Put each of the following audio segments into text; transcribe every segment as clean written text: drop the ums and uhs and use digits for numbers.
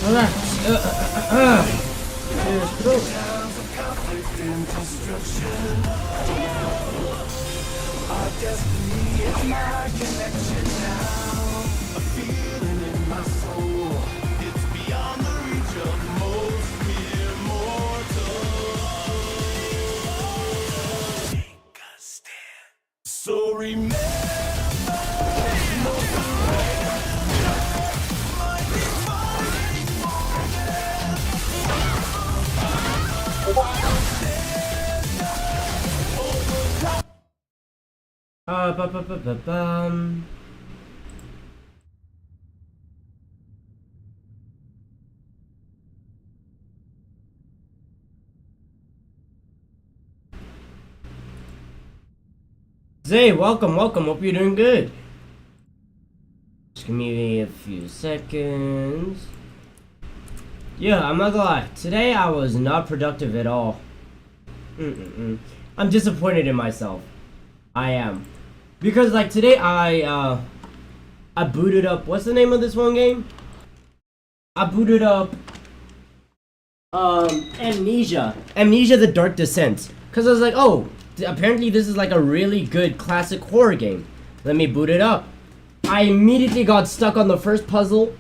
Alright. Here's through. So remember, Ba-ba-ba-ba-bum. Zay, welcome. Hope you're doing good. Just give me a few seconds. Yeah, I'm not gonna lie. Today I was not productive at all. I'm disappointed in myself. I am. Because like today I booted up, what's the name of this one game? I booted up Amnesia the Dark Descent, because I was like, oh, apparently this is like a really good classic horror game. Let me boot it up. I immediately got stuck on the first puzzle,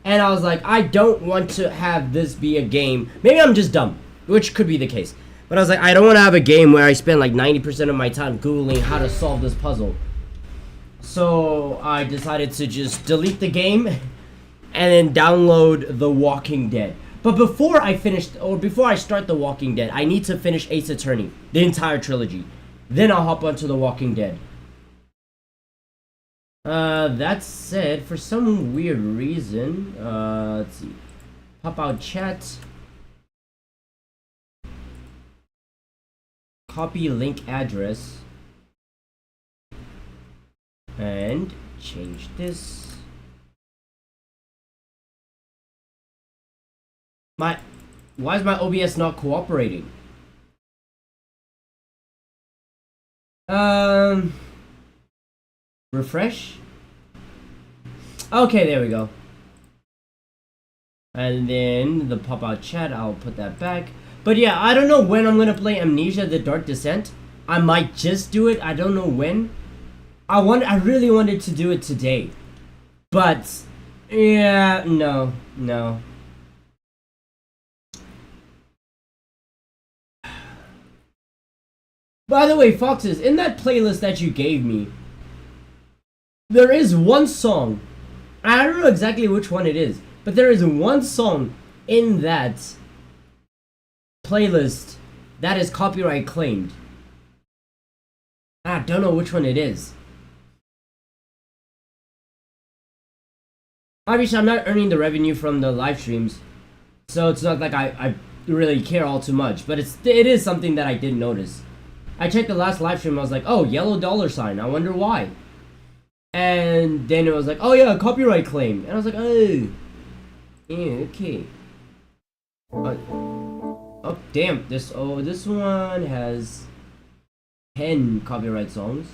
and I was like, I don't want to have this be a game. Maybe I'm just dumb, which could be the case. But I was like, I don't want to have a game where I spend like 90% of my time Googling how to solve this puzzle. So I decided to just delete the game and then download The Walking Dead. But before I start The Walking Dead, I need to finish Ace Attorney, the entire trilogy. Then I'll hop onto The Walking Dead. That said, for some weird reason, let's see. Pop out chat. Copy link address. And change this. Why is my OBS not cooperating? Refresh. Okay, there we go. And then the pop-out chat, I'll put that back. But yeah, I don't know when I'm gonna play Amnesia: The Dark Descent. I might just do it. I don't know when. I really wanted to do it today. But yeah, no. By the way, Foxes, in that playlist that you gave me, there is one song. I don't know exactly which one it is, but there is one song in that playlist that is copyright claimed. I don't know which one it is. Obviously, I'm not earning the revenue from the live streams, so it's not like I really care all too much, but it is something that I did notice. I checked the last live stream, I was like, oh, yellow dollar sign, I wonder why. And then it was like, oh yeah, copyright claim. And I was like, oh. Yeah, okay. Oh, damn, this one has 10 copyright songs.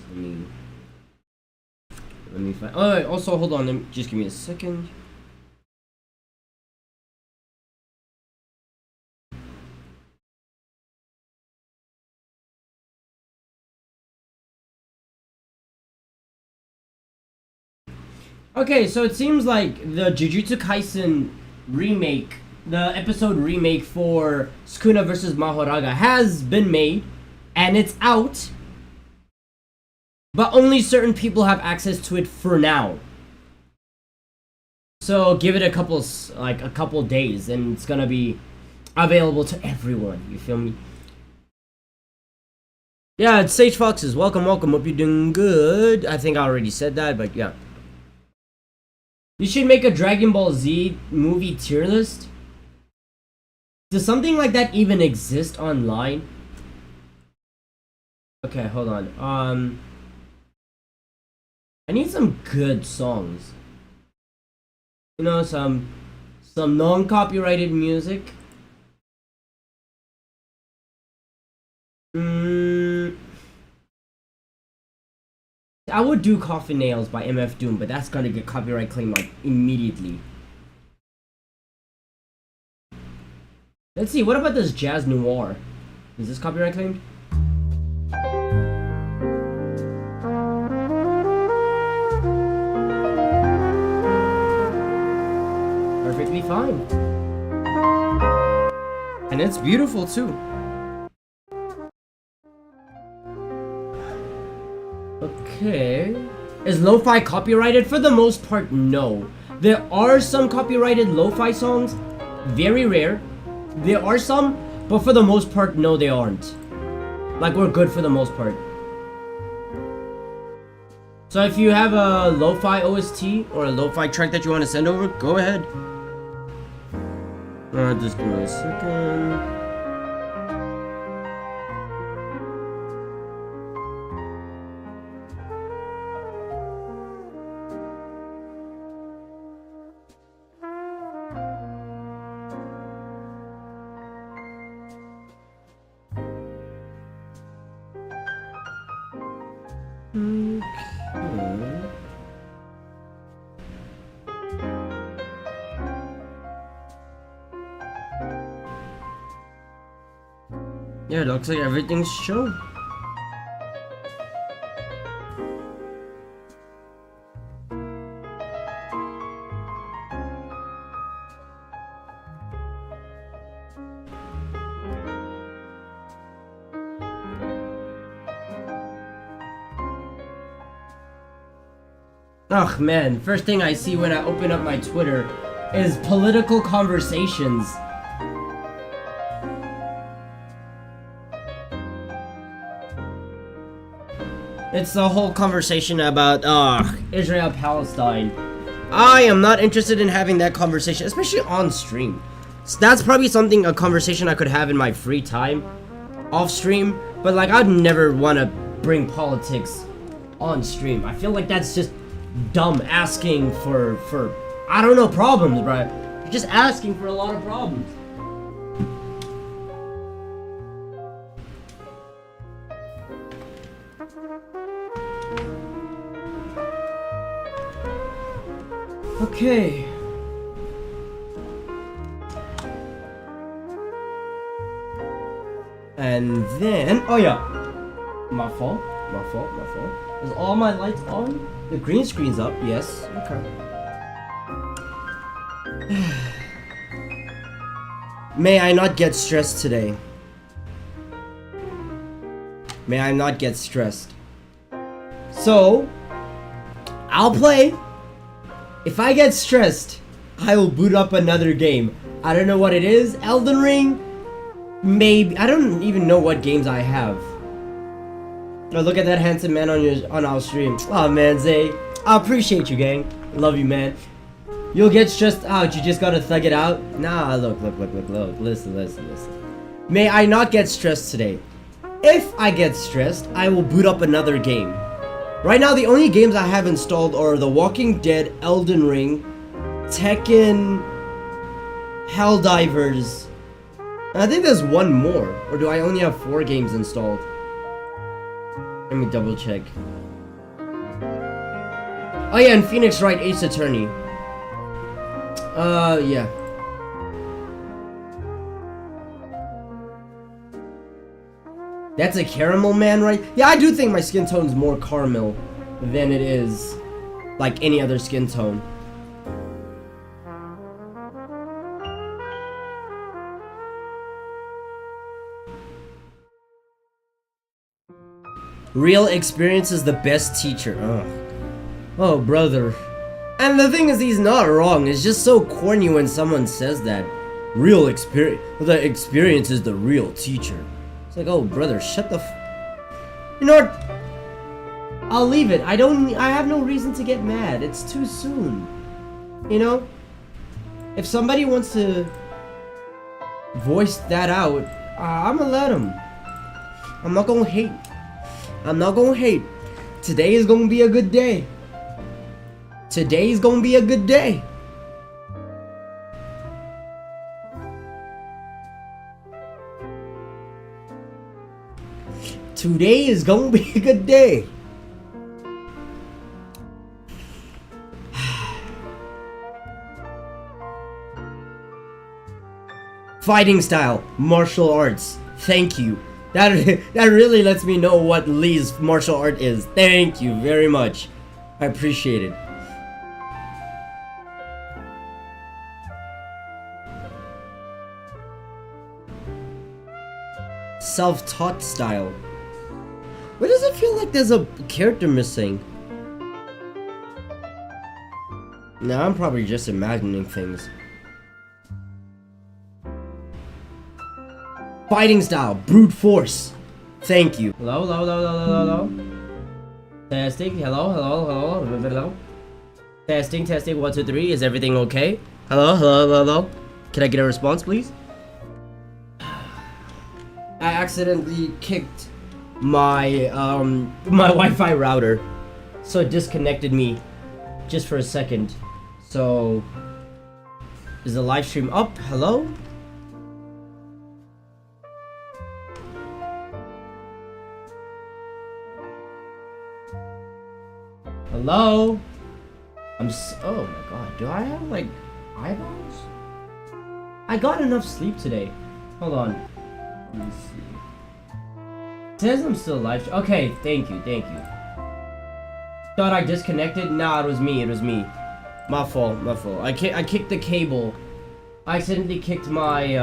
Let me find, oh, wait, also, hold on, just give me a second. Okay, so it seems like the Jujutsu Kaisen remake, the episode remake for Sukuna vs. Mahoraga has been made, and it's out, but only certain people have access to it for now. So give it a couple days, and it's gonna be available to everyone. You feel me? Yeah, it's Sage Foxes. Welcome. Hope you're doing good. I think I already said that, but yeah. You should make a Dragon Ball Z movie tier list. Does something like that even exist online? Okay, hold on. I need some good songs. You know, some non-copyrighted music. I would do Coffin Nails by MF Doom, but that's gonna get copyright claim like immediately. Let's see, what about this Jazz Noir? Is this copyright claimed? Perfectly fine. And it's beautiful too. Okay. Is lo-fi copyrighted? For the most part, no. There are some copyrighted lo-fi songs. Very rare. There are some, but for the most part, no, they aren't. Like, we're good for the most part. So if you have a lo-fi OST or a lo-fi track that you want to send over, go ahead. Just give me a second. Okay. Yeah, it looks like everything's shown. Ugh, man, first thing I see when I open up my Twitter is political conversations. It's the whole conversation about, Israel-Palestine. I am not interested in having that conversation, especially on stream. So that's probably a conversation I could have in my free time, off stream, but like, I'd never want to bring politics on stream. I feel like that's just dumb, asking for I don't know, problems, bro. You're just asking for a lot of problems. Okay. And then, oh yeah, my fault. Is all my lights on? The green screen's up, yes. Okay. May I not get stressed today. May I not get stressed. So, I'll play. If I get stressed, I will boot up another game. I don't know what it is. Elden Ring? Maybe. I don't even know what games I have. Oh, look at that handsome man on our stream. Oh man, Zay, I appreciate you, gang. Love you, man. You'll get stressed out. You just gotta thug it out. Nah, look. Listen. May I not get stressed today. If I get stressed, I will boot up another game. Right now, the only games I have installed are The Walking Dead, Elden Ring, Tekken, Helldivers. And I think there's one more. Or do I only have 4 games installed? Let me double check. Oh yeah, and Phoenix Wright Ace Attorney. Yeah. That's a caramel man, right? Yeah, I do think my skin tone's more caramel than it is like any other skin tone. Real experience is the best teacher. Oh, brother. And the thing is, he's not wrong. It's just so corny when someone says that. Real experience. The experience is the real teacher. It's like, oh, brother, shut the You know what? I'll leave it. I have no reason to get mad. It's too soon. You know? If somebody wants to voice that out, I'm gonna let them. I'm not gonna hate. Today is gonna be a good day. Today's gonna be a good day. Today is gonna be a good day. Fighting style, martial arts. Thank you. That really lets me know what Lee's martial art is. Thank you very much. I appreciate it. Self-taught style. Why does it feel like there's a character missing? No, I'm probably just imagining things. Fighting style, brute force. Thank you. Hello, hello, hello, hello, hello, hello. Testing. Hello, hello, hello, hello. Testing, testing. 1, 2, 3. Is everything okay? Hello, hello, hello, hello. Can I get a response, please? I accidentally kicked my my Wi-Fi router, so it disconnected me just for a second. So, is the live stream up? Hello? Hello? Oh my god, do I have like eyeballs? I got enough sleep today. Hold on. Let me see. It says I'm still live. Okay, thank you, thank you. Thought I disconnected? Nah, it was me, it was me. My fault, my fault. I kicked the cable. I accidentally kicked my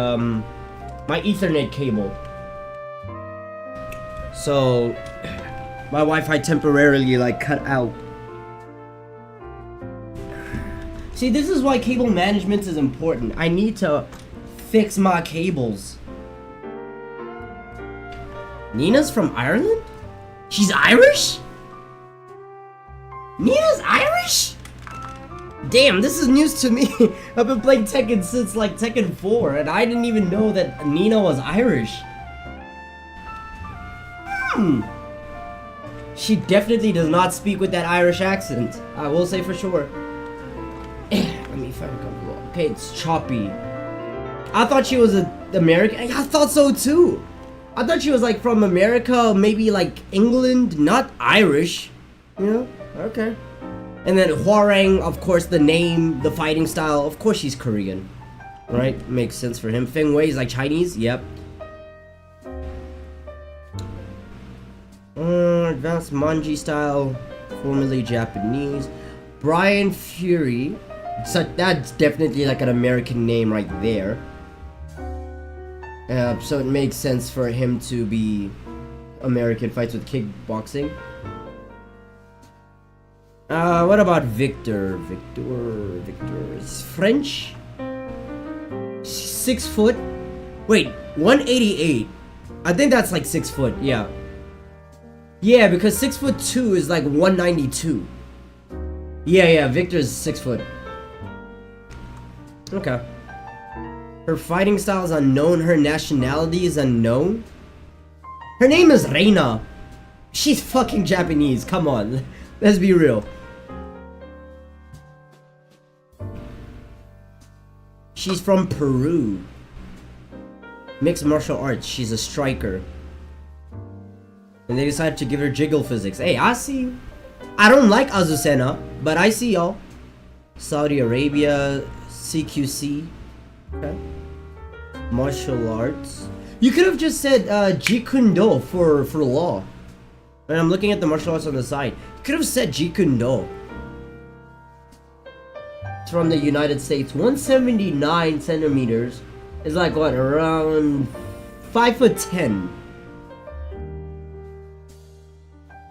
my Ethernet cable. So my Wi-Fi temporarily like cut out. See, this is why cable management is important. I need to fix my cables. Nina's from Ireland? She's Irish? Nina's Irish? Damn, this is news to me. I've been playing Tekken since like Tekken 4, and I didn't even know that Nina was Irish. She definitely does not speak with that Irish accent. I will say for sure. Let me find a couple. Okay, it's choppy. I thought she was an American. I thought so too. I thought she was like from America, maybe like England, not Irish. You know? Okay. And then Hwarang, of course, the name, the fighting style, of course she's Korean. Right? Makes sense for him. Feng Wei is like Chinese, yep. Advanced Manji style, formerly Japanese. Brian Fury. So that's definitely like an American name right there. So it makes sense for him to be American, fights with kickboxing. What about Victor? Victor is French? 6 foot? Wait, 188. I think that's like 6 foot, yeah. Yeah, because 6'2" is like 192. Yeah, Victor's 6 foot. Okay. Her fighting style is unknown. Her nationality is unknown. Her name is Reina. She's fucking Japanese. Come on. Let's be real. She's from Peru. Mixed martial arts. She's a striker. And they decided to give her jiggle physics. Hey, I see you. I don't like Azucena, but I see y'all. Saudi Arabia, CQC. Okay. Martial arts. You could have just said Jeet Kune Do for law. And I'm looking at the martial arts on the side. You could have said Jeet Kune Do. It's from the United States. 179 centimeters is like what, around 5'10".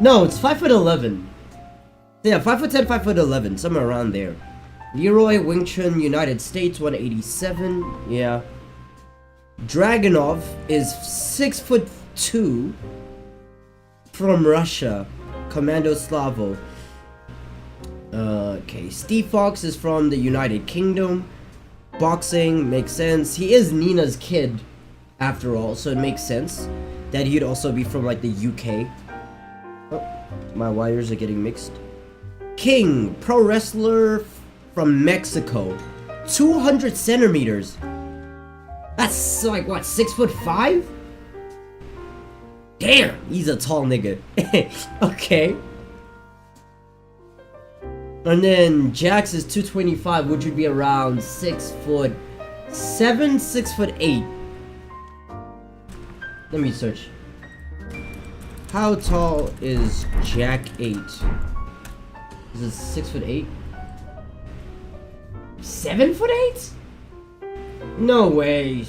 No, it's 5'11". Yeah, 5'10", 5'11", somewhere around there. Leroy Wing Chun, United States, 187. Yeah. Dragunov is 6'2", from Russia. Commando Slavo. Okay, Steve Fox is from the United Kingdom. Boxing makes sense. He is Nina's kid, after all, so it makes sense that he'd also be from like the UK. Oh, my wires are getting mixed. King, pro wrestler from Mexico. 200 centimeters. That's like what, 6'5"? Damn, he's a tall nigga. Okay. And then Jax is 225, which would be around 6'8". 7 6'8". Let me search. How tall is Jack 8? Is it 6'8"? 7'8"? No way.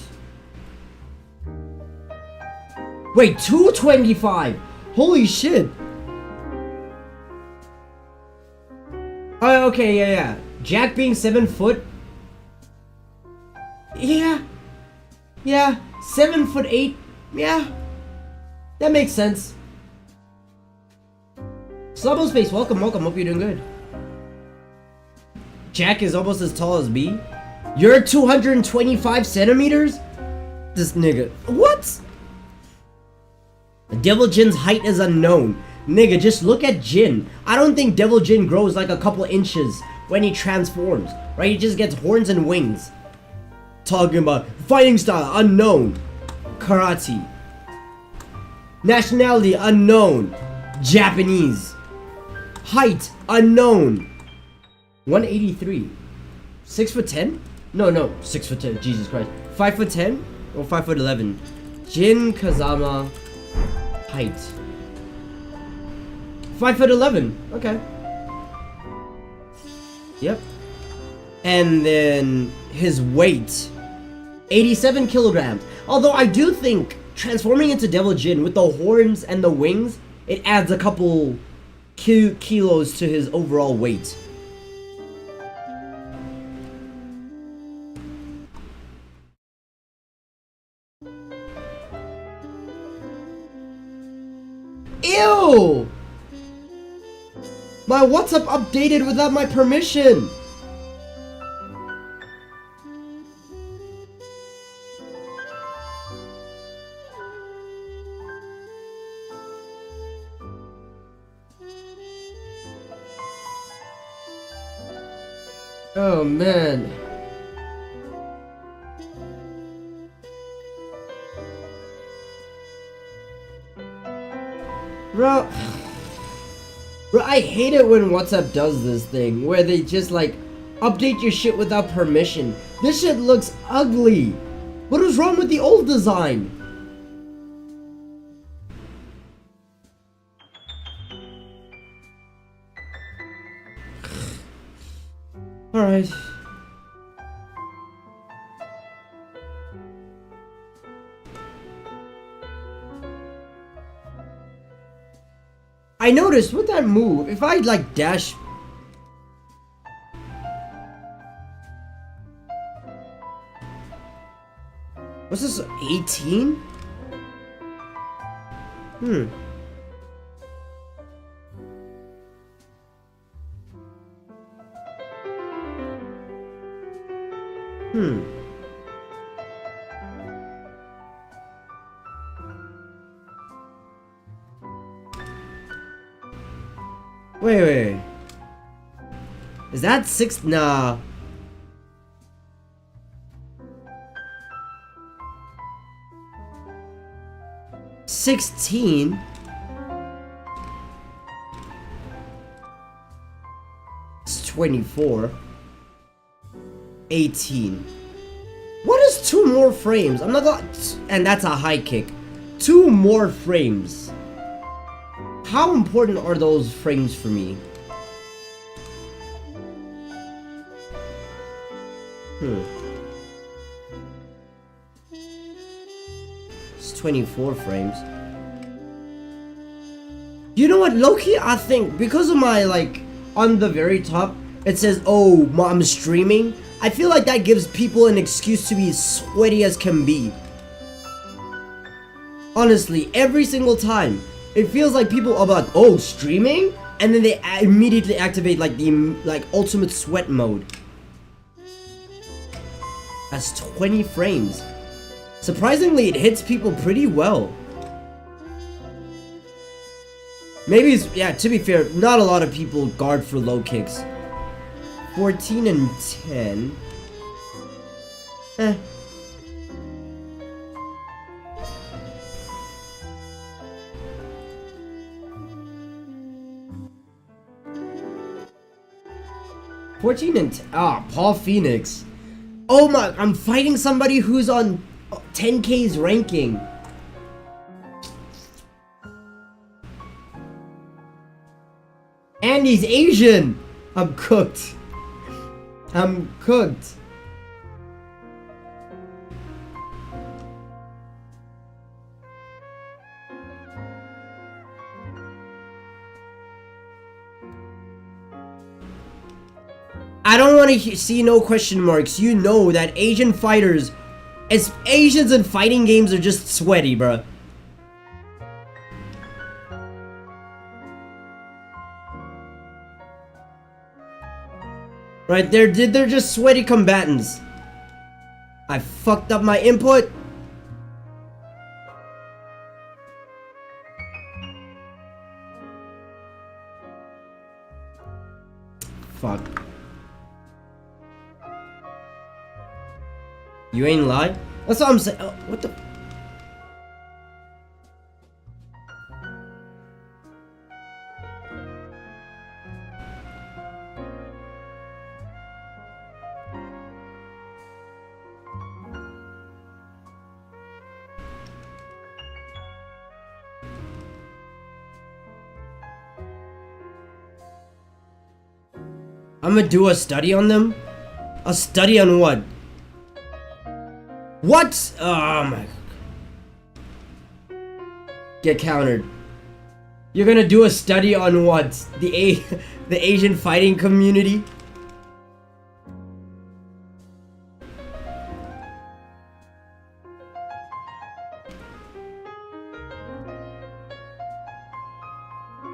Wait, 225. Holy shit. Oh, okay, yeah. Jack being 7 foot. Yeah. 7'8". Yeah. That makes sense. Slubbo Space, welcome. Hope you're doing good. Jack is almost as tall as me. You're 225 centimeters? This nigga. What? Devil Jin's height is unknown. Nigga, just look at Jin. I don't think Devil Jin grows like a couple inches when he transforms. Right? He just gets horns and wings. Talking about fighting style, unknown. Karate. Nationality, unknown. Japanese. Height, unknown. 183. 6'10"? No, 6'10". Jesus Christ. 5'10" or 5'11"? Jin Kazama. Height. 5'11". Okay. Yep. And then his weight, 87 kilograms. Although I do think transforming into Devil Jin with the horns and the wings, it adds a couple kilos to his overall weight. Ew! My WhatsApp updated without my permission! Oh man. Bro, I hate it when WhatsApp does this thing where they just like update your shit without permission. This shit looks ugly. What is wrong with the old design? Alright. I noticed with that move, if I like dash. What's this? 18? Wait. Is that 6? Nah. $16? It's 24. 18. What is 2 more frames? I'm not gonna. And that's a high kick. 2 more frames. How important are those frames for me? It's 24 frames. You know what, low-key, I think because of my like on the very top it says, oh, I'm streaming. I feel like that gives people an excuse to be sweaty as can be. Honestly, every single time. It feels like people are like, oh, streaming? And then they immediately activate like the ultimate sweat mode. That's 20 frames. Surprisingly, it hits people pretty well. Maybe it's, yeah, to be fair, not a lot of people guard for low kicks. 14 and 10. Eh. Paul Phoenix. Oh my, I'm fighting somebody who's on 10K's ranking. And he's Asian. I'm cooked. I'm cooked. I don't want to see no question marks. You know that Asian fighters, as Asians in fighting games, are just sweaty, bruh. Right, they're just sweaty combatants. I fucked up my input. Fuck. You ain't lie? That's what I'm saying. Oh, what the? I'm gonna do a study on them? A study on what? What? Oh my. Get countered. You're gonna do a study on what? The Asian fighting community?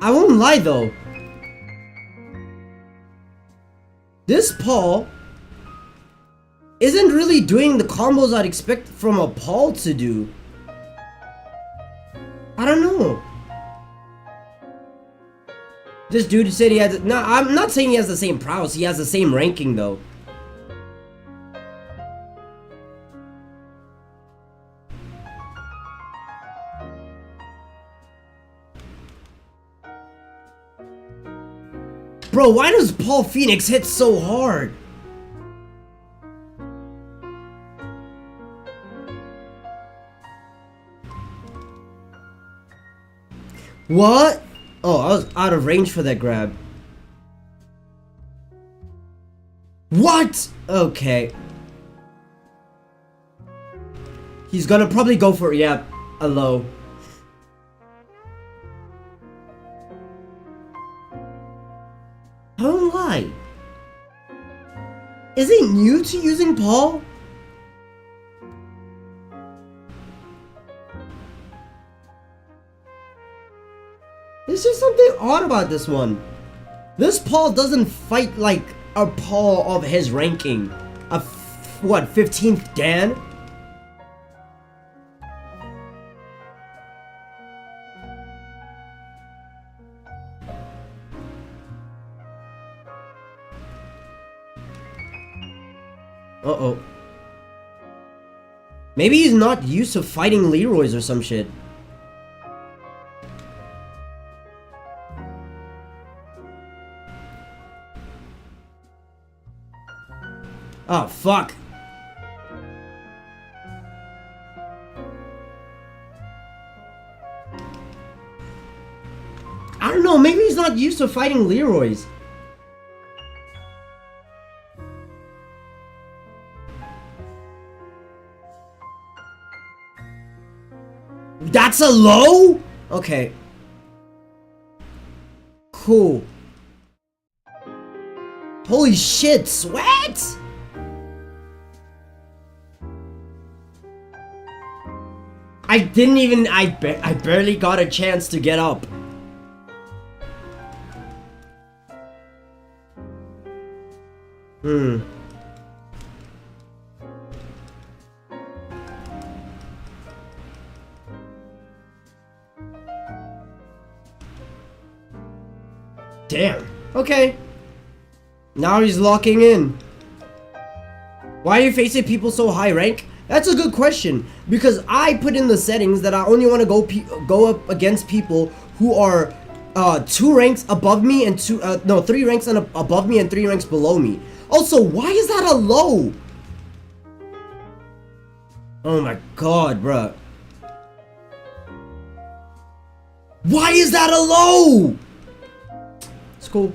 I won't lie though. This Paul isn't really doing the combos I'd expect from a Paul to do. I don't know. This dude said he had. No, I'm not saying he has the same prowess. He has the same ranking though. Bro, why does Paul Phoenix hit so hard? What? Oh, I was out of range for that grab. What? Okay. He's gonna probably go for, yeah, a low. I don't lie. Is he new to using Paul? There's just something odd about this one. This Paul doesn't fight like a Paul of his ranking. What, 15th Dan? Uh-oh. Maybe he's not used to fighting Leroy's or some shit. Oh, fuck. I don't know, maybe he's not used to fighting Leroy's. That's a low? Okay. Cool. Holy shit, sweat! I didn't even, I barely got a chance to get up. Damn. Okay. Now he's locking in. Why are you facing people so high rank? That's a good question, because I put in the settings that I only want to go up against people who are 2 ranks above me and 3 ranks above me and 3 ranks below me. Also, why is that a low? Oh my god, bruh. Why is that a low? It's cool.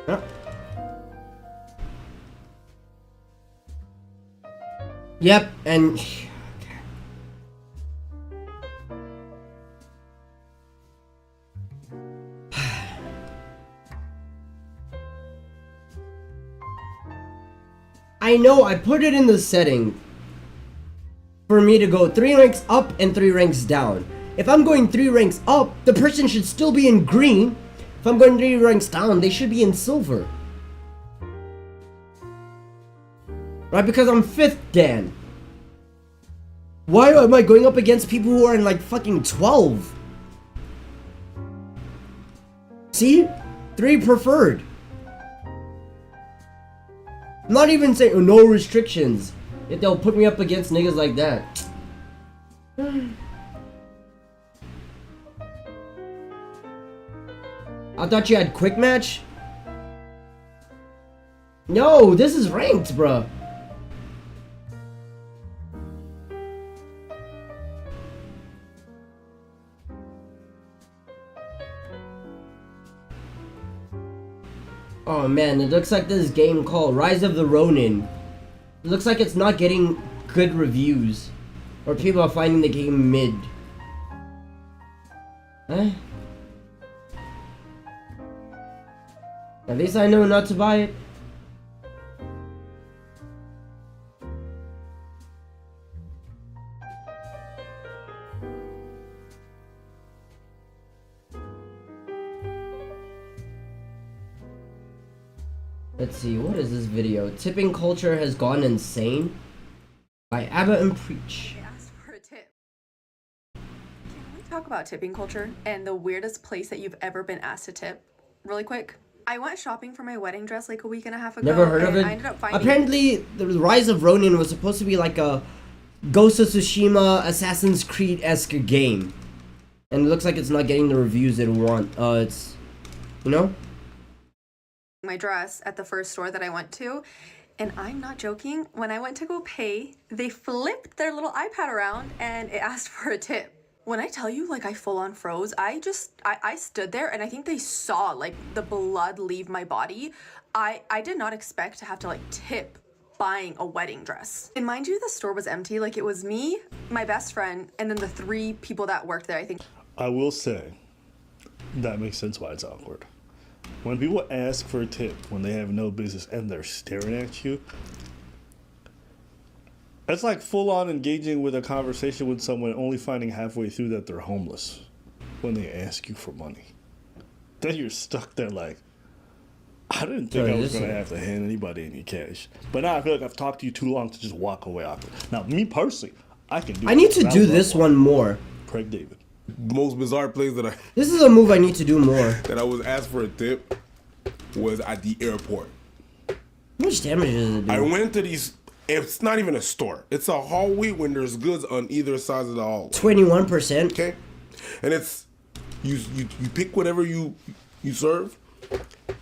Huh? Yep, and I know I put it in the setting for me to go 3 ranks up and 3 ranks down. If I'm going 3 ranks up, the person should still be in green. If I'm going 3 ranks down, they should be in silver. Right, because I'm 5th Dan. Why am I going up against people who are in like fucking 12? See? 3 preferred. I'm not even saying no restrictions. If they'll put me up against niggas like that. I thought you had quick match? No, this is ranked, bruh. Oh man, it looks like this game called Rise of the Ronin. It looks like it's not getting good reviews. Or people are finding the game mid. Huh? At least I know not to buy it. Let's see, what is this video? Tipping culture has gone insane by Abba and Preach. They asked for a tip. Can we talk about tipping culture and the weirdest place that you've ever been asked to tip? Really quick. I went shopping for my wedding dress like a week and a half ago. Never heard of it. I ended up finding Apparently, the Rise of Ronin was supposed to be like a Ghost of Tsushima, Assassin's Creed-esque game. And it looks like it's not getting the reviews it want. It's, you know? my dress at the first store that I went to. And I'm not joking, when I went to go pay, they flipped their little iPad around and it asked for a tip. When I tell you, like, I full on froze, I stood there and I think they saw, like, the blood leave my body. I did not expect to have to, like, tip buying a wedding dress. And mind you, the store was empty. Like, it was me, my best friend, and then the 3 people that worked there, I think. I will say, that makes sense why it's awkward. When people ask for a tip when they have no business and they're staring at you, it's like full-on engaging with a conversation with someone only finding halfway through that they're homeless when they ask you for money. Then you're stuck there like, I didn't think I was going to have to hand anybody any cash. But now I feel like I've talked to you too long to just walk away awkward. Now, me personally, I can do I need to do this one more. Craig David. The most bizarre place that This is a move I need to do more. that I was asked for a tip was at the airport. How much damage does it do? I went to these. It's not even a store. It's a hallway when there's goods on either side of the hallway. 21%. Okay, and it's you pick whatever you serve.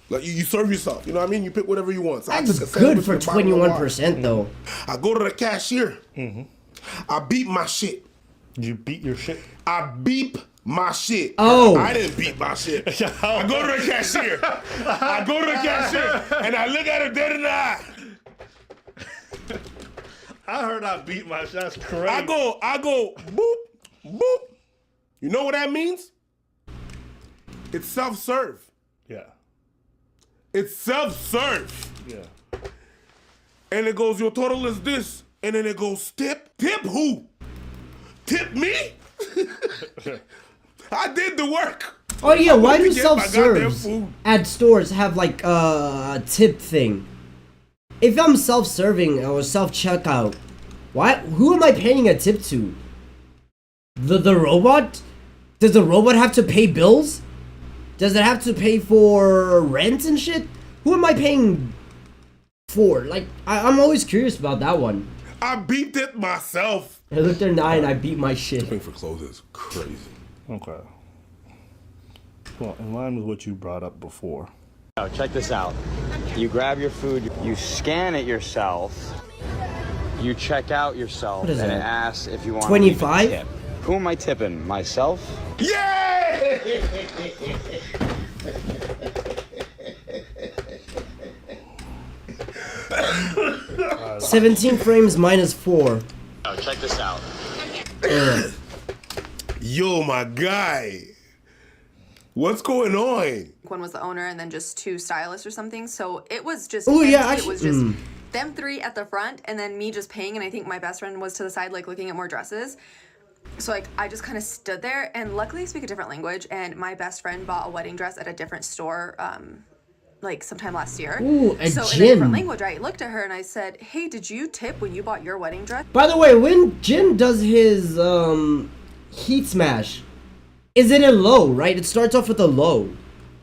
Like you serve yourself. You know what I mean? You pick whatever you want. So That's good for 21% though. I go to the cashier. I beep my shit. You beat your shit? I beep my shit. Oh. I didn't beep my shit. I go to the cashier. I go to the cashier and I look at her dead in the eye. I heard I beat my shit. That's crazy. I go, boop, boop. You know what that means? It's self-serve. Yeah. It's self-serve. Yeah. And it goes, your total is this. And then it goes, tip. Tip who? Tip me? I did the work. Oh yeah, why do to get my goddamn self-serves food. at stores have like a tip thing? If I'm self-serving or self-checkout, who am I paying a tip to? The robot? Does the robot have to pay bills? Does it have to pay for rent and shit? Who am I paying for? Like, I'm always curious about that one. I beeped it myself. I looked in the eye and I beat my shit. Paying for clothes is crazy. Okay. Well, in line with what you brought up before. Oh, check this out. You grab your food, you scan it yourself, you check out yourself, What is and that? it asks if you want 25? to leave a tip. Who am I tipping? Myself? Yeah! 17 frames minus 4. Oh, check this out. Yo, my guy. What's going on? One was the owner and then just 2 stylists or something. So it was just Oh, yeah, empty. actually- It was just them 3 at the front and then me just paying, and I think my best friend was to the side like looking at more dresses. So like I just kind of stood there, and luckily I speak a different language, and my best friend bought a wedding dress at a different store like sometime last year. Ooh, a so in a gym. different language, I looked at her and I said, "Hey, did you tip when you bought your wedding dress?" By the way, when Jin does his heat smash, is it a low, right? It starts off with a low.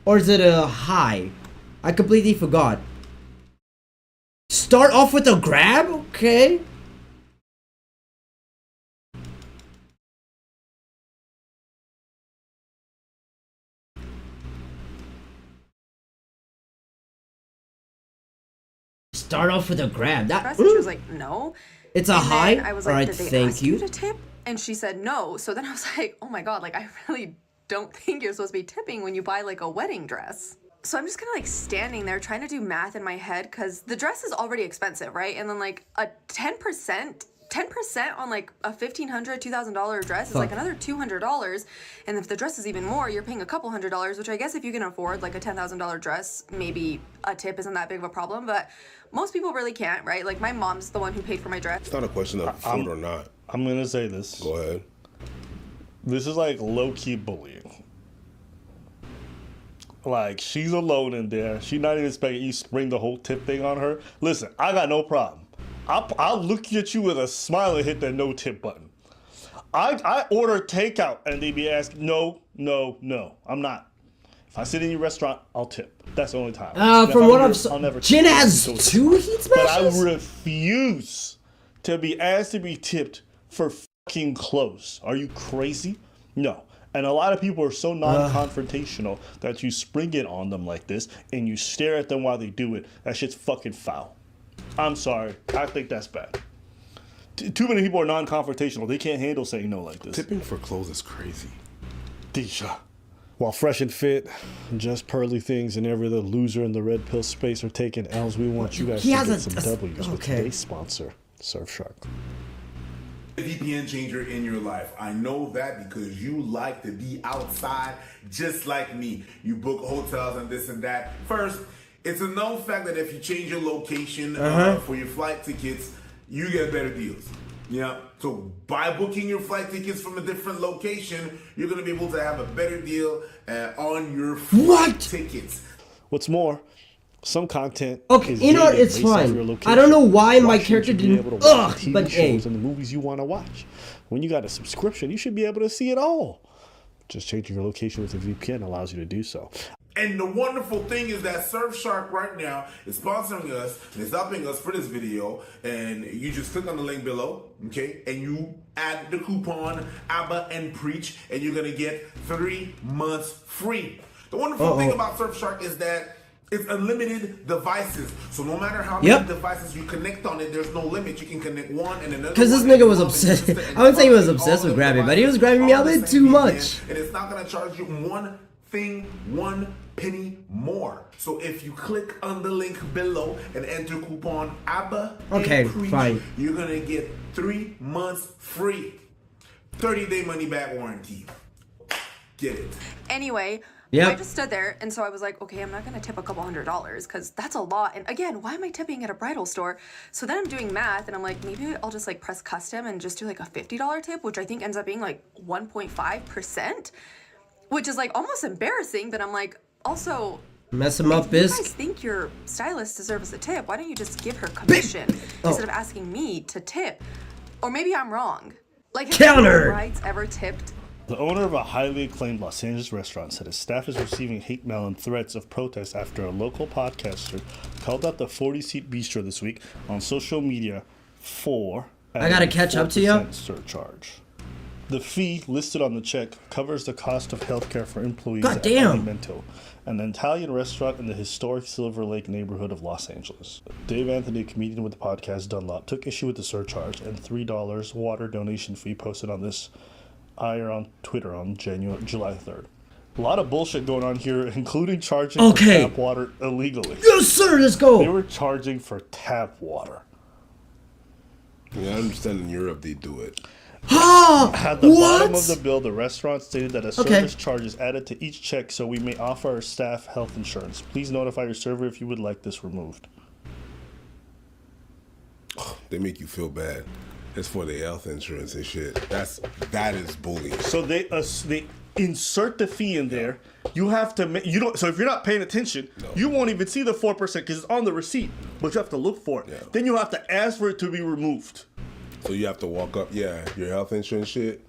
Or is it a high? I completely forgot. Start off with a grab? Okay. Start off with a grab. That And she was like, "No." it's a And high. then I was All like, right, "Did they thank ask you you. to tip?" And she said no. So then I was like, "Oh my god, like I really don't think you're supposed to be tipping when you buy like a wedding dress." So I'm just kind of like standing there trying to do math in my head because the dress is already expensive, right? And then like a 10% on like a $1,500, $2,000 dress is like another $200. And if the dress is even more, you're paying a couple $100s, which I guess if you can afford like a $10,000 dress, maybe a tip isn't that big of a problem. But most people really can't, right? Like my mom's the one who paid for my dress. It's not a question of food or not. I'm going to say this. Go ahead. This is like low-key bullying. Like, she's alone in there. She's not even expecting you to spring the whole tip thing on her. Listen, I got no problem. I'll look at you with a smile and hit that no tip button. I order takeout and they be asking, no, I'm not. If I sit in your restaurant, I'll tip. That's the only time. From what I've I'll never Jin tip. has So- 2 heat But I smashes? refuse to be asked to be tipped for fucking clothes. Are you crazy? No. And a lot of people are so non-confrontational that you spring it on them like this and you stare at them while they do it. That shit's fucking foul. I'm sorry. I think that's bad. Too many people are non-confrontational. They can't handle saying no like this. Tipping for clothes is crazy. Disha. While Fresh and Fit, Just Pearly Things, and every other loser in the red pill space are taking L's, we want you guys He to has get a- some W's with okay. today's sponsor, Surfshark. VPN changer in your life. I know that because you like to be outside just like me. You book hotels and this and that. First, it's a known fact that if you change your location for your flight tickets, you get better deals. Yeah. So by booking your flight tickets from a different location, you're going to be able to have a better deal on your flight tickets. What's more, some content Okay, is in art, dated it's based off fine. your I location. don't know why my shouldn't character you be didn't- able to watch Ugh, the TV but hey. shows and the movies you want to watch. When you got a subscription, you should be able to see it all. Just changing your location with a VPN allows you to do so. And the wonderful thing is that Surfshark right now is sponsoring us and is helping us for this video. And you just click on the link below, okay? And you add the coupon ABBA and Preach, and you're gonna get 3 months free. The wonderful thing about Surfshark is that it's unlimited devices. So no matter how many devices you connect on it, there's no limit. You can connect one and another. Because this one nigga and was one and obsessed. sister and I wouldn't say he was all obsessed the with grabbing, but he was devices grabbing me all a on the bit same too VPN, much. and it's not gonna charge you one penny more. So if you click on the link below and enter coupon ABBA, Okay, and Preach, fine. you're gonna get 3 months free, 30-day money back warranty. Get it. Anyway, Yep. I just stood there, and so I was like, okay, I'm not gonna tip a couple $100s because that's a lot. And again, why am I tipping at a bridal store? So then I'm doing math, and I'm like, maybe I'll just like press custom and just do like a $50 tip, which I think ends up being like 1.5%, which is like almost embarrassing. But I'm like, also, Mess him up, if you guys Bisc. think your stylist deserves a tip, why don't you just give her commission instead of asking me to tip? Or maybe I'm wrong. Like, have Counter. brides ever tipped? The owner of a highly acclaimed Los Angeles restaurant said his staff is receiving hate mail and threats of protest after a local podcaster called out the 40-seat bistro this week on social media for I gotta catch up to ya? surcharge. The fee listed on the check covers the cost of healthcare for employees God at damn. Alimento, an Italian restaurant in the historic Silver Lake neighborhood of Los Angeles. Dave Anthony, a comedian with the podcast Dunlop, took issue with the surcharge and $3 water donation fee posted on this ire on Twitter on July 3rd. A lot of bullshit going on here, including charging for tap water illegally. Yes, sir, let's go. They were charging for tap water. Yeah, I understand in Europe they do it. At the bottom of the bill, the restaurant stated that a service charge is added to each check so we may offer our staff health insurance. Please notify your server if you would like this removed. They make you feel bad. It's for the health insurance and shit. That is bullying. So they insert the fee in there. You have to so if you're not paying attention, you won't even see the 4% because it's on the receipt, but you have to look for it. Yeah. Then you have to ask for it to be removed. So you have to walk up, your health insurance shit.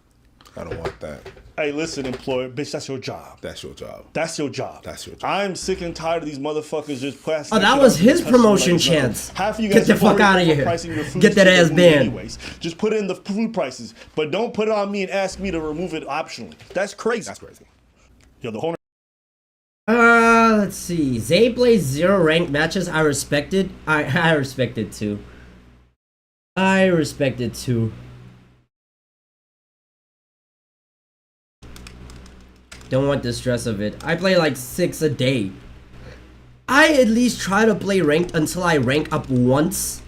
I don't want that. Hey, listen, employer, bitch, that's your job. That's your job. That's your job. That's your job. I'm sick and tired of these motherfuckers just passing. Oh, that was his promotion chance. Half of you guys Get the fuck out of here. Get that ass banned. Anyways, just put it in the food prices, but don't put it on me and ask me to remove it optionally. That's crazy. That's crazy. Yo, the whole. Let's see. Zay plays 0 ranked matches. I respect it. I respect it too. I respect it too. Don't want the stress of it. I play like 6 a day. I at least try to play ranked until I rank up once.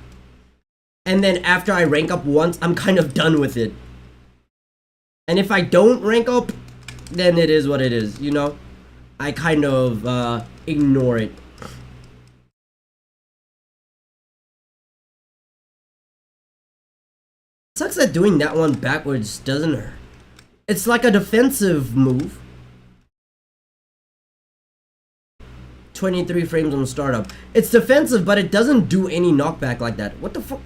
And then after I rank up once, I'm kind of done with it. And if I don't rank up, then it is what it is, you know? I kind of ignore it. Sucks that doing that one backwards doesn't hurt. It's like a defensive move. 23 frames on startup. It's defensive, but it doesn't do any knockback like that. What the fuck?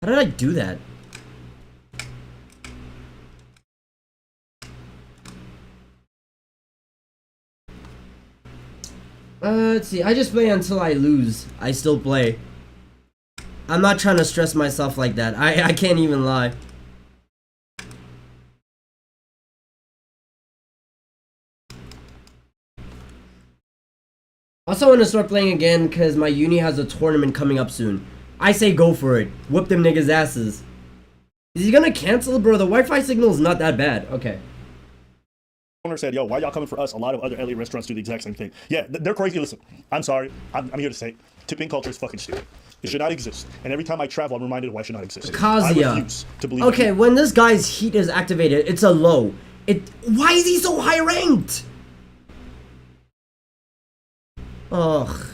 How did I do that? Let's see. I just play until I lose. I still play. I'm not trying to stress myself like that. I can't even lie. Also want to start playing again because my uni has a tournament coming up soon. I say go for it. Whip them niggas' asses. Is he gonna cancel, bro? The Wi-Fi signal is not that bad. Okay. Owner said, yo, why y'all coming for us? A lot of other LA restaurants do the exact same thing. Yeah, they're crazy. Listen, I'm sorry. I'm here to say, tipping culture is fucking stupid. It should not exist. And every time I travel, I'm reminded why it should not exist. Kazuya. I refuse to believe okay, it. when this guy's heat is activated, it's a low. Why is he so high ranked? Ugh.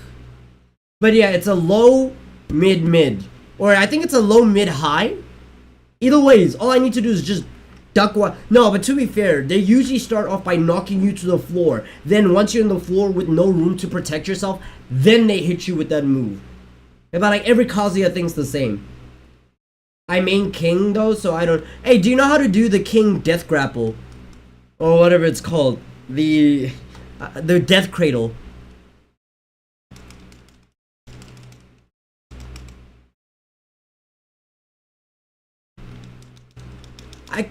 But yeah, it's a low, mid. Or I think it's a low, mid, high. Either ways, all I need to do is just duck one. No, but to be fair, they usually start off by knocking you to the floor. Then once you're in the floor with no room to protect yourself, then they hit you with that move. About like every Kazuya thing's the same. I main King though, so I don't. Hey, do you know how to do the King Death Grapple? Or whatever it's called. The Death Cradle.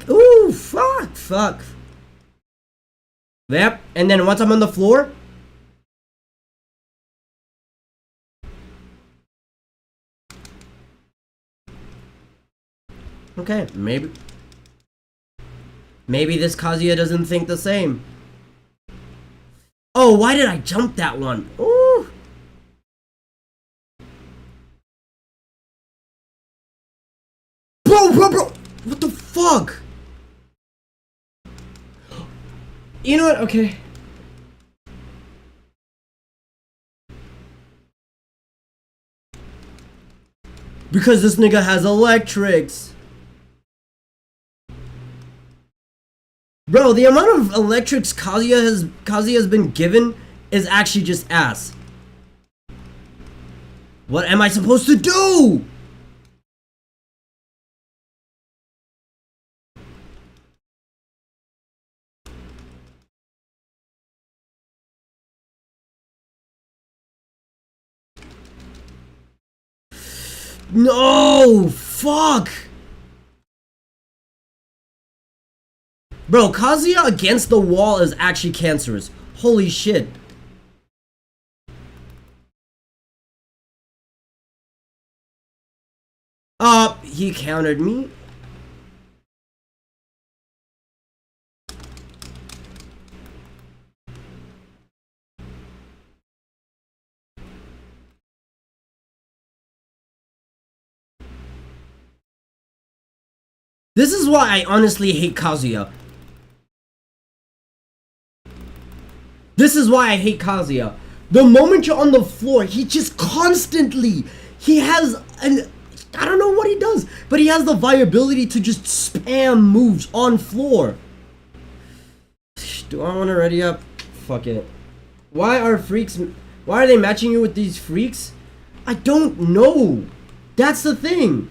Ooh, fuck. Yep, and then once I'm on the floor. Okay, maybe this Kazuya doesn't think the same. Oh, why did I jump that one? Ooh. Bro. What the fuck? You know what? Okay. Because this nigga has electrics. Bro, the amount of electrics Kazuya has been given is actually just ass. What am I supposed to do? No! Fuck! Bro, Kazuya against the wall is actually cancerous. Holy shit. He countered me. This is why I honestly hate Kazuya. This is why I hate Kazuya. The moment you're on the floor, he just constantly, he has an, I don't know what he does, but he has the viability to just spam moves on floor. Do I want to ready up? Fuck it. Why are they matching you with these freaks? I don't know. That's the thing.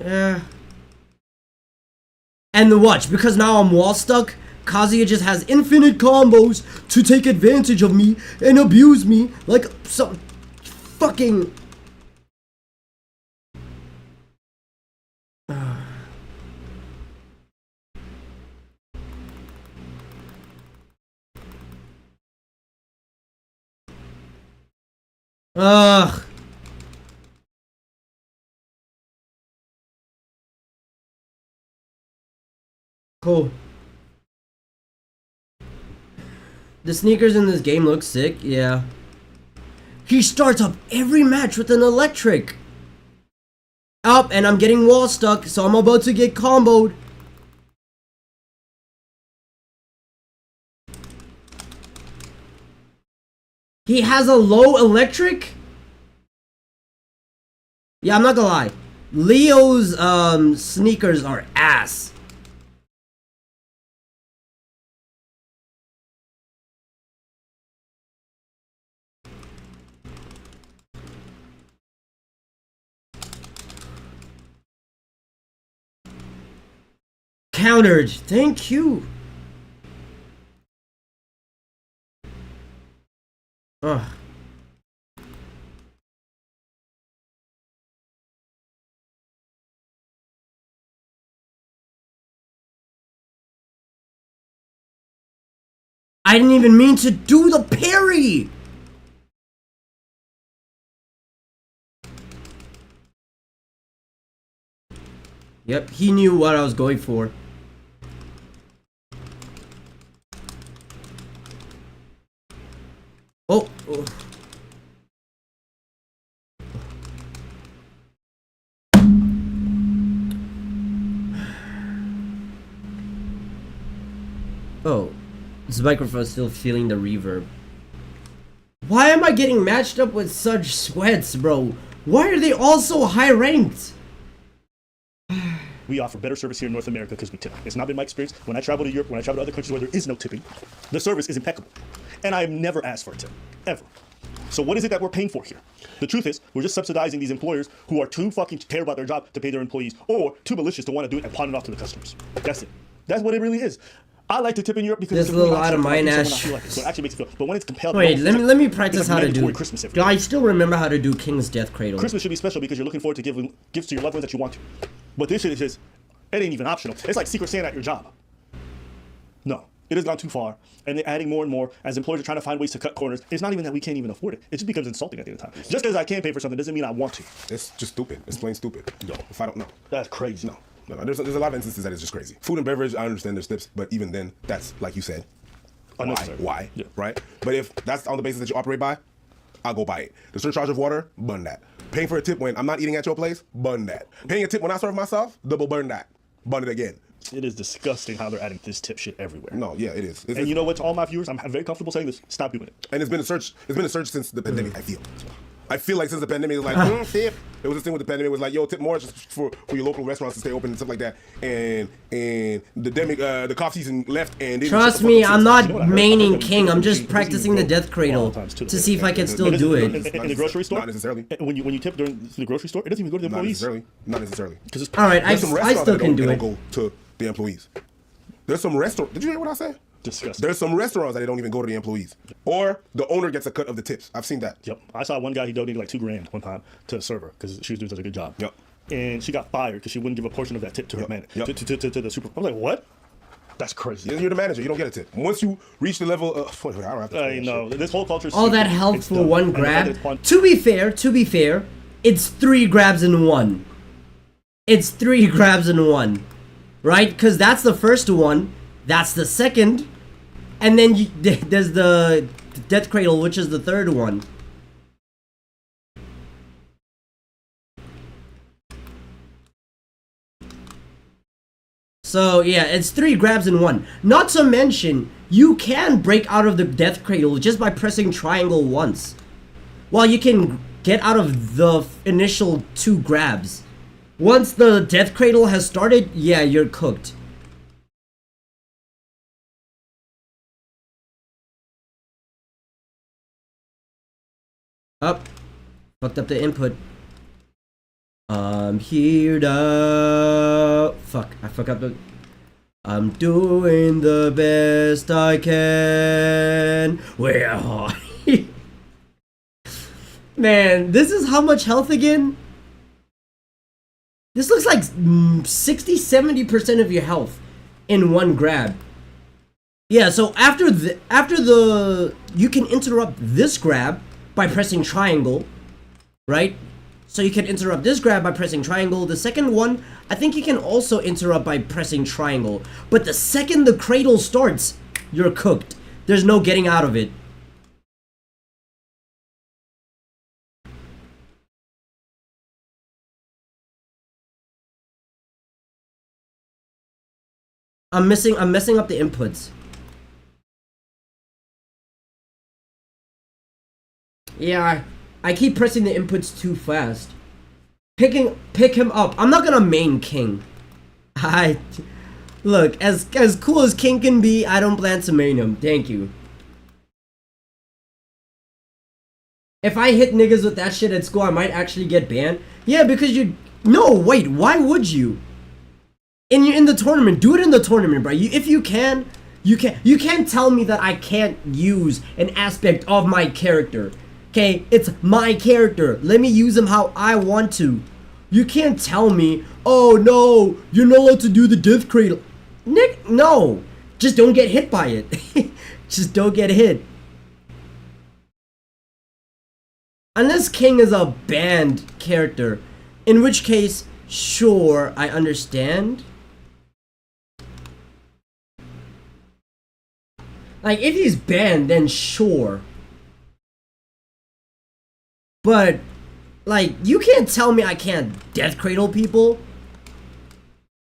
Yeah. And watch, because now I'm wall stuck, Kazuya just has infinite combos to take advantage of me and abuse me like some fucking... Ugh. Cool. The sneakers in this game look sick, yeah. He starts up every match with an electric. Up, and I'm getting wall stuck, so I'm about to get comboed. He has a low electric? Yeah, I'm not gonna lie. Leo's sneakers are ass. Countered. Thank you. Ugh. I didn't even mean to do the parry. Yep, he knew what I was going for. Oh, oh. Oh, this microphone's still feeling the reverb. Why am I getting matched up with such sweats, bro? Why are they all so high ranked? We offer better service here in North America because we tip. It's not been my experience. When I travel to Europe, when I travel to other countries where there is no tipping, the service is impeccable. And I've never asked for a tip, ever. So what is it that we're paying for here? The truth is, we're just subsidizing these employers who are too fucking care about their job to pay their employees, or too malicious to want to do it and pawn it off to the customers. That's it. That's what it really is. I like to tip in Europe because this it's little out of mine ass. Like so it actually makes it feel. But when it's compelled, wait, let me practice how to do. Christmas Do I still remember how to do King's Death Cradle? Christmas should be special because you're looking forward to giving gifts to your loved ones that you want to. But this shit is just, it ain't even optional. It's like Secret Santa at your job. No, it has gone too far, and they're adding more and more as employers are trying to find ways to cut corners. It's not even that we can't even afford it. It just becomes insulting at the end of the time. Just because I can pay for something doesn't mean I want to. It's just stupid. It's plain stupid. No, if I don't know. That's crazy. No. There's a lot of instances that it's just crazy. Food and beverage, I understand there's tips, but even then, that's like you said. Why? Yeah. Right? But if that's on the basis that you operate by, I'll go buy it. The surcharge of water, burn that. Paying for a tip when I'm not eating at your place, burn that. Paying a tip when I serve myself, double burn that. Burn it again. It is disgusting how they're adding this tip shit everywhere. No, yeah, it is. And you know what? To all my viewers, I'm very comfortable saying this. Stop doing it. And it's been a surge since the pandemic, I feel like since the pandemic, it's like, tip. It was this thing with the pandemic, it was like, yo, tip more just for your local restaurants to stay open and stuff like that. And the cough season left and... Trust me, I'm not maining King. I'm just practicing the Death Cradle to see if I can still do it. In the grocery store? Not necessarily. When you tip during the grocery store, it doesn't even go to the employees. Not necessarily. Alright, I still can do it. Go to the employees. There's some restaurant. Did you hear what I said? Disgusting. There's some restaurants that they don't even go to the employees, or the owner gets a cut of the tips. I've seen that. Yep. I saw one guy, he donated like $2,000 one time to a server because she was doing such a good job. Yep. And she got fired because she wouldn't give a portion of that tip to her manager, to the super. I'm like, what? That's crazy. You're the manager. You don't get a tip. Once you reach the level of, I don't have to. I know. This whole culture. All that help for one grab. To be fair, it's 3 grabs in one. It's 3 grabs in one, right? Because that's the first one. That's the second. And then there's the Death Cradle, which is the third one. So yeah, it's 3 grabs in one. Not to mention, you can break out of the Death Cradle just by pressing triangle once. Well, you can get out of the initial 2 grabs. Once the Death Cradle has started, yeah, you're cooked. Up. Fucked up the input. I'm here to... Fuck, I forgot the... I'm doing the best I can. Where are you? Man, this is how much health again? This looks like 60-70% of your health in one grab. Yeah, so after the you can interrupt this grab by pressing triangle, right? So you can interrupt this grab by pressing triangle. The second one, I think you can also interrupt by pressing triangle. But the second the cradle starts, you're cooked. There's no getting out of it. I'm messing up the inputs. Yeah, I keep pressing the inputs too fast. Pick him up. I'm not gonna main King. Look, as cool as King can be, I don't plan to main him. Thank you. If I hit niggas with that shit at school, I might actually get banned. Yeah, because you... No, wait, why would you? In the tournament, do it in the tournament, bro. If you can, you can't tell me that I can't use an aspect of my character. Okay, it's my character. Let me use him how I want to. You can't tell me, oh no, you're not allowed to do the Death Cradle. Nick, no. Just don't get hit by it. Just don't get hit. Unless King is a banned character. In which case, sure, I understand. Like, if he's banned, then sure. But, like, you can't tell me I can't Death Cradle people.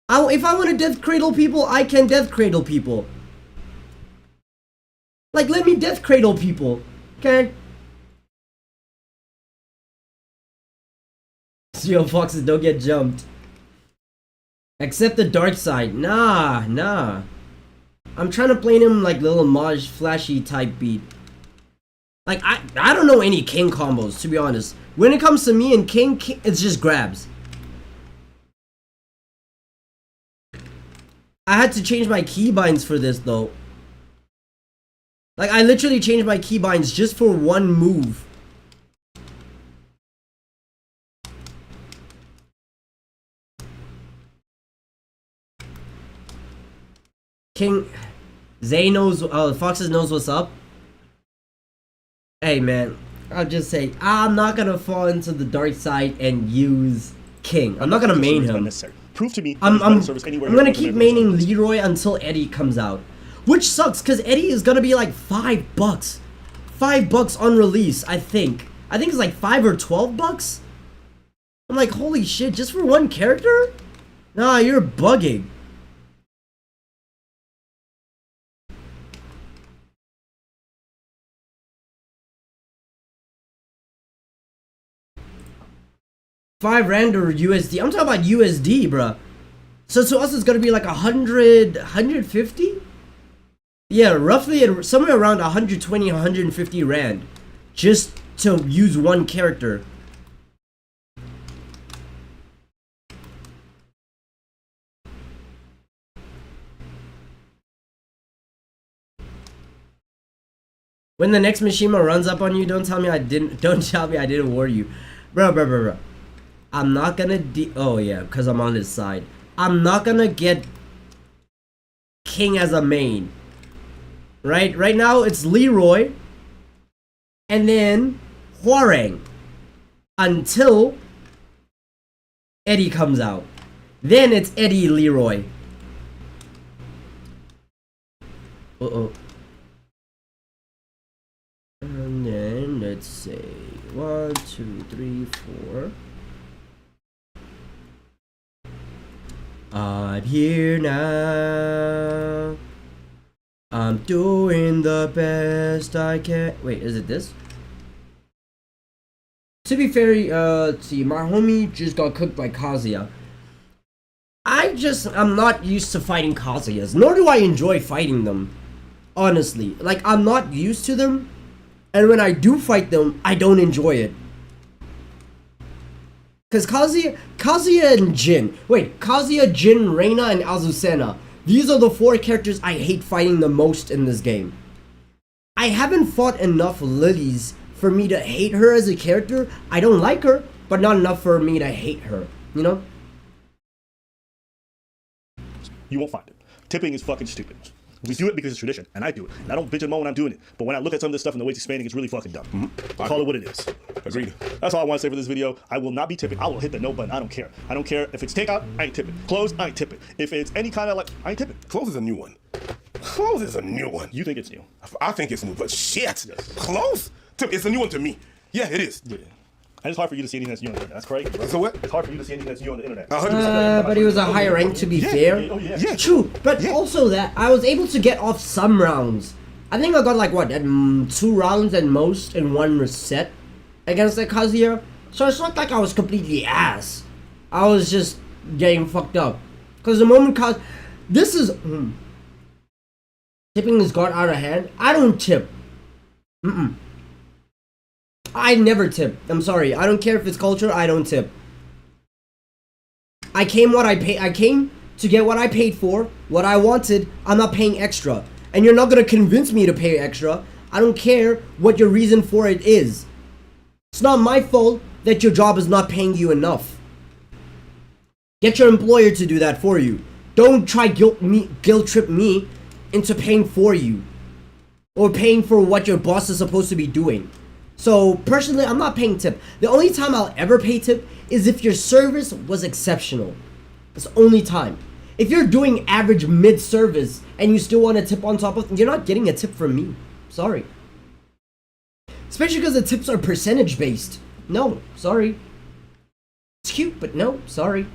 If I want to Death Cradle people, I can Death Cradle people. Like, let me Death Cradle people. Okay? Yo, foxes don't get jumped. Except the dark side. Nah. I'm trying to play him like little Maj flashy type beat. Like, I don't know any King combos, to be honest. When it comes to me and King, it's just grabs. I had to change my keybinds for this, though. Like, I literally changed my keybinds just for one move. King... Zay knows... Foxes knows what's up. Hey, man. I'll just say, I'm not gonna fall into the dark side and use King. I'm not gonna main him. Prove to me. I'm gonna keep maining Leroy until Eddie comes out. Which sucks, because Eddie is gonna be like $5. $5 on release, I think. I think it's like $5 or $12. I'm like, holy shit, just for one character? Nah, you're bugging. $5 or USD. I'm talking about USD, bruh. So to us, it's gonna be like 100, 150? Yeah, roughly somewhere around 120, 150 Rand. Just to use one character. When the next Mishima runs up on you, don't tell me I didn't warn you. Bro. I'm not gonna oh yeah, because I'm on his side. I'm not gonna get King as a main. Right now it's Leroy and then Hwoarang until Eddie comes out. Then it's Eddie Leroy. Uh-oh. And then let's say 1, 2, 3, 4. I'm here now. I'm doing the best I can. Wait, is it this? To be fair, let's see, my homie just got cooked by Kazuya. I'm not used to fighting Kazuyas, nor do I enjoy fighting them. Honestly, like, I'm not used to them, and when I do fight them, I don't enjoy it. Cause Kazuya and Jin. Wait, Kazuya, Jin, Reina, and Azucena. These are the 4 characters I hate fighting the most in this game. I haven't fought enough Lilies for me to hate her as a character. I don't like her, but not enough for me to hate her, you know? You won't find it. Tipping is fucking stupid. We do it because it's tradition, and I do it. And I don't bitch and moan when I'm doing it. But when I look at some of this stuff and the way it's expanding, it's really fucking dumb. Mm-hmm. Call it what it is. Agreed. That's all I want to say for this video. I will not be tipping. I will hit the no button. I don't care. I don't care if it's takeout, I ain't tipping. Close, I ain't tipping. If it's any kind of like, I ain't tipping. Close is a new one. Close is a new one. You think it's new? I think it's new, but shit. Yes. Close? It's a new one to me. Yeah, it is. Yeah. And it's hard for you to see anything that's new on the internet. That's correct. So what? It's hard for you to see anything that's new on the internet. But he was a higher rank to be fair. Yeah. True, but also that I was able to get off some rounds. I think I got like what, 2 rounds at most in 1 set against that Kazuya. So it's not like I was completely ass. I was just getting fucked up. Cause the moment this is tipping has got out of hand. I don't tip. I never tip. I'm sorry. I don't care if it's culture. I don't tip. I came to get what I paid for, what I wanted. I'm not paying extra. And you're not gonna convince me to pay extra. I don't care what your reason for it is. It's not my fault that your job is not paying you enough. Get your employer to do that for you. Don't try guilt trip me into paying for you. Or paying for what your boss is supposed to be doing. So, personally, I'm not paying tip. The only time I'll ever pay tip is if your service was exceptional. It's the only time. If you're doing average mid-service and you still want a tip on top of, you're not getting a tip from me. Sorry. Especially because the tips are percentage based. No, sorry. It's cute, but no, sorry.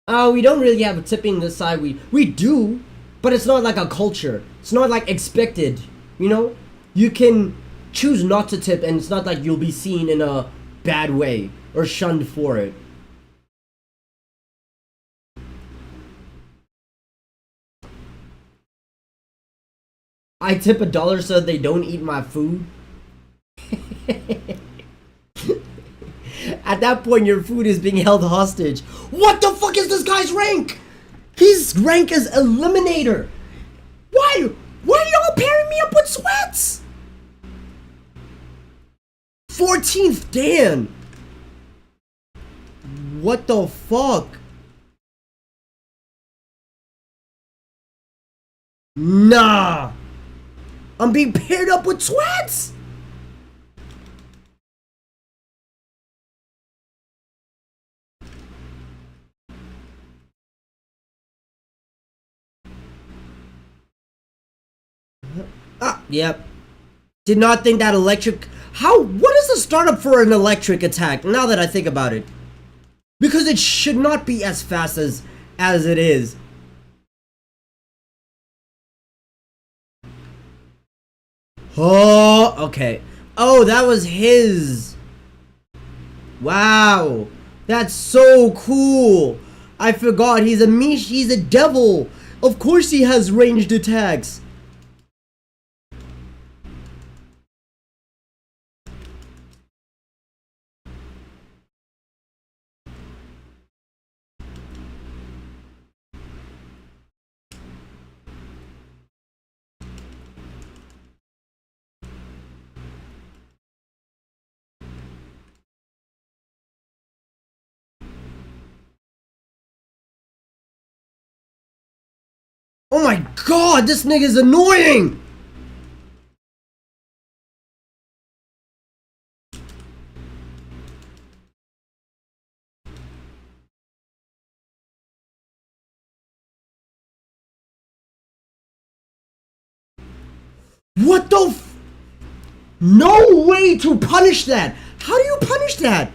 We don't really have a tipping this side. We do, but it's not like a culture. It's not like expected, you know? You can choose not to tip, and it's not like you'll be seen in a bad way or shunned for it. I tip $1 so they don't eat my food. At that point, your food is being held hostage. What the fuck is this guy's rank? His rank is Eliminator. Why are y'all pairing me up with Sweats? 14th Dan. What the fuck? Nah. I'm being paired up with Sweats. Yep. Did not think that electric... What is the startup for an electric attack, now that I think about it? Because it should not be as fast as it is. Oh, okay. Oh, that was his. Wow. That's so cool. I forgot, he's a devil. Of course he has ranged attacks. Oh my god, this nigga's annoying! What the f- No way to punish that! How do you punish that?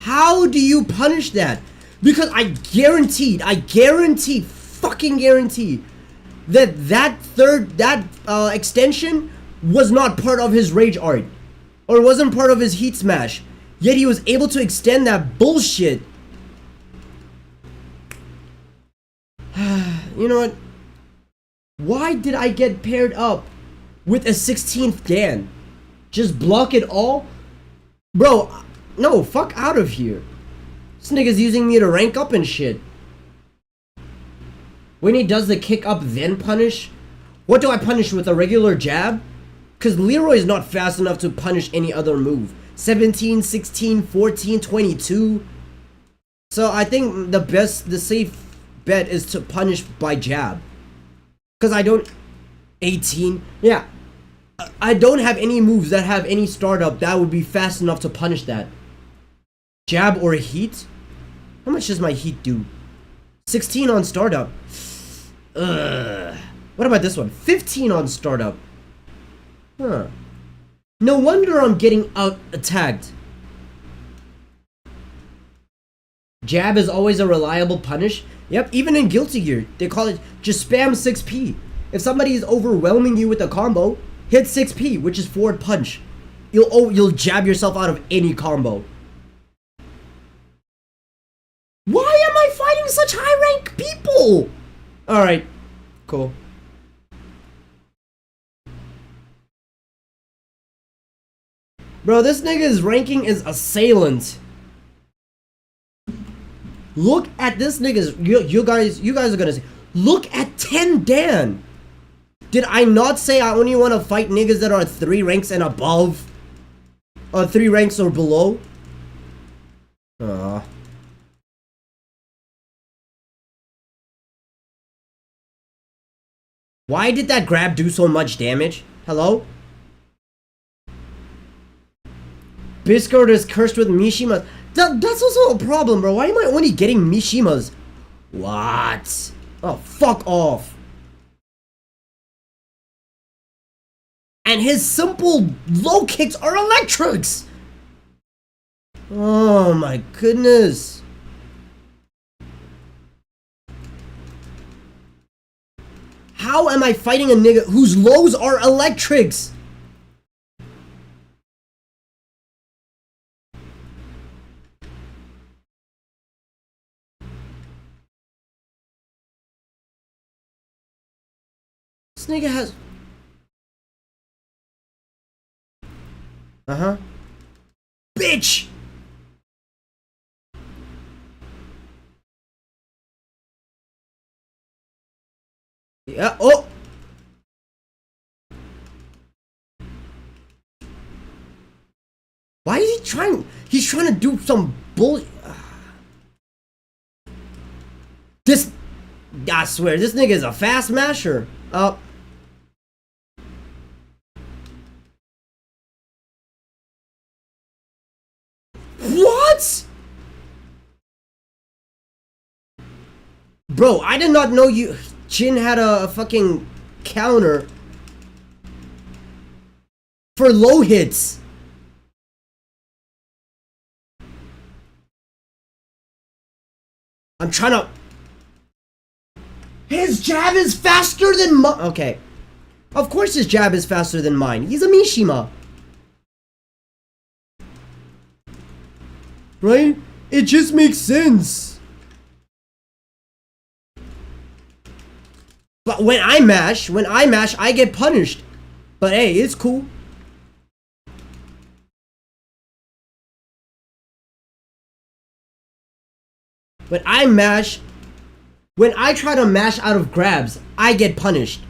How do you punish that? Because I fucking guarantee that extension was not part of his rage art. Or wasn't part of his heat smash. Yet he was able to extend that bullshit. You know what? Why did I get paired up with a 16th Dan? Just block it all? Bro, no, fuck out of here. This nigga's using me to rank up and shit. When he does the kick up then punish, what do I punish with, a regular jab? Cause Leroy's not fast enough to punish any other move. 17, 16, 14, 22. So I think the safe bet is to punish by jab. Cause I don't... 18, yeah. I don't have any moves that have any startup that would be fast enough to punish that. Jab or heat? How much does my heat do? 16 on startup. Ugh. What about this one? 15 on startup. Huh. No wonder I'm getting out attacked. Jab is always a reliable punish. Yep, even in Guilty Gear, they call it just spam 6p. If somebody is overwhelming you with a combo, hit 6p, which is forward punch. You'll jab yourself out of any combo. Why am I fighting such high rank people? Alright, cool. Bro, this nigga's ranking is assailant. Look at this nigga's... You guys are gonna say... Look at 10 Dan! Did I not say I only want to fight niggas that are 3 ranks and above? Or 3 ranks or below? Aww. Why did that grab do so much damage? Hello? Biscord is cursed with Mishimas. That's also a problem, bro. Why am I only getting Mishimas? What? Oh, fuck off. And his simple low kicks are electrics! Oh my goodness. How am I fighting a nigga whose lows are electrics? This nigga has... Uh-huh. Bitch! Yeah, oh! Why is he trying? He's trying to do some bull... This... I swear, this nigga is a fast masher. What? Bro, I did not know Jin had a fucking counter for low hits. I'm trying to... His jab is faster than mine. Okay. Of course his jab is faster than mine. He's a Mishima. Right? It just makes sense. But when I mash, I get punished. But hey, it's cool. When I try to mash out of grabs, I get punished.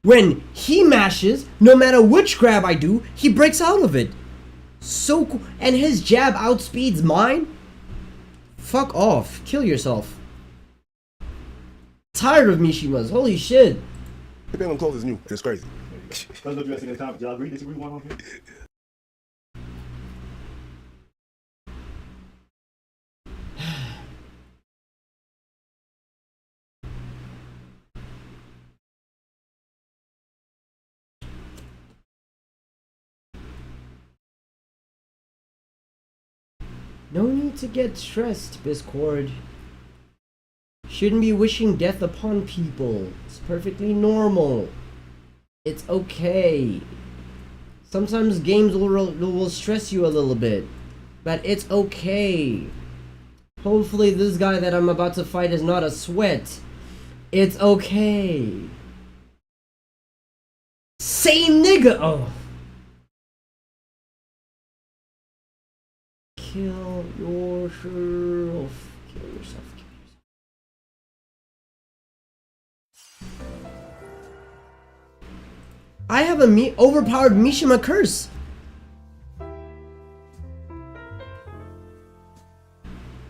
When he mashes, no matter which grab I do, he breaks out of it. So cool. And his jab outspeeds mine? Fuck off. Kill yourself. Tired of Mishimas. Holy shit. Keeping them close is new. It's crazy. Let's look at the top. Y'all agree, disagree, one on here? No need to get stressed, Biscord. Shouldn't be wishing death upon people. It's perfectly normal. It's okay. Sometimes games will stress you a little bit. But it's okay. Hopefully this guy that I'm about to fight is not a sweat. It's okay. Same nigga! Oh. Kill yourself. Kill yourself. I have a overpowered Mishima curse.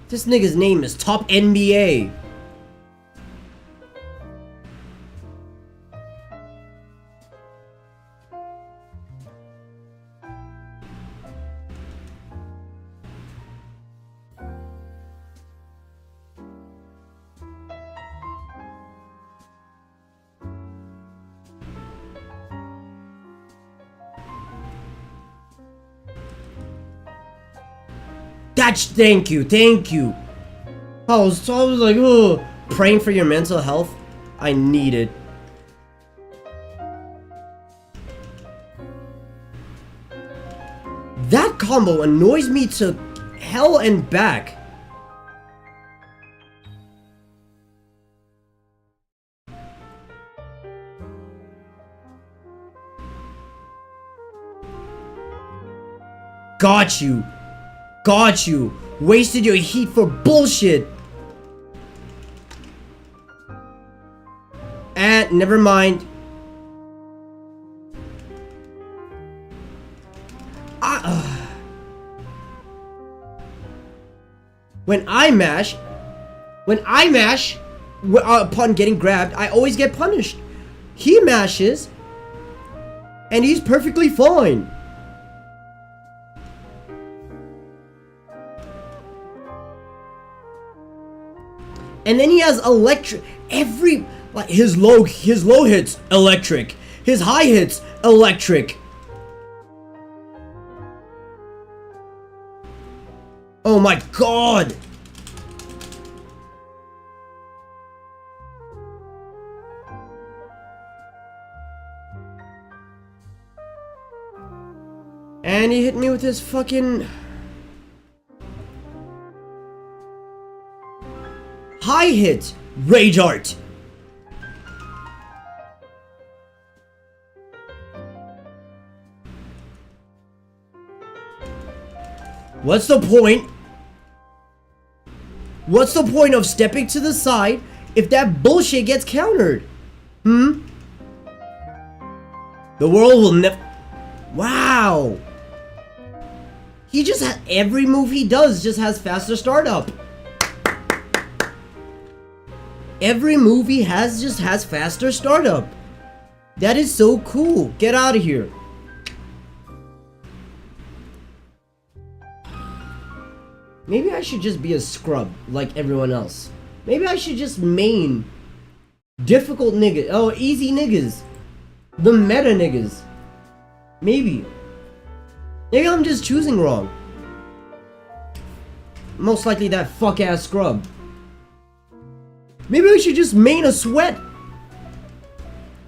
This nigga's name is Top NBA. Thank you. I was like, oh, praying for your mental health. I need it. That combo annoys me to hell and back. Got you. Wasted your heat for bullshit. And never mind. When I mash, upon getting grabbed, I always get punished. He mashes, and he's perfectly fine. And then he has electric. His low hits electric. His high hits electric. Oh my god. And he hit me with his fucking high hit Rage Art. What's the point? What's the point of stepping to the side if that bullshit gets countered? The world will never. Wow. He just has every move he does just has faster startup. Every move he has just has faster startup. That is so cool. Get out of here. Maybe I should just be a scrub like everyone else. Maybe I should just main difficult niggas. Oh, easy niggas. The meta niggas. Maybe. Maybe I'm just choosing wrong. Most likely that fuck ass scrub. Maybe I should just main a sweat.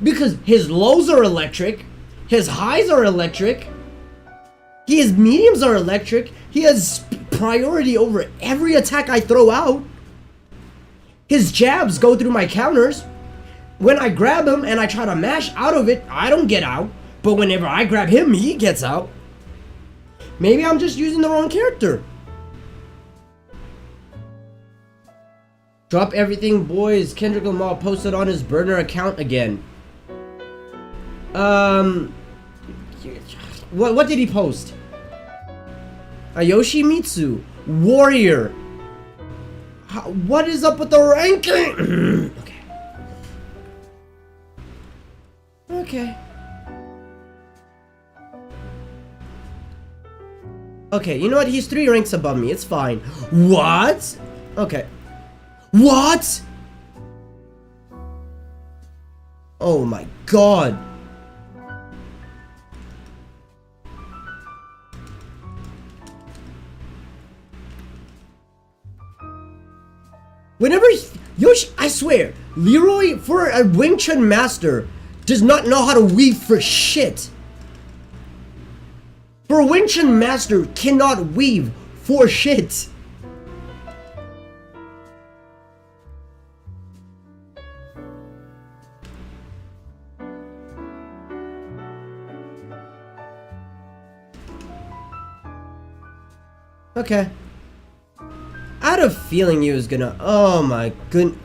Because his lows are electric. His highs are electric. His mediums are electric. He has priority over every attack I throw out. His jabs go through my counters. When I grab him and I try to mash out of it, I don't get out. But whenever I grab him, he gets out. Maybe I'm just using the wrong character. Drop everything, boys. Kendrick Lamar posted on his burner account again. What did he post? Yoshimitsu, warrior. What is up with the ranking? Okay. Okay, you know what? He's 3 ranks above me. It's fine. What? Okay. What? Oh my god. Whenever Yoshi, I swear, Leroy, for a Wing Chun master, does not know how to weave for shit. For a Wing Chun master cannot weave for shit. Okay. I had a feeling he was gonna. Oh my goodness.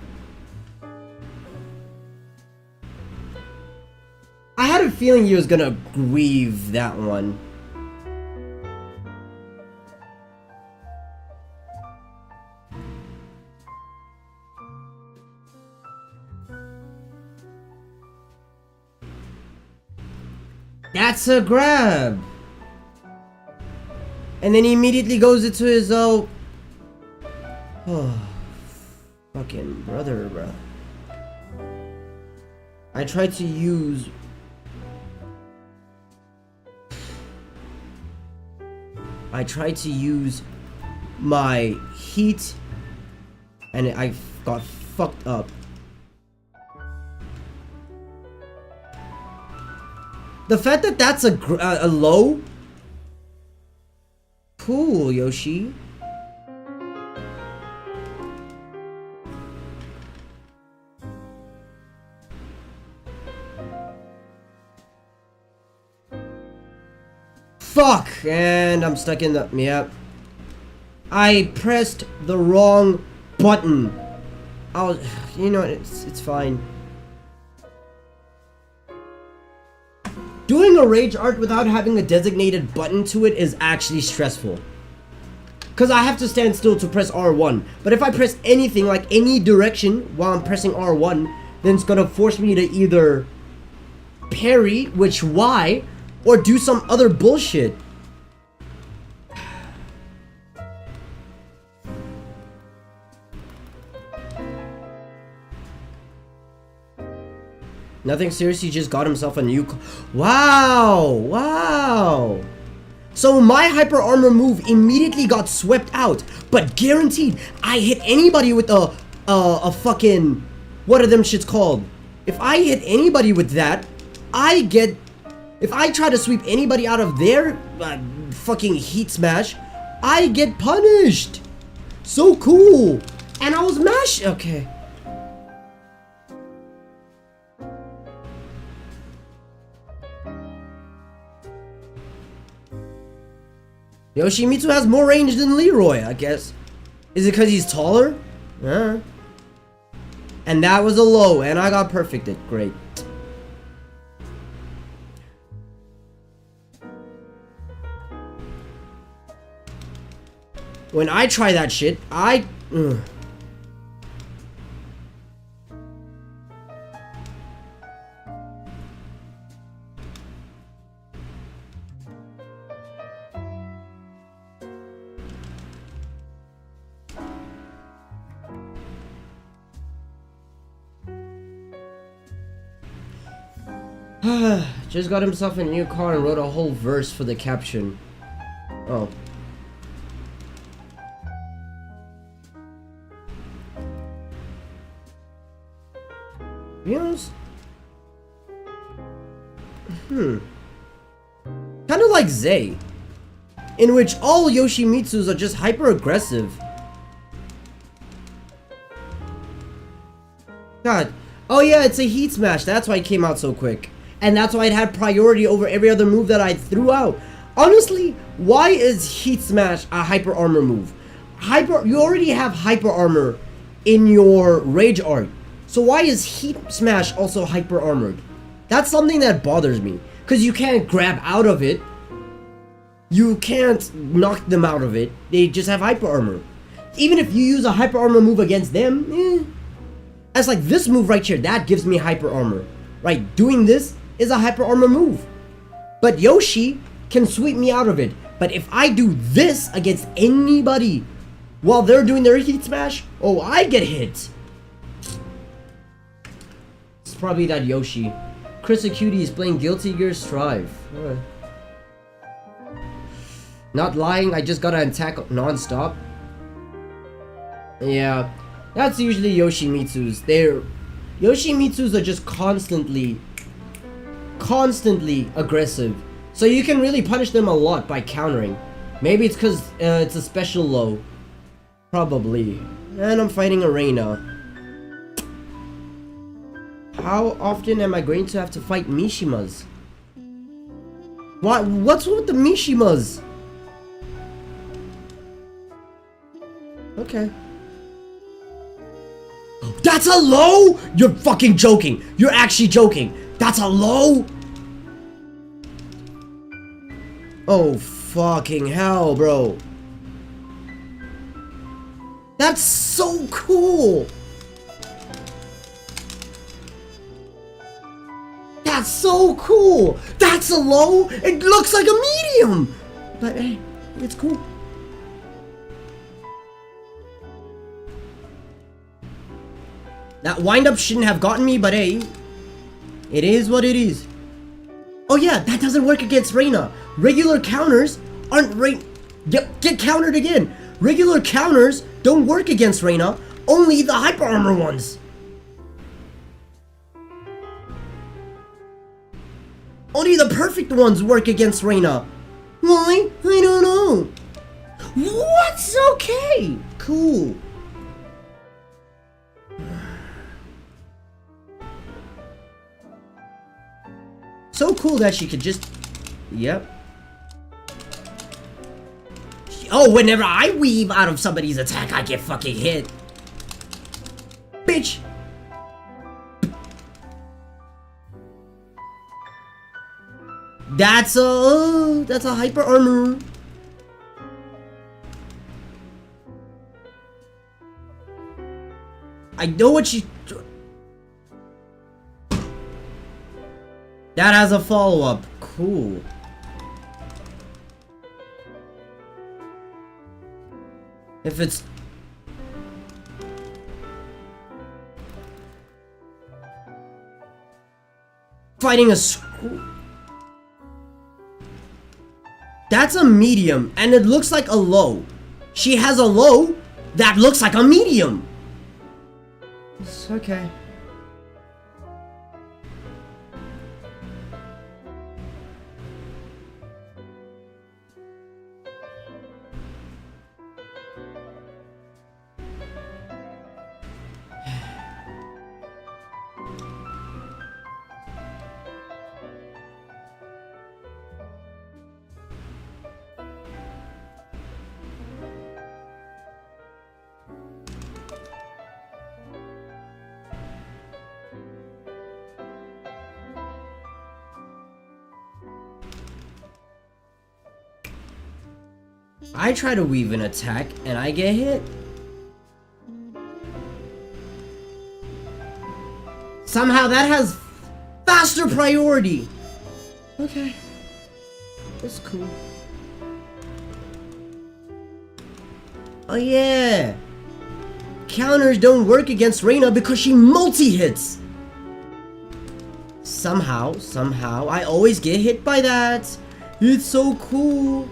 I had a feeling he was gonna grieve that one. That's a grab. And then he immediately goes into his oh, fucking brother, bro. I tried to use my heat and I got fucked up. The fact that that's a low. Cool, Yoshi. Fuck! And I'm stuck in the... Yep. I pressed the wrong button. You know, it's fine. Doing a rage art without having a designated button to it is actually stressful. Because I have to stand still to press R1. But if I press anything, like any direction, while I'm pressing R1, then it's going to force me to either parry, which Y, or do some other bullshit. Nothing serious, he just got himself a new... Wow! Wow! So my hyper armor move immediately got swept out. But guaranteed, I hit anybody with a fucking... What are them shits called? If I hit anybody with that, I get... If I try to sweep anybody out of their fucking heat smash, I get punished! So cool! And I was mashed... Okay. Yoshimitsu has more range than Leroy, I guess. Is it because he's taller? Yeah. And that was a low, and I got perfected. Great. When I try that shit, just got himself a new car and wrote a whole verse for the caption. Oh. Yes. Kind of like Zay, in which all Yoshimitsus are just hyper aggressive. God. Oh yeah, it's a heat smash. That's why it came out so quick. And that's why it had priority over every other move that I threw out. Honestly, why is Heat Smash a hyper armor move? You already have hyper armor in your Rage art. So why is Heat Smash also hyper armored? That's something that bothers me. Because you can't grab out of it. You can't knock them out of it. They just have hyper armor. Even if you use a hyper armor move against them, That's like this move right here. That gives me hyper armor. Right, doing this is a hyper armor move. But Yoshi can sweep me out of it. But if I do this against anybody while they're doing their heat smash, oh, I get hit. It's probably that Yoshi. Chris Acuity is playing Guilty Gear Strive. Not lying, I just gotta attack non-stop. Yeah, that's usually Yoshimitsu's. Yoshimitsu's are just constantly aggressive. So you can really punish them a lot by countering. Maybe it's because it's a special low. Probably. And I'm fighting Arena. How often am I going to have to fight Mishimas? What's with the Mishimas? Okay. That's a low? You're fucking joking. You're actually joking. That's a low? Oh, fucking hell, bro. That's so cool. That's so cool. That's a low. It looks like a medium. But hey, it's cool. That wind-up shouldn't have gotten me, but hey, it is what it is. Oh yeah, that doesn't work against Reina. Regular counters aren't get countered again. Regular counters don't work against Reina, only the hyper armor ones. Only the perfect ones work against Reina. Why? I don't know. What's okay? Cool. So cool that she could just... Yep. Oh, whenever I weave out of somebody's attack, I get fucking hit. Bitch! That's a hyper armor. I know what she... That has a follow-up. Cool. If it's... Fighting a screw... That's a medium, and it looks like a low. She has a low that looks like a medium. It's okay. I try to weave an attack and I get hit. Somehow that has faster priority. Okay. That's cool. Oh yeah. Counters don't work against Reina because she multi-hits. Somehow, I always get hit by that. It's so cool.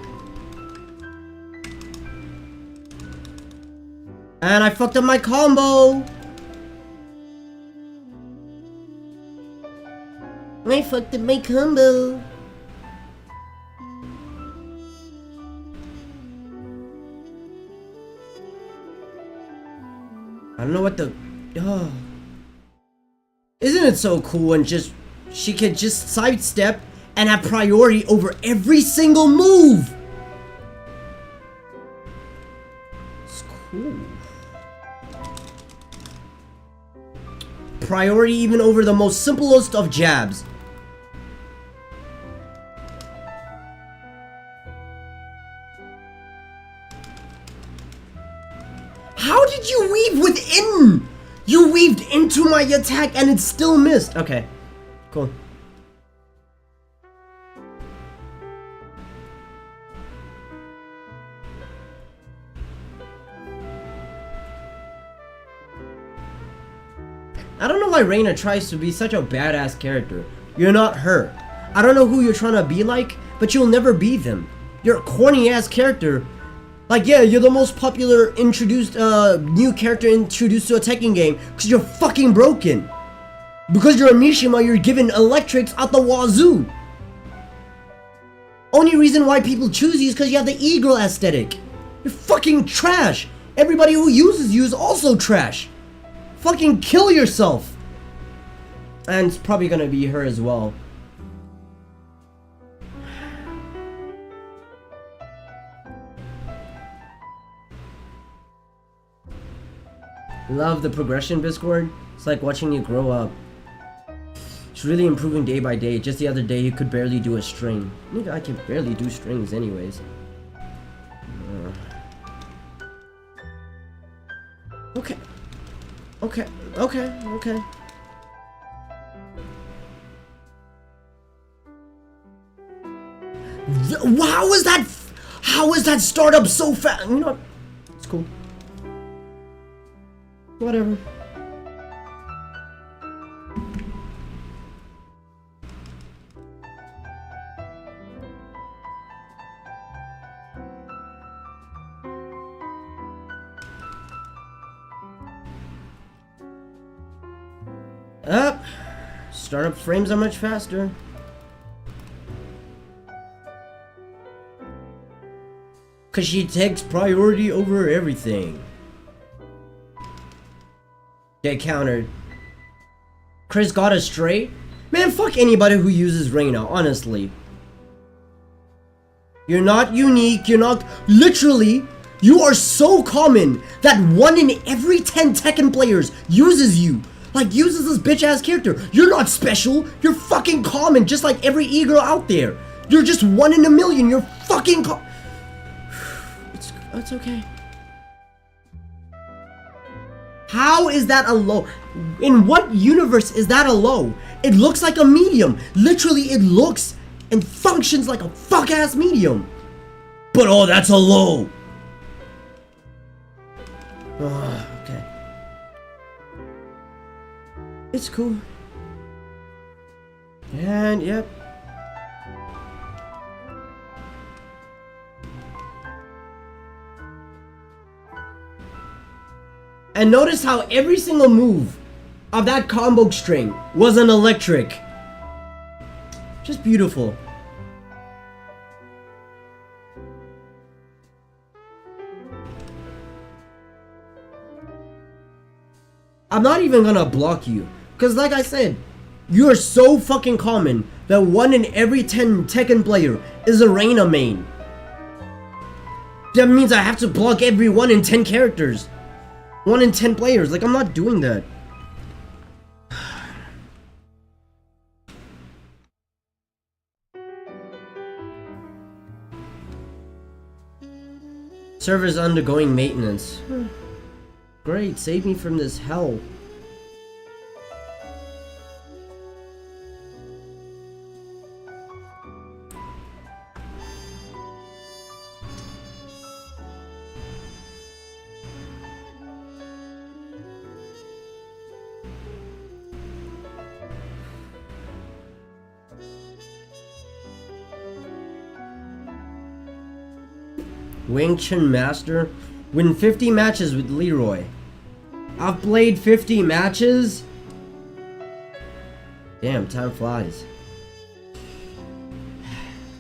And I fucked up my combo. I fucked up my combo. I don't know what the... Oh. Isn't it so cool when she can just sidestep and have priority over every single move? It's cool. Priority even over the most simplest of jabs. How did you weave within? You weaved into my attack and it still missed. Okay, cool. I don't know why Reina tries to be such a badass character. You're not her. I don't know who you're trying to be like, but you'll never be them. You're a corny ass character. Like, yeah, you're the most popular introduced, new character introduced to a Tekken game because you're fucking broken. Because you're a Mishima, you're given electrics out the wazoo. Only reason why people choose you is because you have the e-girl aesthetic. You're fucking trash. Everybody who uses you is also trash. Fucking kill yourself. And it's probably gonna be her as well. Love the progression, Biscord. It's like watching you grow up. It's really improving day by day. Just the other day, you could barely do a string. Nigga, I can barely do strings anyways. Okay. Okay. How is that startup so fast? You know what? It's cool. Whatever. Startup frames are much faster. Cause she takes priority over everything. Get countered. Chris got us straight? Man, fuck anybody who uses Reina, honestly. You're not unique, you're not... Literally, you are so common that 1 in every 10 Tekken players uses you. Like, uses this bitch-ass character. You're not special, you're fucking common, just like every e-girl out there. You're just 1 in a million, you're fucking It's okay. How is that a low? In what universe is that a low? It looks like a medium. Literally, it looks and functions like a fuck-ass medium. But oh, that's a low. Okay. It's cool. And yep. And notice how every single move of that combo string was an electric. Just beautiful. I'm not even gonna block you. Because like I said, you're so fucking common that 1 in every 10 Tekken player is a Reina main. That means I have to block every 1 in 10 characters. 1 in 10 players, like I'm not doing that. Server's undergoing maintenance. Great, save me from this hell. Wing Chun Master. Win 50 matches with Leroy. I've played 50 matches? Damn, time flies.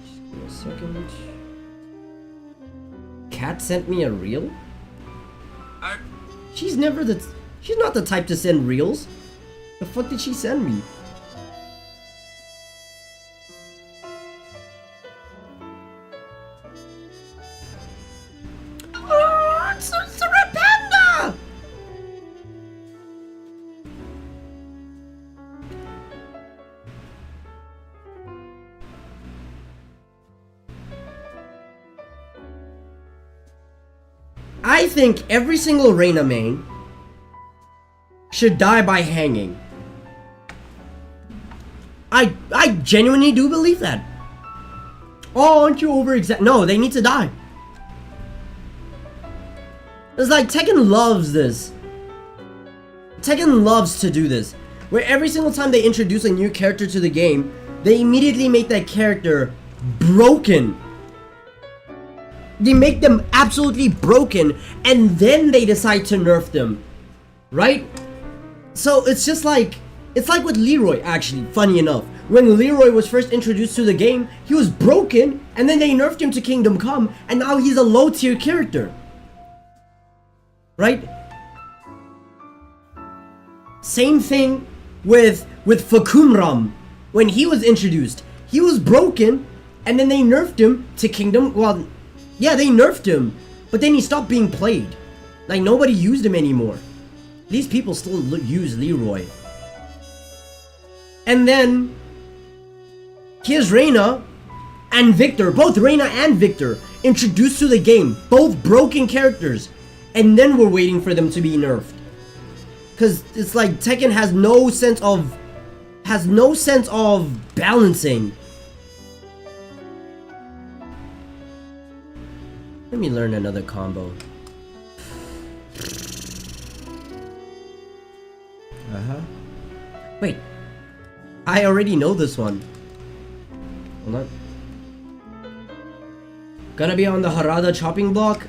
Just give me a second. Kat sent me a reel? She's not the type to send reels. The fuck did she send me? I think every single Reina main should die by hanging. I genuinely do believe that. Oh, aren't you No, they need to die. It's like Tekken loves this. Tekken loves to do this. Where every single time they introduce a new character to the game, they immediately make that character broken. They make them absolutely broken, and then they decide to nerf them. Right? So it's just like, it's like with Leroy, actually, funny enough. When Leroy was first introduced to the game, he was broken, and then they nerfed him to Kingdom Come, and now he's a low tier character. Right? Same thing with Fakumram. When he was introduced, he was broken, and then they nerfed him to Kingdom. Well, yeah, they nerfed him, but then he stopped being played. Like, nobody used him anymore. These people still use Leroy. And then here's Reina and Victor, both Reina and Victor introduced to the game, both broken characters, and then we're waiting for them to be nerfed. Cause it's like Tekken has no sense of balancing. Let me learn another combo. Wait, I already know this one. Hold on. Gonna be on the Harada chopping block.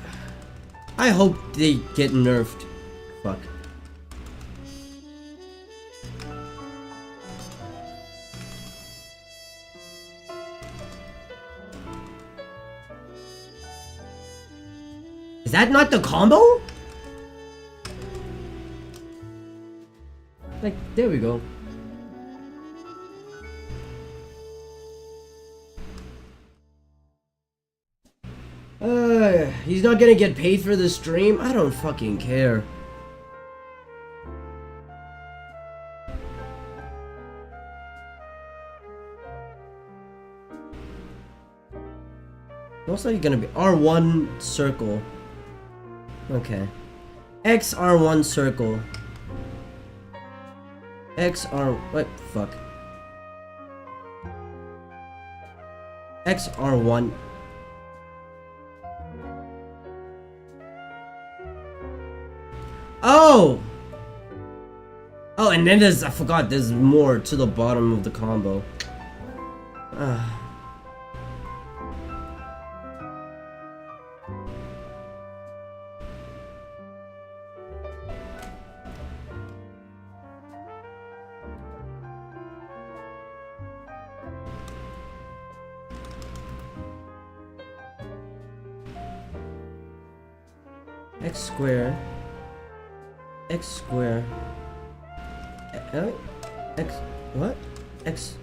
I hope they get nerfed. Fuck. Is that not the combo? Like, there we go. He's not gonna get paid for the stream? I don't fucking care. Most likely gonna be R1 circle. Okay. X R1 circle. X R what fuck. X R1. Oh! Oh, and then there's, I forgot, there's more to the bottom of the combo. X square. X square. X. What? X.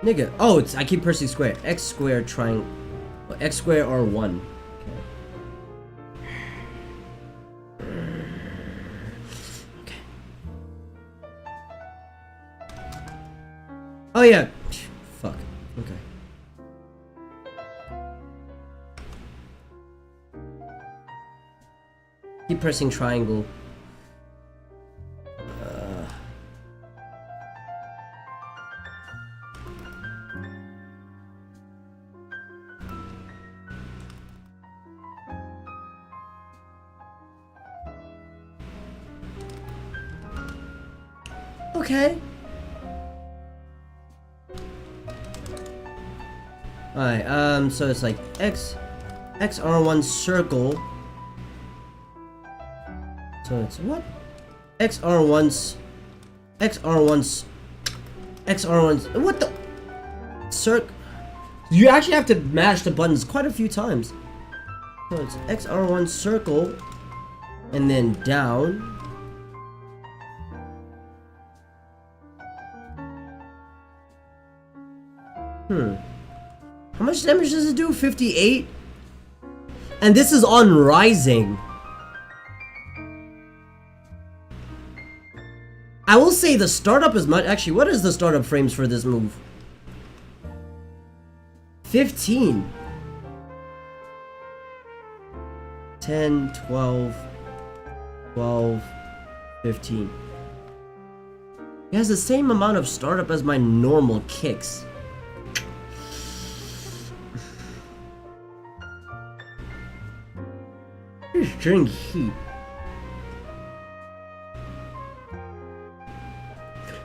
Nigga. Oh, it's. I keep pressing square. X square triangle. X square R1. Okay. Oh, yeah. Fuck. Okay. Keep pressing triangle. Okay. Alright, so it's like XR1 circle. So it's what? XR1's what the you actually have to mash the buttons quite a few times. So it's XR1 circle and then down. How much damage does it do? 58? And this is on rising. I will say the startup is much. Actually, what is the startup frames for this move? 15. 10, 12, 12, 15. It has the same amount of startup as my normal kicks. Just drink heat.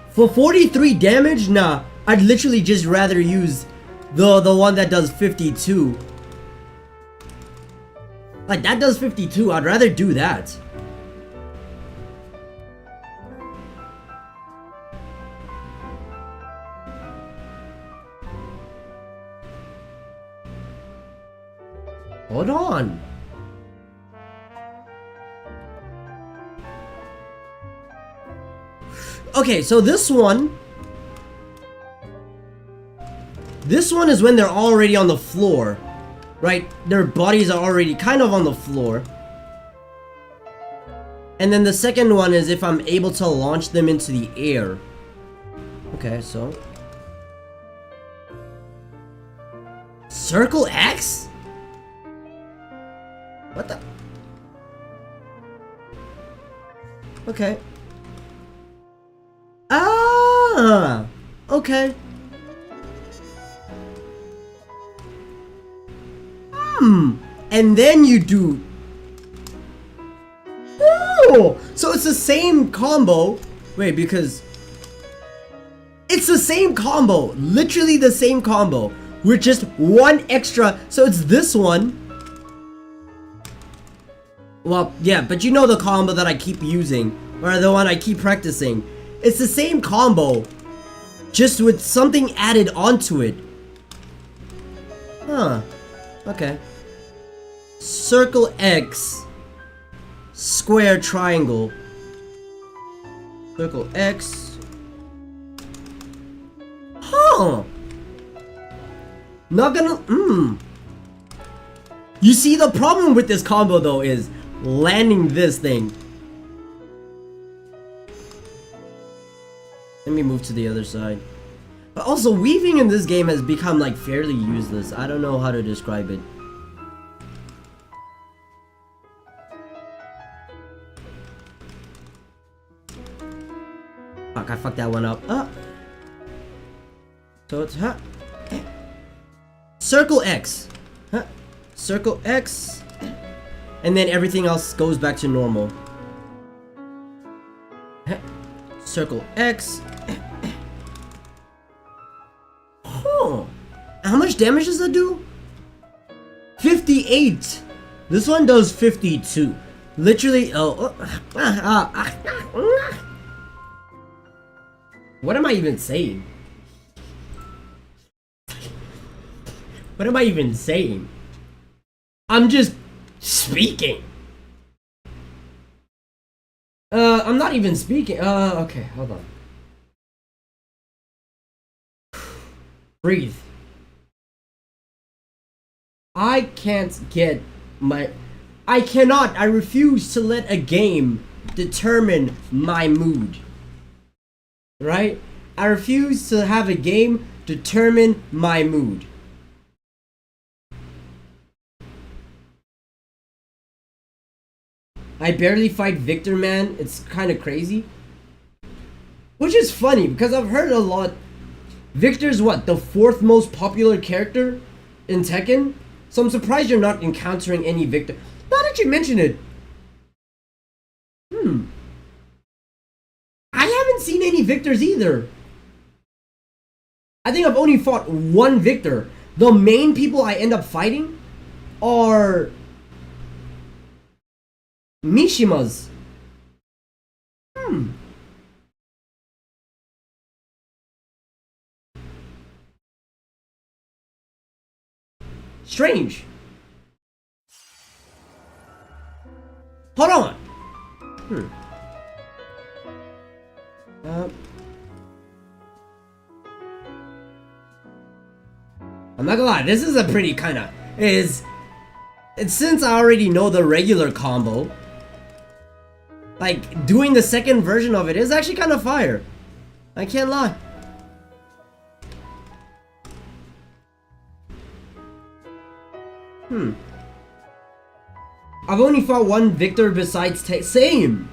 For 43 damage? Nah, I'd literally just rather use the one that does 52. Like, that does 52, I'd rather do that. Hold on. Okay, so this one is when they're already on the floor, right? Their bodies are already kind of on the floor. And then the second one is if I'm able to launch them into the air. Okay, so Circle X? What the? Okay. Ah! Okay. And then you do... Oh! So it's the same combo. Wait, because... It's the same combo. Literally the same combo. With just one extra. So it's this one. Well, yeah, but you know the combo that I keep using. Or the one I keep practicing. It's the same combo. Just with something added onto it. Huh. Okay. Circle X. Square triangle. Circle X. Huh. Not gonna... You see, the problem with this combo though is landing this thing. Let me move to the other side. But also, weaving in this game has become like fairly useless. I don't know how to describe it. Fuck, I fucked that one up. So it's Circle X. Circle X. And then everything else goes back to normal. Circle X. Huh. How much damage does that do? 58. This one does 52. Literally. Oh. What am I even saying? What am I even saying? I'm just speaking. I'm not even speaking. Okay, hold on. Breathe. I can't get my... I cannot. I refuse to let a game determine my mood. Right? I refuse to have a game determine my mood. I barely fight Victor, man. It's kind of crazy. Which is funny, because I've heard a lot. Victor's what? The 4th most popular character in Tekken? So I'm surprised you're not encountering any Victor. Now that you mention it. I haven't seen any Victors either. I think I've only fought one Victor. The main people I end up fighting are Mishimas. Strange. Hold on. I'm not gonna lie, this is a pretty kinda... It's since I already know the regular combo, like, doing the second version of it is actually kind of fire. I can't lie. I've only fought one Victor besides Same!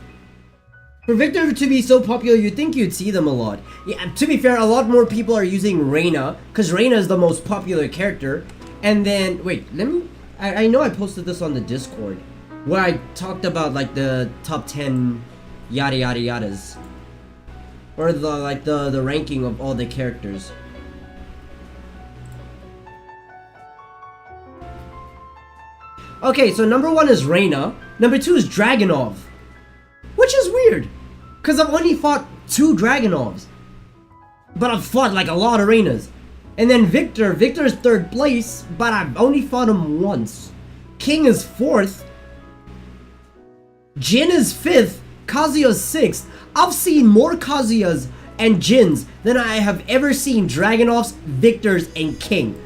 For Victor to be so popular, you'd think you'd see them a lot. Yeah, to be fair, a lot more people are using Reina, because Reina is the most popular character. And then, wait, let me... I know I posted this on the Discord, where I talked about, like, the top 10 yada yada yadas. Or the ranking of all the characters. Okay, so number 1 is Reina. Number 2 is Dragunov. Which is weird, because I've only fought 2 Dragunovs. But I've fought like a lot of Reinas. And then Victor. Victor's 3rd place, but I've only fought him once. King is 4th. Jin is 5th. Kazuya's 6th. I've seen more Kazuyas and Jins than I have ever seen Dragunovs, Victors, and King.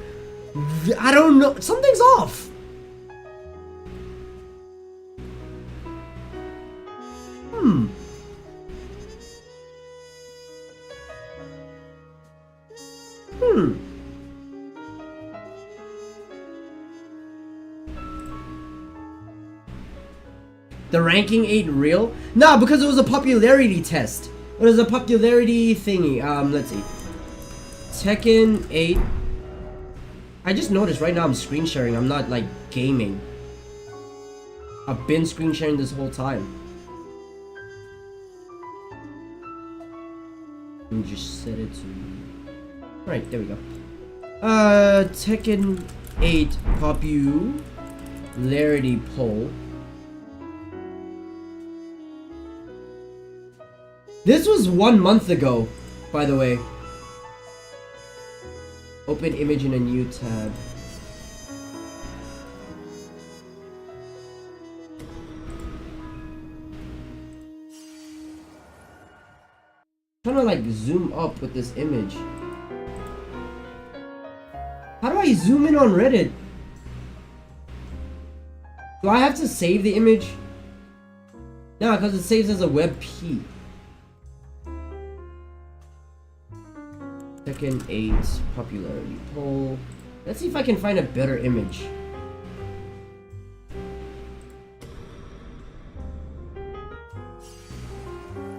I don't know. Something's off. The ranking ain't real? Nah, because it was a popularity test. It was a popularity thingy. Let's see. Tekken 8. I just noticed right now I'm screen sharing. I'm not like gaming. I've been screen sharing this whole time. And just set it to... Alright, there we go. Tekken 8 popularity poll. This was 1 month ago, by the way. Open image in a new tab. I'm trying to like zoom up with this image. How do I zoom in on Reddit? Do I have to save the image? No, because it saves as a WebP. Tekken 8 popularity poll. Let's see if I can find a better image.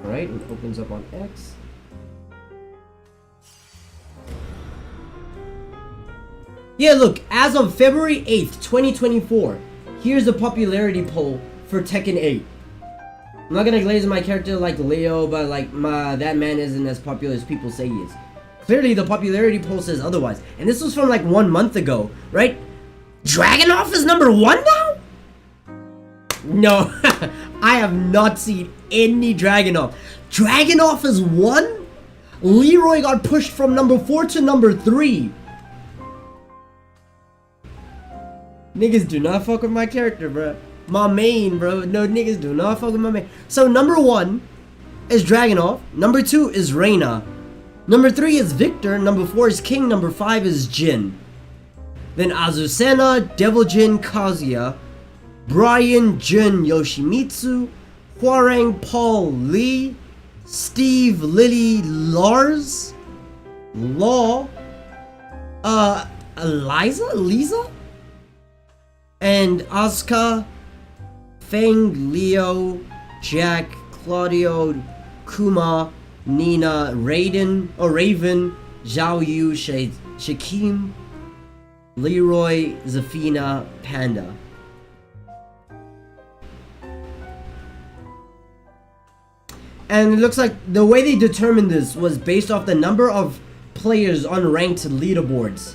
Alright, it opens up on X. Yeah, look, as of February 8th, 2024, here's the popularity poll for Tekken 8. I'm not gonna glaze my character like Leo, but like that man isn't as popular as people say he is. Clearly, the popularity poll says otherwise. And this was from like 1 month ago, right? Dragunov is number 1 now? No, I have not seen any Dragunov. Dragunov is 1? Leroy got pushed from number 4 to number 3. Niggas do not fuck with my character, bro. My main, bro. No, niggas do not fuck with my main. So, number 1 is Dragunov. Number 2 is Reina. Number 3 is Victor, number 4 is King, number 5 is Jin. Then Azucena, Devil Jin, Kazuya, Brian, Jun, Yoshimitsu, Hwarang, Paul, Lee, Steve, Lily, Lars, Law, Lisa, and Asuka, Feng, Leo, Jack, Claudio, Kuma, Nina, Raven, Zhao Yu, Shakim, Leroy, Zafina, Panda. And it looks like the way they determined this was based off the number of players on ranked leaderboards.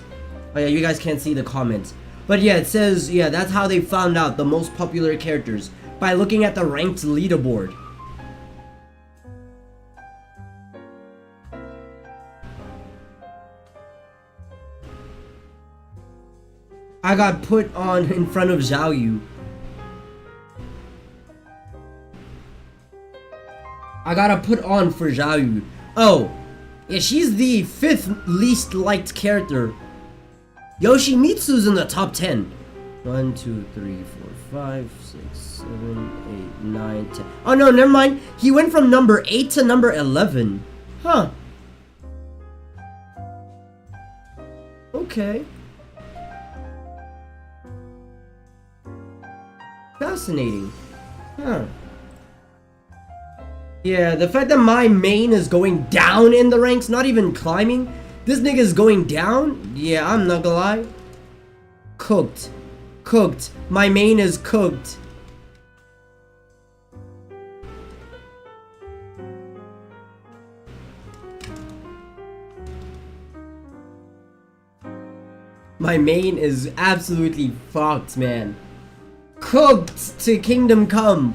Oh yeah, you guys can't see the comments. But yeah, it says, yeah, that's how they found out the most popular characters, by looking at the ranked leaderboard. I got put on in front of Zhao Yu. I gotta put on for Zhao Yu. Oh, yeah, she's the 5th least liked character. Yoshimitsu's in the top 10. 1, 2, 3, 4, 5, 6, 7, 8, 9, 10. Oh no, never mind. He went from number 8 to number 11. Huh. Okay. fascinating. Huh. Yeah, the fact that my main is going down in the ranks, not even climbing. This nigga is going down? Yeah, I'm not gonna lie. Cooked. Cooked. My main is cooked. My main is absolutely fucked, man. Cooked to Kingdom Come.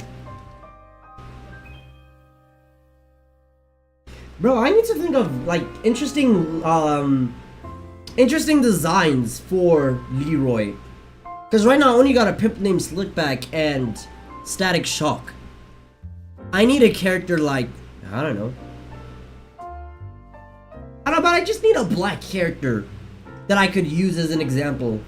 Bro, I need to think of like interesting designs for Leroy. Cause right now I only got a pimp named Slickback and Static Shock. I need a character like, I don't know. But I just need a black character that I could use as an example.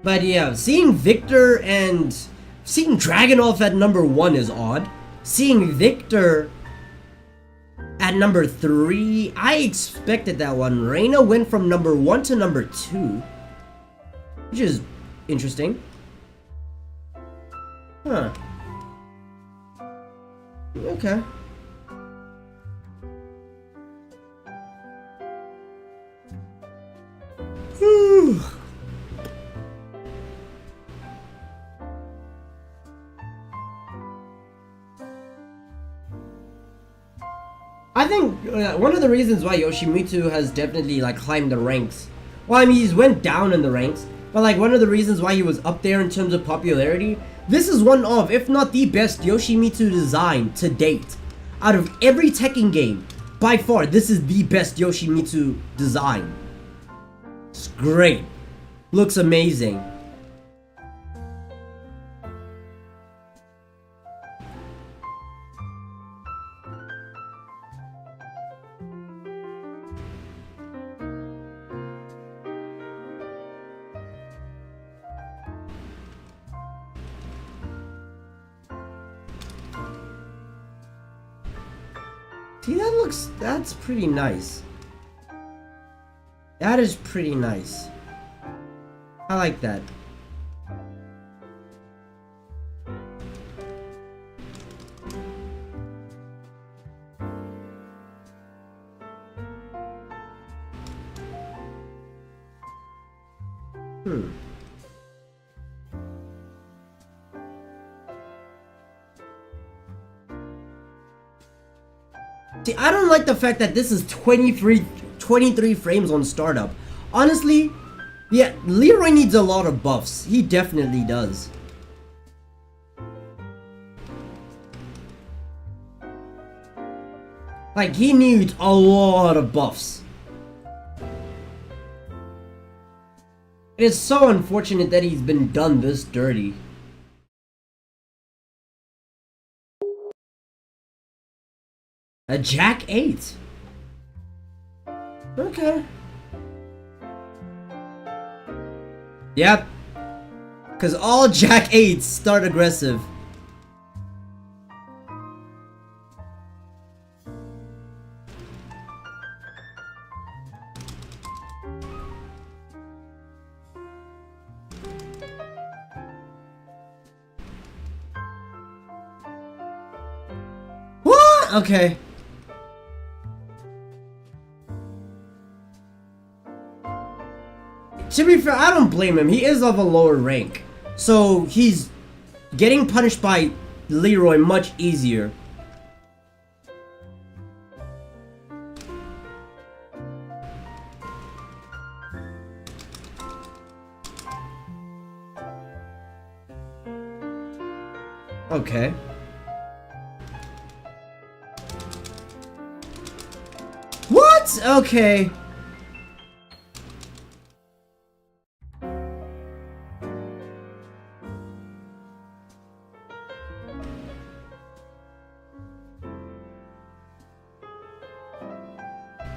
But yeah, seeing Victor and seeing Dragunov at number 1 is odd. Seeing Victor at number 3, I expected that one. Reina went from number 1 to number 2, which is interesting. Huh. Okay. Whew. I think one of the reasons why Yoshimitsu has definitely like climbed the ranks. Well, I mean, he's went down in the ranks, but like one of the reasons why he was up there in terms of popularity. This is one of, if not the best Yoshimitsu design to date. Out of every Tekken game, by far, this is the best Yoshimitsu design. It's great. Looks amazing. See, that's pretty nice. That is pretty nice. I like that. See, I don't like the fact that this is 23 frames on startup. Honestly, yeah, Leroy needs a lot of buffs. He definitely does. Like, he needs a lot of buffs. It is so unfortunate that he's been done this dirty. A Jack 8. Okay. Yep. Because all Jack 8s start aggressive. What? Okay. To be fair, I don't blame him. He is of a lower rank. So he's getting punished by Leroy much easier. Okay. What? Okay.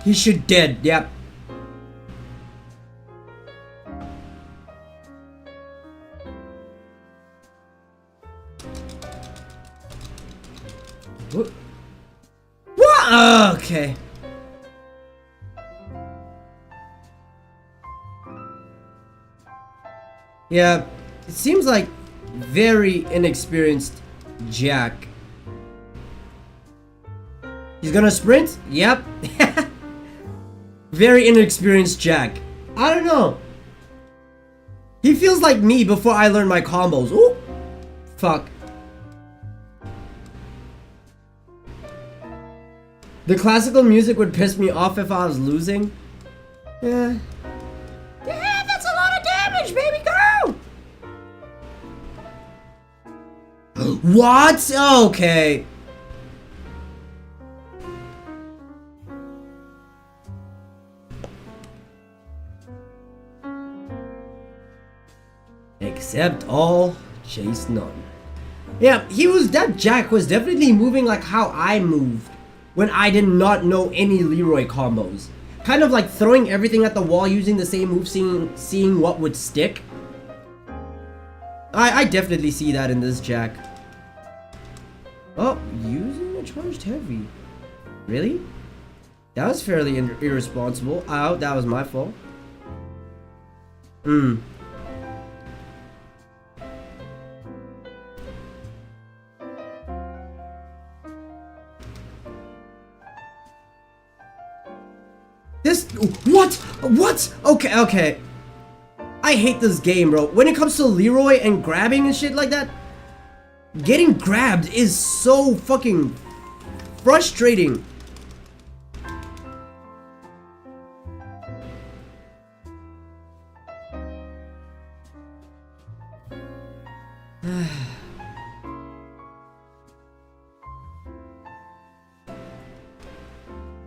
He should dead, yep. What? Okay. Yeah, it seems like very inexperienced Jack. He's gonna sprint? Yep. Very inexperienced Jack. I don't know. He feels like me before I learned my combos. Ooh! Fuck. The classical music would piss me off if I was losing. Yeah. Yeah, that's a lot of damage, baby girl! What? Okay. Accept all, chase none. Yeah, that Jack was definitely moving like how I moved when I did not know any Leroy combos. Kind of like throwing everything at the wall using the same move, seeing what would stick. I definitely see that in this Jack. Oh, using a charged heavy. Really? That was fairly irresponsible. Oh, that was my fault. What? Okay. I hate this game, bro. When it comes to Leroy and grabbing and shit like that, getting grabbed is so fucking frustrating.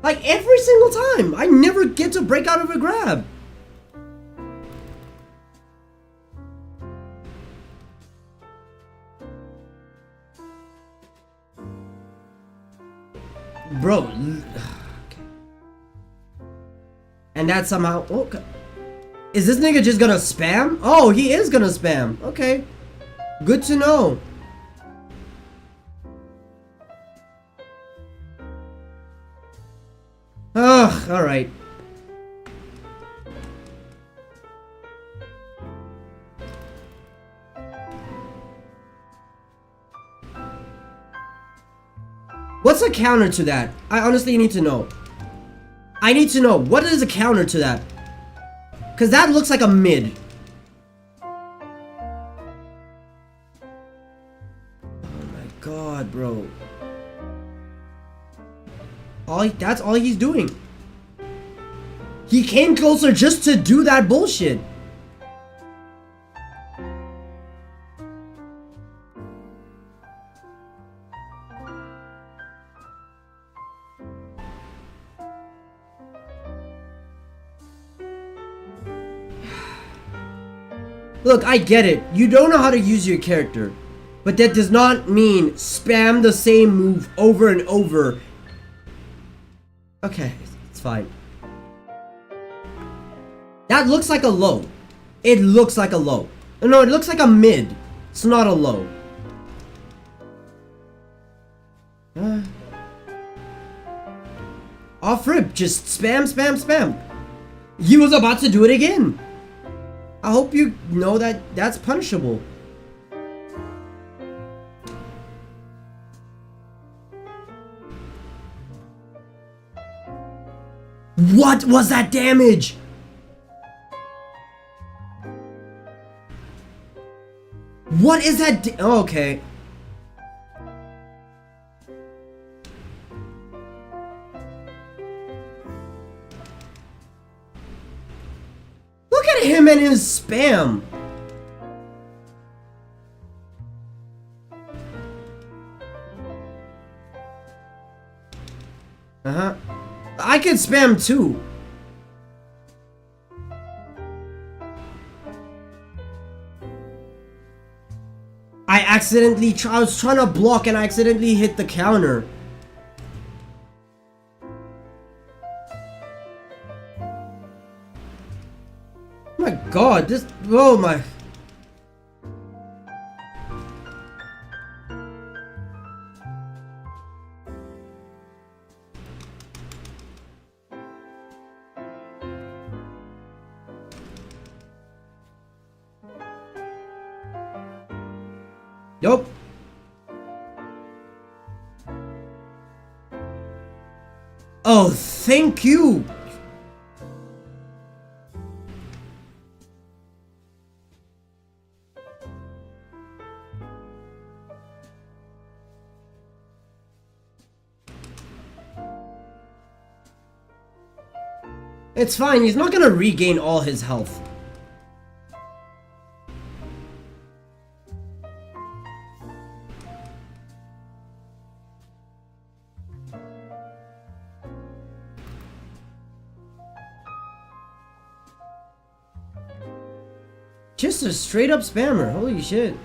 Like every single time, I never get to break out of a grab. Bro. Okay. And that somehow... Okay. Is this nigga just gonna spam? Oh, he is gonna spam. Okay. Good to know. Ugh, alright. What's a counter to that? I honestly need to know. I need to know. What is a counter to that? Because that looks like a mid. Oh my god, bro. That's all he's doing. He came closer just to do that bullshit. Look, I get it. You don't know how to use your character. But that does not mean spam the same move over and over. Okay, it's fine. That looks like a low. It looks like a low. No, it looks like a mid. It's not a low. Off rip, just spam. He was about to do it again. I hope you know that that's punishable. What was that damage? What is that? Oh, okay. Look at him and his spam. I could spam too. I was trying to block and I accidentally hit the counter. Oh my god, oh my. Yup. Oh, thank you. It's fine, he's not gonna regain all his health. Just a straight up spammer, holy shit.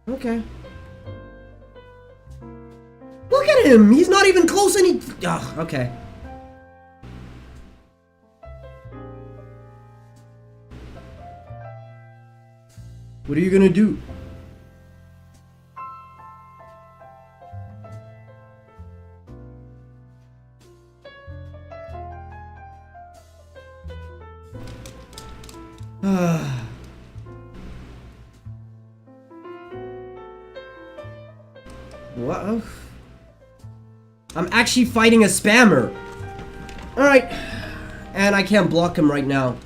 Okay. Look at him! He's not even close and he... Ugh, okay. What are you gonna do? What? I'm actually fighting a spammer. Alright. And I can't block him right now.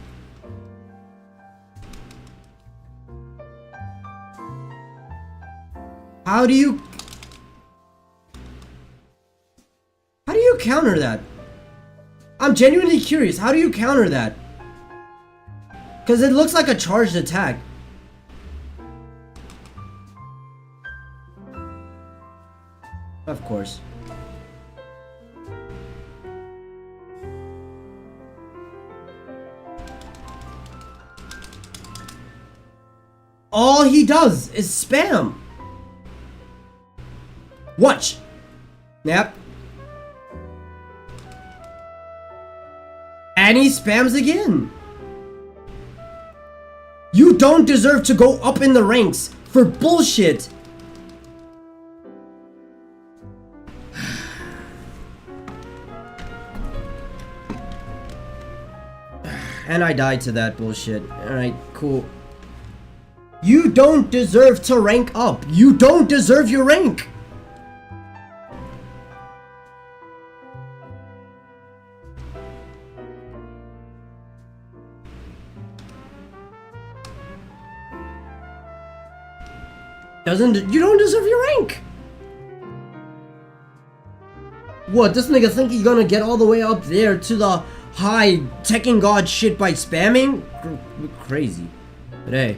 How do you counter that? I'm genuinely curious. How do you counter that? Because it looks like a charged attack. Of course. All he does is spam. Watch. Yep. And he spams again. You don't deserve to go up in the ranks for bullshit. And I died to that bullshit. Alright, cool. You don't deserve to rank up. You don't deserve your rank. You don't deserve your rank. What, this nigga think he's gonna get all the way up there to the high Tekken God shit by spamming? Crazy. But hey.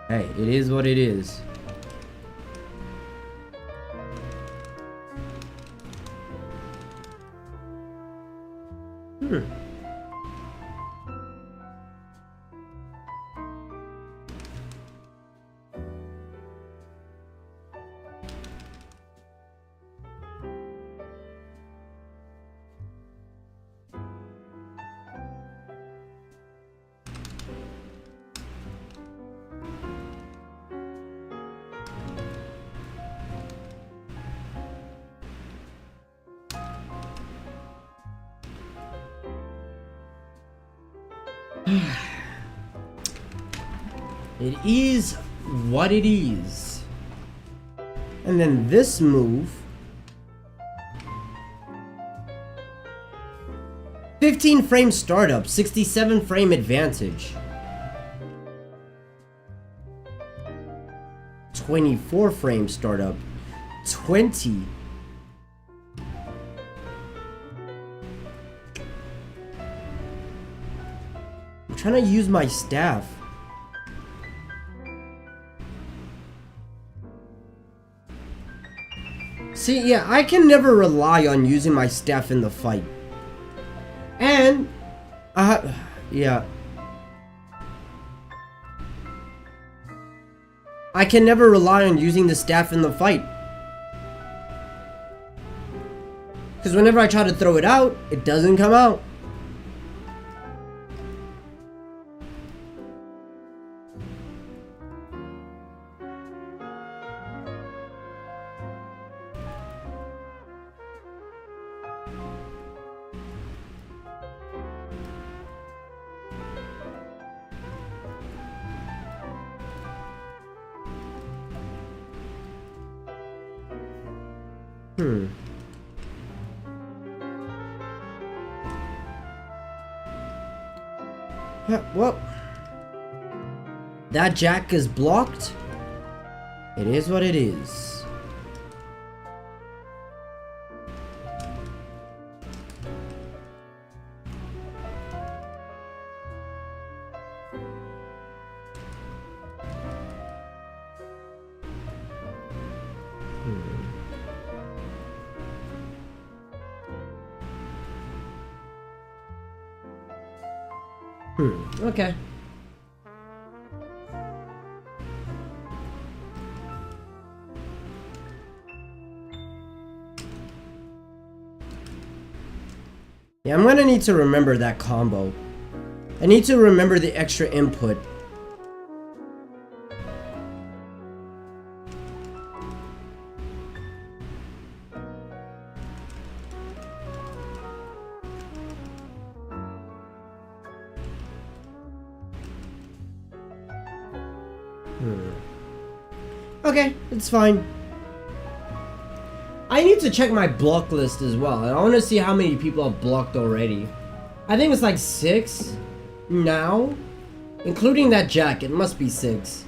Hey, it is what it is. It is what it is. And then this move. 15 frame startup, 67 frame advantage. 24 frame startup, 20. I'm trying to use my staff. See, yeah, I can never rely on using my staff in the fight. And, yeah. I can never rely on using the staff in the fight. Because whenever I try to throw it out, it doesn't come out. Yeah, well, that jack is blocked. It is what it is. Okay. Yeah, I'm gonna need to remember that combo. I need to remember the extra input. Okay, it's fine. I need to check my block list as well. I want to see how many people have blocked already. I think it's like 6 now. Including that jack, it must be 6.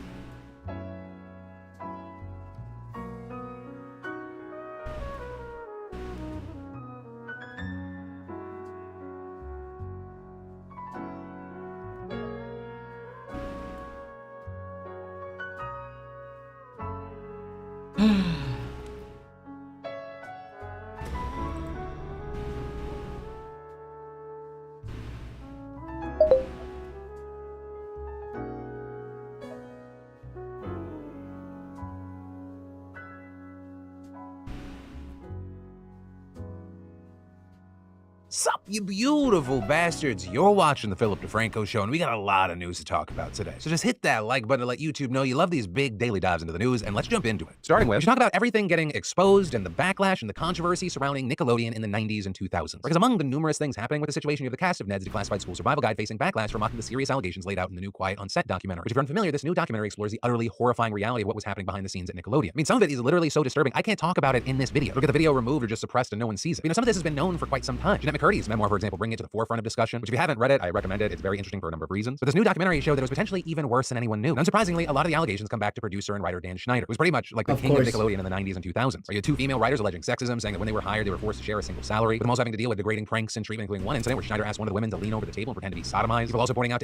Sup, you beautiful bastards. You're watching the Philip DeFranco Show, and we got a lot of news to talk about today. So just hit that like button to let YouTube know you love these big daily dives into the news, and let's jump into it. Starting with, we should talk about everything getting exposed and the backlash and the controversy surrounding Nickelodeon in the 90s and 2000s. Because among the numerous things happening with the situation, you have the cast of Ned's Declassified School Survival Guide facing backlash for mocking the serious allegations laid out in the new Quiet on Set documentary. Which, if you're unfamiliar, this new documentary explores the utterly horrifying reality of what was happening behind the scenes at Nickelodeon. I mean, some of it is literally so disturbing, I can't talk about it in this video. It'll get the video removed or just suppressed and no one sees it. You know, some of this has been known for quite some time. Jeanette McCurdy's memoir, for example, bringing it to the forefront of discussion, which if you haven't read it, I recommend it. It's very interesting for a number of reasons. But this new documentary showed that it was potentially even worse than anyone knew. And unsurprisingly, a lot of the allegations come back to producer and writer Dan Schneider, who was pretty much like the king of Nickelodeon in the 90s and 2000s. Where you had 2 female writers alleging sexism, saying that when they were hired, they were forced to share a single salary, with them also having to deal with degrading pranks and treatment, including one incident where Schneider asked one of the women to lean over the table and pretend to be sodomized. People also pointing out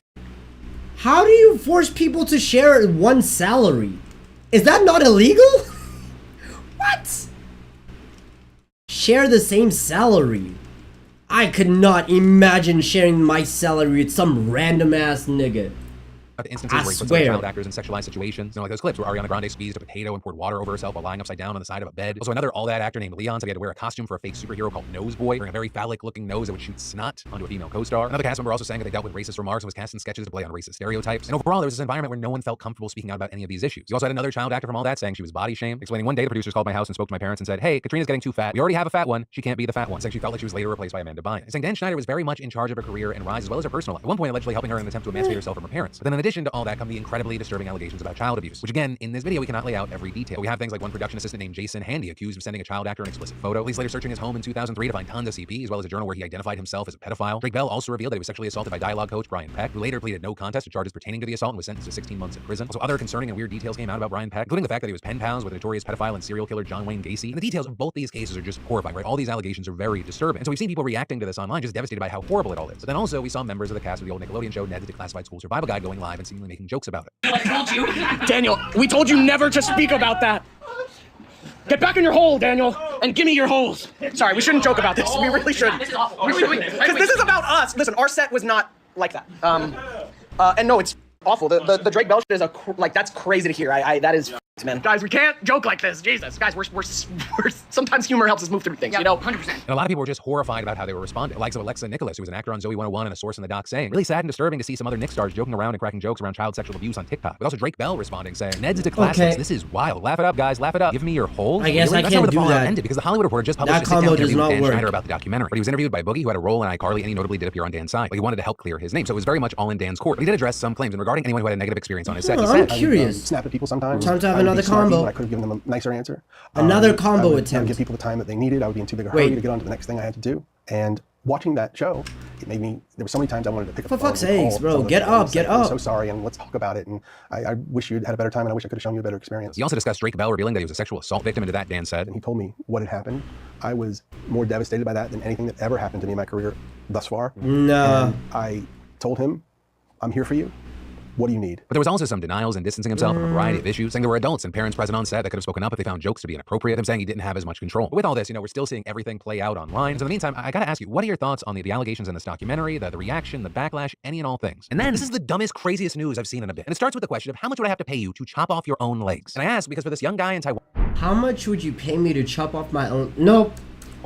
how do you force people to share one salary? Is that not illegal? What? Share the same salary? I could not imagine sharing my salary with some random ass nigga. The instances where he puts other child actors in sexualized situations. You know, like those clips where Ariana Grande squeezed a potato and poured water over herself while lying upside down on the side of a bed. Also, another all that actor named Leon said he had to wear a costume for a fake superhero called Nose Boy, wearing a very phallic looking nose that would shoot snot onto a female co-star. Another cast member also saying that they dealt with racist remarks and was cast in sketches to play on racist stereotypes. And overall, there was this environment where no one felt comfortable speaking out about any of these issues. You also had another child actor from all that saying she was body shamed, explaining one day the producers called my house and spoke to my parents and said, "Hey, Katrina's getting too fat. We already have a fat one. She can't be the fat one." Saying she felt like she was later replaced by Amanda Bynes. Saying Dan Schneider was very much in charge of her career and rise as well as her personal life. At one point, allegedly helping her in an attempt to emancipate herself from her parents. But then in addition to all that come the incredibly disturbing allegations about child abuse, which again, in this video, we cannot lay out every detail. We have things like one production assistant named Jason Handy accused of sending a child actor an explicit photo. Police later searching his home in 2003 to find tons of CP, as well as a journal where he identified himself as a pedophile. Drake Bell also revealed that he was sexually assaulted by dialogue coach Brian Peck, who later pleaded no contest to charges pertaining to the assault and was sentenced to 16 months in prison. Also, other concerning and weird details came out about Brian Peck, including the fact that he was pen pals with notorious pedophile and serial killer John Wayne Gacy. And the details of both these cases are just horrifying, right? All these allegations are very disturbing. And so we've seen people reacting to this online, just devastated by how horrible it all is. But then also, we saw members of the cast of the old Nickelodeon show Ned's Declassified School Survival Guide going live and seemingly making jokes about it. I told you, Daniel, we told you never to speak about that. Get back in your hole, Daniel, and give me your holes. Sorry, we shouldn't joke about this. We really shouldn't. This is awful. Because this is about us. Listen, our set was not like that. And no, it's awful. The Drake Bell shit is that's crazy to hear. That is man. Guys, we can't joke like this. Jesus, guys, we're sometimes humor helps us move through things, you know? 100%. And a lot of people were just horrified about how they were responding. The likes of Alexa Nicholas, who was an actor on Zoe 101 and a source in the doc, saying, really sad and disturbing to see some other Nick stars joking around and cracking jokes around child sexual abuse on TikTok. But also Drake Bell responding, saying, Ned's to classics. This is wild. Laugh it up, guys. Laugh it up. Give me your holes. I guess I can't do that. Ended because the Hollywood Reporter just published a sit-down interview with Dan Schneider about the documentary. But he was interviewed by Boogie, who had a role in iCarly, and he notably did appear on Dan's side. But he wanted to help clear his name, so it was very much all in Dan's court. But he did address some claims, and regarding anyone who had a negative experience on his set, he said, I'm curious. Snap at people sometimes. Time to have an another combo. I could have given them a nicer answer. Another combo I would attempt. Give people the time that they needed. I would be in too big a hurry to get on to the next thing I had to do. And watching that show, it made me. There were so many times I wanted to pick up the phone. For fuck's sakes, bro, get up, get up. I'm so sorry, and let's talk about it. And I wish you had a better time, and I wish I could have shown you a better experience. He also discussed Drake Bell revealing that he was a sexual assault victim, and to that, Dan said, and he told me what had happened. I was more devastated by that than anything that ever happened to me in my career thus far. No. And I told him, I'm here for you. What do you need? But there was also some denials and distancing himself from a variety of issues, saying there were adults and parents present on set that could have spoken up if they found jokes to be inappropriate, him saying he didn't have as much control. But with all this, we're still seeing everything play out online. So in the meantime, I gotta ask you, what are your thoughts on the allegations in this documentary, the reaction, the backlash, any and all things? And then, this is the dumbest, craziest news I've seen in a bit. And it starts with the question of how much would I have to pay you to chop off your own legs? And I ask because for this young guy in Taiwan... How much would you pay me to chop off my own... Nope.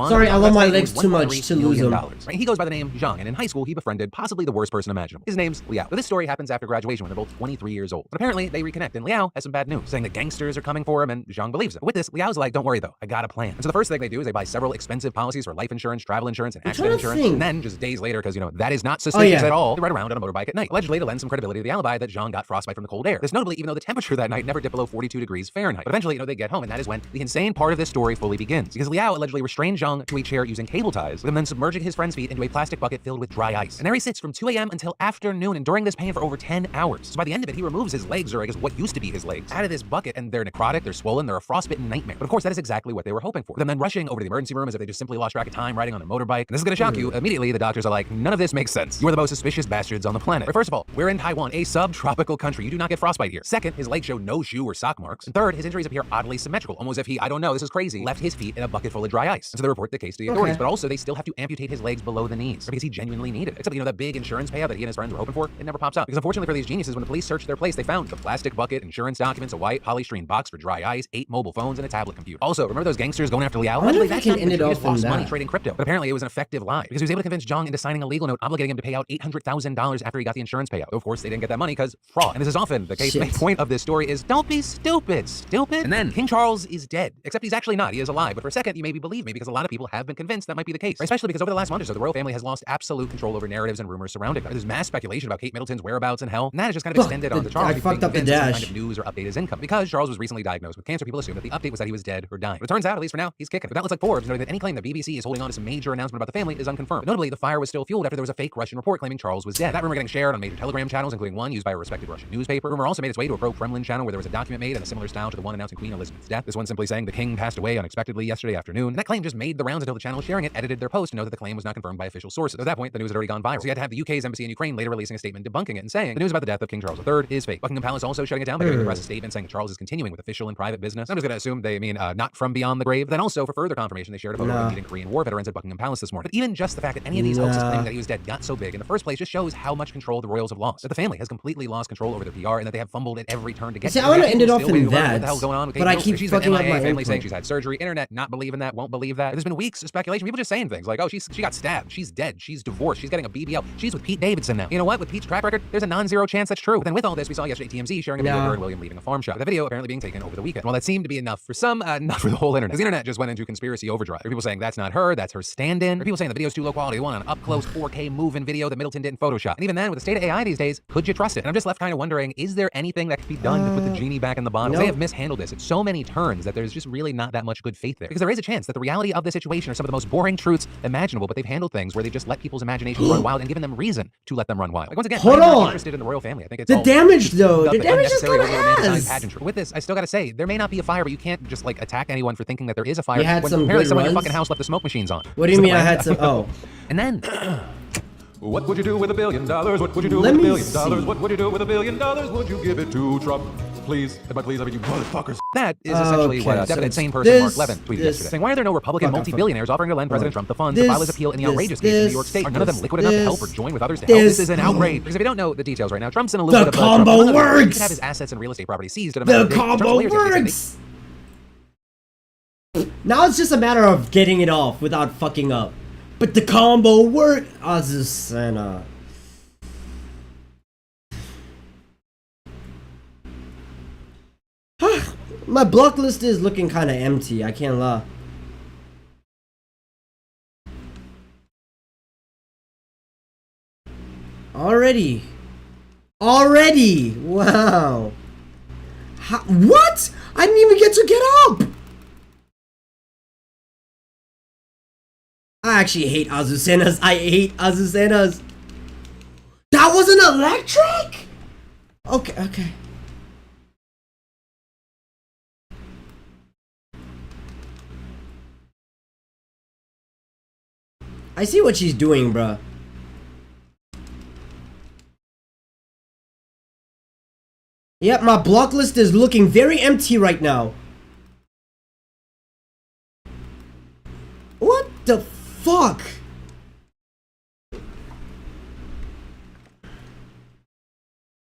Sorry, I love my legs too much to lose them. Right? He goes by the name Zhang, and in high school, he befriended possibly the worst person imaginable. His name's Liao. But this story happens after graduation when they're both 23 years old. But apparently, they reconnect, and Liao has some bad news, saying that gangsters are coming for him, and Zhang believes it. But with this, Liao's like, don't worry though, I got a plan. And so the first thing they do is they buy several expensive policies for life insurance, travel insurance, and accident insurance. And then, just days later, because, that is not suspicious at all, they ride around on a motorbike at night, allegedly to lend some credibility to the alibi that Zhang got frostbite from the cold air. This notably, even though the temperature that night never dipped below 42 degrees Fahrenheit. But eventually, they get home, and that is when the insane part of this story fully begins. Because Liao allegedly restrained Zhang to a chair using cable ties, with him then submerging his friend's feet into a plastic bucket filled with dry ice. And there he sits from 2 a.m. until afternoon, enduring this pain for over 10 hours. So by the end of it, he removes his legs, or I guess what used to be his legs, out of this bucket, and they're necrotic, they're swollen, they're a frostbitten nightmare. But of course, that is exactly what they were hoping for. Them then rushing over to the emergency room as if they just simply lost track of time riding on their motorbike. And this is gonna shock you. Immediately, the doctors are like, none of this makes sense. You are the most suspicious bastards on the planet. But first of all, we're in Taiwan, a subtropical country. You do not get frostbite here. Second, his legs show no shoe or sock marks. And third, his injuries appear oddly symmetrical, almost as if he, I don't know, this is crazy, left his feet in a bucket full of dry ice. And so they report the case to the authorities. But also, they still have to amputate his legs below the knees because he genuinely needed it. Except, that big insurance payout that he and his friends were hoping for, it never pops up. Because unfortunately for these geniuses, when the police searched their place, they found the plastic bucket, insurance documents, a white polystyrene box for dry ice, 8 mobile phones, and a tablet computer. Also, remember those gangsters going after Liao? Allegedly, that's not because he just lost money trading crypto. But apparently, it was an effective lie because he was able to convince Zhang into signing a legal note obligating him to pay out $800,000 after he got the insurance payout. Of course, they didn't get that money because fraud. And this is often the case. The main point of this story is don't be stupid. And then King Charles is dead. Except he's actually not. He is alive. But for a second, you maybe believe me because a lot of people have been convinced that might be the case. Especially because over the last month or so, the royal family has lost absolute control over narratives and rumors surrounding them. There's mass speculation about Kate Middleton's whereabouts in hell, and that is just kind of extended on to Charles. I fucked up the dash. Kind of news or update his income. Because Charles was recently diagnosed with cancer, people assume that the update was that he was dead or dying. But it turns out, at least for now, he's kicking it. But that looks like Forbes, noting that any claim that BBC is holding on to some major announcement about the family is unconfirmed. But notably, the fire was still fueled after there was a fake Russian report claiming Charles was dead. That rumor getting shared on major Telegram channels, including one used by a respected Russian newspaper. Rumor also made its way to a pro-Kremlin channel where there was a document made in a similar style to the one announcing Queen Elizabeth's death. This one simply saying the king passed away unexpectedly yesterday afternoon. And that claim just made the rounds until the channel sharing it edited their post to note that the claim was not confirmed by official sources. At that point, the news had already gone viral. So you had to have the UK's embassy in Ukraine later releasing a statement debunking it and saying the news about the death of King Charles III is fake. Buckingham Palace also shutting it down by giving the press a statement saying that Charles is continuing with official and private business. I'm just gonna assume they mean not from beyond the grave. Then also for further confirmation, they shared a photo of meeting Korean War veterans at Buckingham Palace this morning. But even just the fact that any of these hoaxes claiming that he was dead got so big in the first place just shows how much control the royals have lost. That the family has completely lost control over their PR and that they have fumbled at every turn to get. See, I want to end it off in that. What the hell's going on with Kate but I keep fucking up my family saying she's had surgery. Internet not believing that, won't believe that. There's been weeks of speculation. People just saying things like, oh, she got stabbed, she's dead, she's divorced, she's getting a BBL, she's with Pete Davidson now. You know what? With Pete's track record, there's a non-zero chance that's true. But then with all this, we saw yesterday TMZ sharing a video of her and William leaving a farm shop. The video apparently being taken over the weekend. Well, that seemed to be enough for some, not for the whole internet. The internet just went into conspiracy overdrive. There are people saying that's not her, that's her stand-in. There are people saying the video's too low quality. They want an up-close 4K move-in video that Middleton didn't Photoshop. And even then, with the state of AI these days, could you trust it? And I'm just left kind of wondering, is there anything that could be done to put the genie back in the bottle? They have mishandled this at so many turns that there's just really not that much good faith there. Because there is a chance that the reality of the situation are some of the most boring truths imaginable, but they've handled things where they've just let people's imaginations run wild and given them reason to let them run wild. Like once again, I'm not interested in the royal family. I think it's the damage though. The damage is kind of ass. With this, I still gotta say, there may not be a fire, but you can't just like attack anyone for thinking that there is a fire. You had when some apparently good someone in your runs. fucking house left the smoke machines on. What do you mean I had some? Oh. And then what would you do with $1 billion? What would you do with $1 billion? What would you do with $1 billion? Would you give it to Trump? Please, and by please I mean you motherfuckers. That is essentially what a definite sane person Mark Levin tweeted yesterday, saying, why are there no Republican multi-billionaires offering to lend President Trump the funds to file his appeal in the outrageous case in New York State? Are none of them liquid enough to help or join with others to help? This is an outrage. Because if you don't know the details right now, Trump's in a little bit of combo works. He could have his assets and real estate property seized at a matter of days. The combo works. Now it's just a matter of getting it off without fucking up. But the combo works. My block list is looking kind of empty, I can't lie. Already? Wow. What? I didn't even get to get up! I actually hate Azucenas. I hate Azucenas. That wasn't electric? Okay. I see what she's doing, bruh. Yep, my block list is looking very empty right now. What the fuck?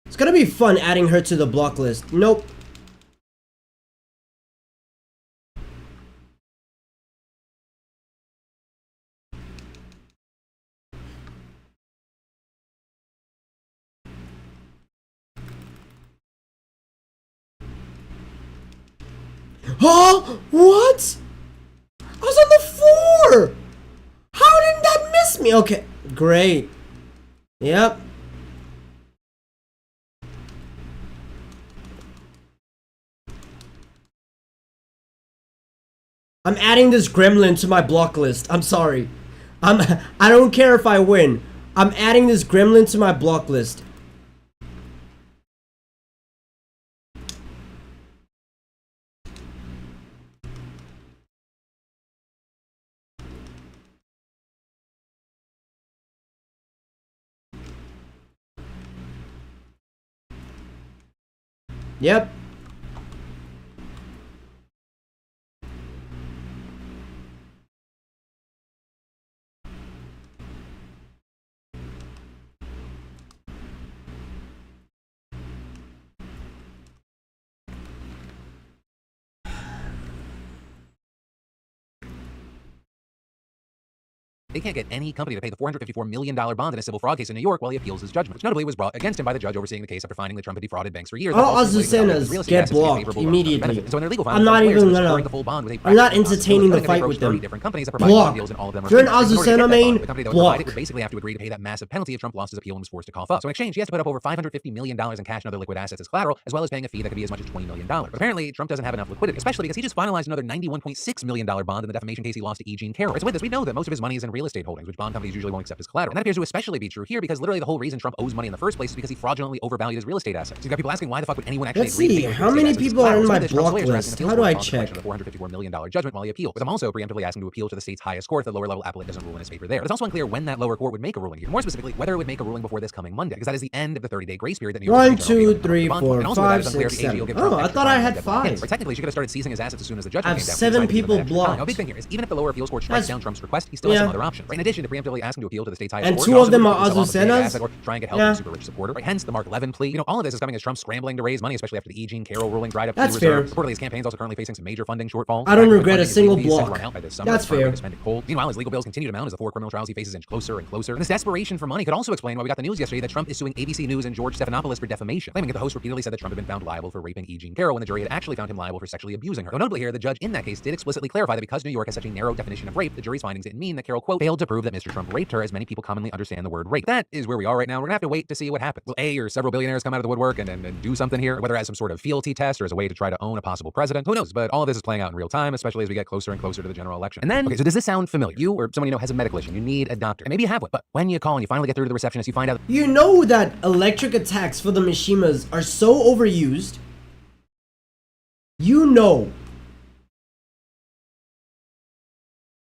It's gonna be fun adding her to the block list. Nope. Huh? What? I was on the floor! How did that miss me? Okay, great. Yep. I'm adding this gremlin to my block list. I'm sorry. I don't care if I win. I'm adding this gremlin to my block list. Yep. They can't get any company to pay the $454 million bond in a civil fraud case in New York while he appeals his judgment, which notably was brought against him by the judge overseeing the case after finding that Trump had defrauded banks for years. All Azucenas get blocked immediately. So in their legal I'm not even gonna. I'm not entertaining the fight with them. Block. You're an Azucena main. Block. Would basically have to agree to pay that massive penalty if Trump lost his appeal and was forced to cough up. So in exchange, he has to put up over $550 million in cash and other liquid assets as collateral, as well as paying a fee that could be as much as $20 million. But apparently, Trump doesn't have enough liquidity, especially because he just finalized another $91.6 million bond in the defamation case he lost to E. Jean Carroll. So with this, we know that most of his money is in real estate holdings, which bond companies usually won't accept as collateral. And that appears to especially be true here because literally the whole reason Trump owes money in the first place is because he fraudulently overvalued his real estate assets. So you've got people asking why the fuck would anyone actually Let's see, how many people are in my block list? How do I check? The $454 million judgment while he appeals. But I'm also preemptively asking to appeal to the state's highest court if the lower level appellate doesn't rule in his favor there. But it's also unclear when that lower court would make a ruling here. More specifically, whether it would make a ruling before this coming Monday, because that is the end of the 30-day grace period that New York 1, 2, 3, 4, 5, 6, 7. Oh, I thought I had 5. Technically, she could have started seizing his assets as soon as the judgment came down. 7 people blocked. Now, a big thing here is even if the lower appeals court strikes down Trump's request, he still has some other options. Right? In addition to preemptively asking to appeal to the state's highest court, and 2 of them are Azucenas. Or try and get help from a super rich supporter. Right? Hence the Mark Levin plea. You know, all of this is coming as Trump scrambling to raise money, especially after the E. Jean Carroll ruling dried up. That's fair. Reportedly, his campaign's also currently facing some major funding shortfalls. I don't regret a single block. That's fair. Meanwhile, his legal bills continue to mount as the 4 criminal trials he faces inch closer and closer. And this desperation for money could also explain why we got the news yesterday that Trump is suing ABC News and George Stephanopoulos for defamation, claiming that the host repeatedly said that Trump had been found liable for raping E. Jean Carroll when the jury had actually found him liable for sexually abusing her. Though notably here, the judge in that case did explicitly clarify that because New York has such a narrow definition of rape, the jury's findings didn't mean that Carroll, quote, failed to prove that Mr. Trump raped her as many people commonly understand the word rape. That is where we are right now. We're gonna have to wait to see what happens. Will A, or several billionaires come out of the woodwork and do something here, whether as some sort of fealty test or as a way to try to own a possible president? Who knows? But all of this is playing out in real time, especially as we get closer and closer to the general election. And then, okay, so does this sound familiar? You or someone you know has a medical issue, you need a doctor, and maybe you have one, but when you call and you finally get through to the receptionist, you find out you know that electric attacks for the Mishimas are so overused. You know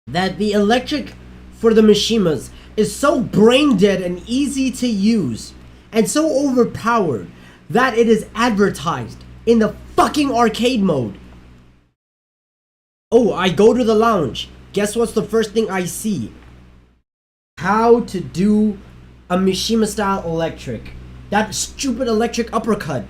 that the electric for the Mishimas is so brain dead and easy to use and so overpowered that it is advertised in the fucking arcade mode. Oh, I go to the lounge. Guess what's the first thing I see? How to do a Mishima style electric. That stupid electric uppercut.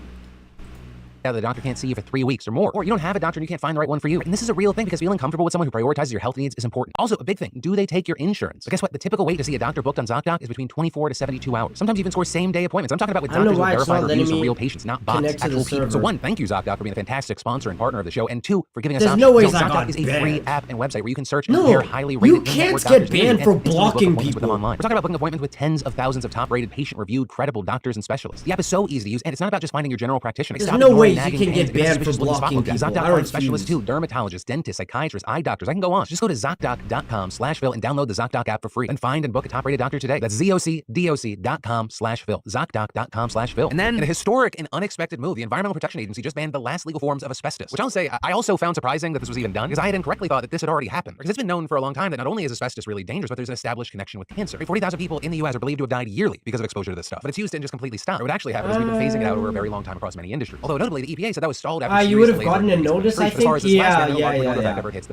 the doctor can't see you for 3 weeks or more, or you don't have a doctor and you can't find the right one for you. And this is a real thing because feeling comfortable with someone who prioritizes your health needs is important. Also, a big thing, do they take your insurance? But guess what? The typical wait to see a doctor booked on ZocDoc is between 24 to 72 hours. Sometimes even score same-day appointments. I'm talking about with doctors with verified reviews from real patients, not bots, actual people. So one, thank you ZocDoc for being a fantastic sponsor and partner of the show, and two, for giving us options. No way ZocDoc is a free app and website where you can search and compare highly rated. You can't get banned for blocking people. We're talking about booking appointments with tens of thousands of top-rated, patient-reviewed, credible doctors and specialists. The app is so easy to use, and it's not about just finding your general practitioner. There's no way ways you can get banned for blocking people. ZocDoc specialists too, dermatologists, dentists, psychiatrists, eye doctors. I can go on. Just go to ZocDoc.com/Phil and download the ZocDoc app for free. And find and book a top-rated doctor today. That's ZocDoc.com/Phil. ZocDoc.com/Phil. And then, in a historic and unexpected move, the Environmental Protection Agency just banned the last legal forms of asbestos. Which I'll say, I also found surprising that this was even done, because I had incorrectly thought that this had already happened. Because it's been known for a long time that not only is asbestos really dangerous, but there's an established connection with cancer. 40,000 people in the US are believed to have died yearly because of exposure to this stuff. But its use didn't just completely stop. What actually happened is we've been phasing it out over a very long time across many industries. Although notably, the EPA said that was stalled after you would have gotten a notice, I think. Yeah.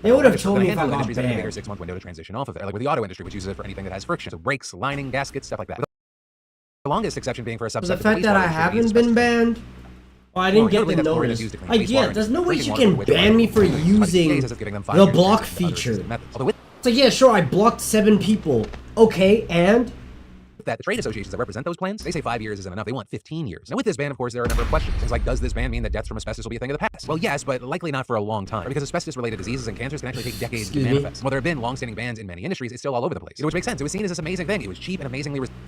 They would have told me if I got banned. A 6-month window to transition off of it, like with the auto industry, which uses it for anything that has friction, so brakes, lining, gaskets, stuff like that. The longest exception being for a subset. The fact that I haven't been banned. Oh, I didn't get the notice. Yeah, there's no way you can ban me for using the block feature. So yeah, sure, I blocked 7 people. Okay, and? That the trade associations that represent those plans, they say 5 years isn't enough. They want 15 years. Now with this ban, of course, there are a number of questions. Things like, does this ban mean that deaths from asbestos will be a thing of the past? Well, yes, but likely not for a long time. Because asbestos-related diseases and cancers can actually take decades to manifest. While there have been long-standing bans in many industries, it's still all over the place. Which makes sense. It was seen as this amazing thing. It was cheap and amazingly resistant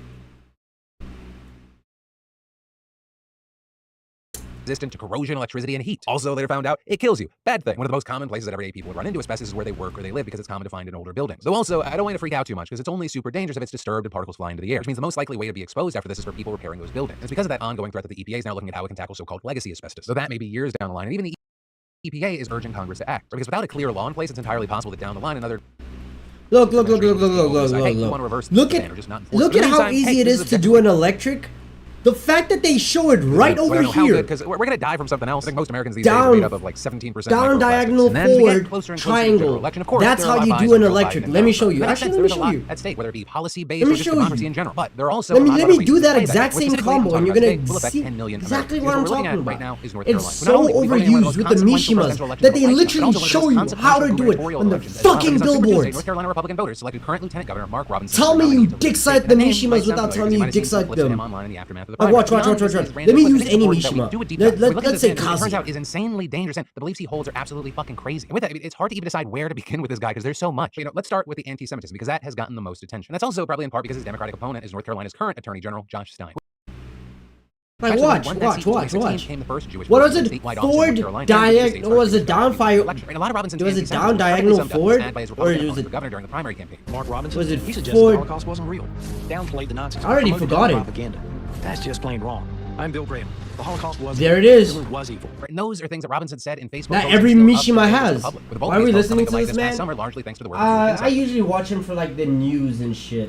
to corrosion, electricity, and heat. Also, later found out it kills you. Bad thing. One of the most common places that everyday people would run into asbestos is where they work or they live, because it's common to find in older buildings. Though also, I don't want to freak out too much, because it's only super dangerous if it's disturbed and particles fly into the air, which means the most likely way to be exposed after this is for people repairing those buildings. And it's because of that ongoing threat that the EPA is now looking at how it can tackle so-called legacy asbestos. So that may be years down the line, and even the EPA is urging Congress to act. Because without a clear law in place, it's entirely possible that down the line another Look at how easy it is to do an electric. The fact that they show it right over here, because we're gonna die from something else. I think most Americans these days are made up of like 17% down diagonal forward triangle. That's how you do an electric. Let me show you. Actually, let me show you. At stake, whether it be policy-based or just democracy in general. But there are also let me do that exact same combo, and you're gonna see exactly what I'm talking about. It's so overused with the Mishimas that they literally show you how to do it on the fucking billboards. North Carolina Republican voters selected current Lieutenant Governor Mark Robinson. Tell me you dick suck the Mishimas without telling me you dick suck them. Watch. Let me use any Mishima. Let's say Kazi. Turns out is insanely dangerous, and the beliefs he holds are absolutely fucking crazy. And with that, it's hard to even decide where to begin with this guy, because there's so much. Let's start with the anti-Semitism, because that has gotten the most attention. That's also probably in part because his Democratic opponent is North Carolina's current Attorney General, Josh Stein. Like, watch. What was it? Forward diagonal? Was it down fire? Was it down diagonal forward? Or was it governor during the primary campaign? Mark Robinson. Was it he suggested forward? The Holocaust wasn't real. Downplayed the Nazis. I already forgot it. Propaganda. That's just plain wrong. I'm Bill Graham. The Holocaust was there. It is. It was evil. And those are things that Robinson said in Facebook. That every Mishima has. Why are we listening to this man? Summer, largely thanks to the work I usually watch him for like the news and shit.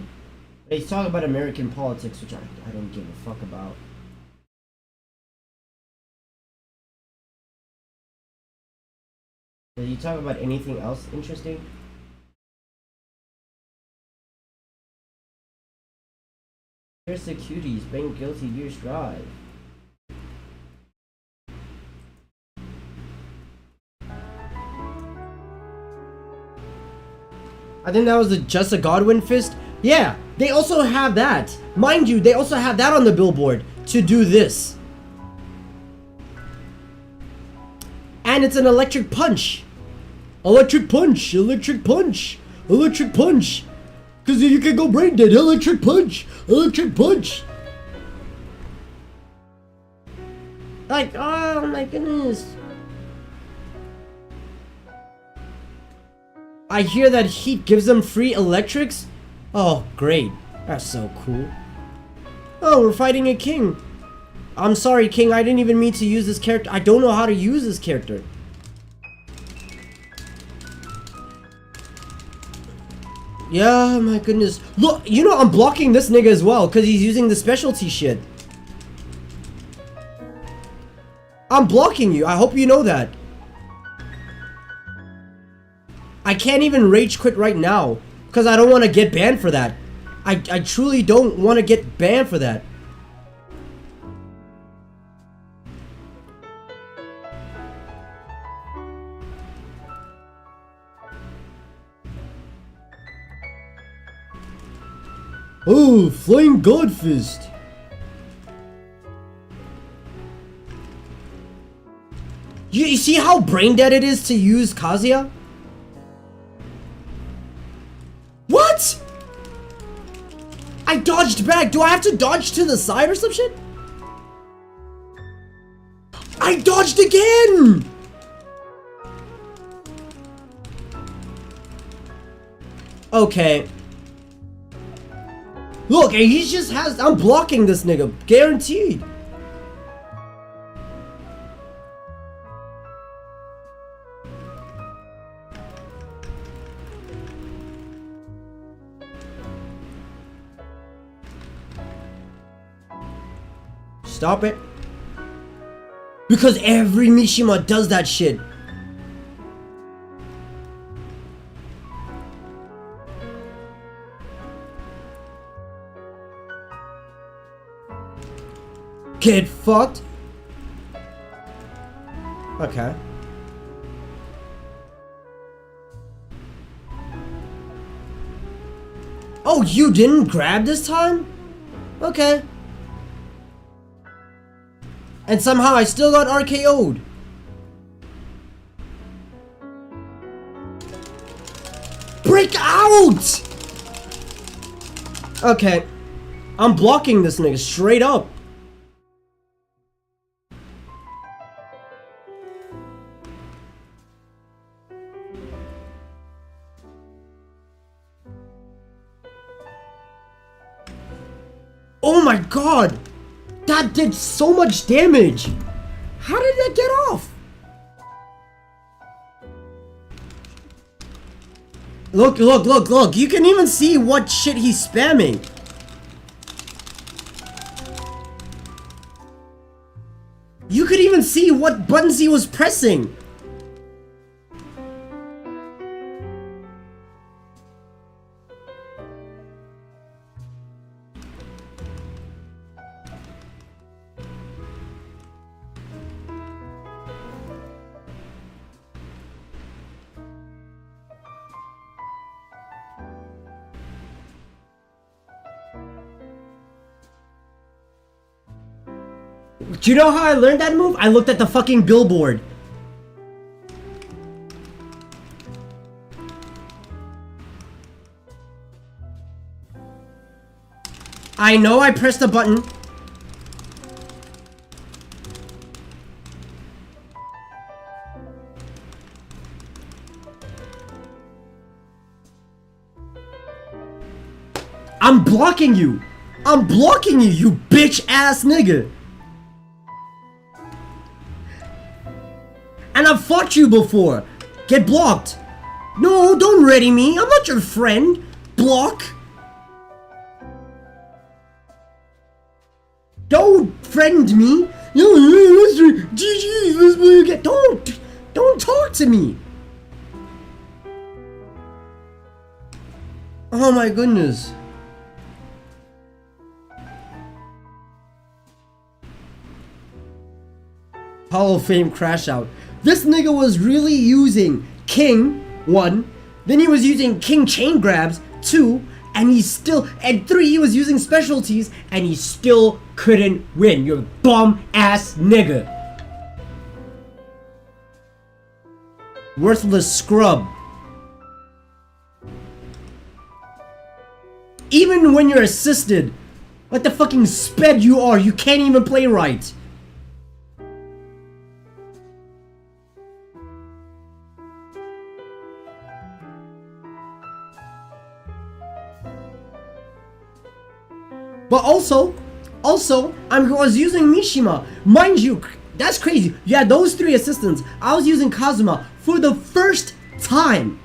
They talk about American politics, which I don't give a fuck about. Did you talk about anything else interesting? Here's the cuties, being guilty years drive. I think that was the Just a Godwin fist. Yeah, they also have that. Mind you, they also have that on the billboard to do this. And it's an electric punch. Electric punch, electric punch, electric punch. Cause you can go brain dead. Electric punch, electric punch. Like, oh my goodness. I hear that heat gives them free electrics. Oh, great. That's so cool. Oh, we're fighting a king. I'm sorry, king. I didn't even mean to use this character. I don't know how to use this character. Yeah, my goodness. Look, you know I'm blocking this nigga as well because he's using the specialty shit. I'm blocking you. I hope you know that. I can't even rage quit right now because I don't want to get banned for that. I truly don't want to get banned for that. Oh, Flying God Fist. You see how brain dead it is to use Kazuya? What? I dodged back. Do I have to dodge to the side or some shit? I dodged again! Okay. Look, he just has... I'm blocking this nigga. Guaranteed. Stop it. Because every Mishima does that shit. Get fucked. Okay. Oh, you didn't grab this time? Okay. And somehow I still got RKO'd. Break out! Okay. I'm blocking this nigga straight up. Oh my god! That did so much damage! How did that get off? Look, look, look, look! You can even see what shit he's spamming! You could even see what buttons he was pressing! Do you know how I learned that move? I looked at the fucking billboard. I know I pressed a button. I'm blocking you. I'm blocking you, you bitch ass nigga. And I've fought you before. Get blocked. No, don't ready me. I'm not your friend. Block. Don't friend me. GG, let's play again. Don't talk to me. Oh my goodness. Hall of Fame crash out. This nigga was really using King 1, then he was using King chain grabs 2, and and 3 he was using specialties, and he still couldn't win. You're a bum ass nigga. Worthless scrub. Even when you're assisted, like the fucking sped you are, you can't even play right. But also, I was using Mishima. Mind you, that's crazy. Yeah, those 3 assistants. I was using Kazuma for the first time.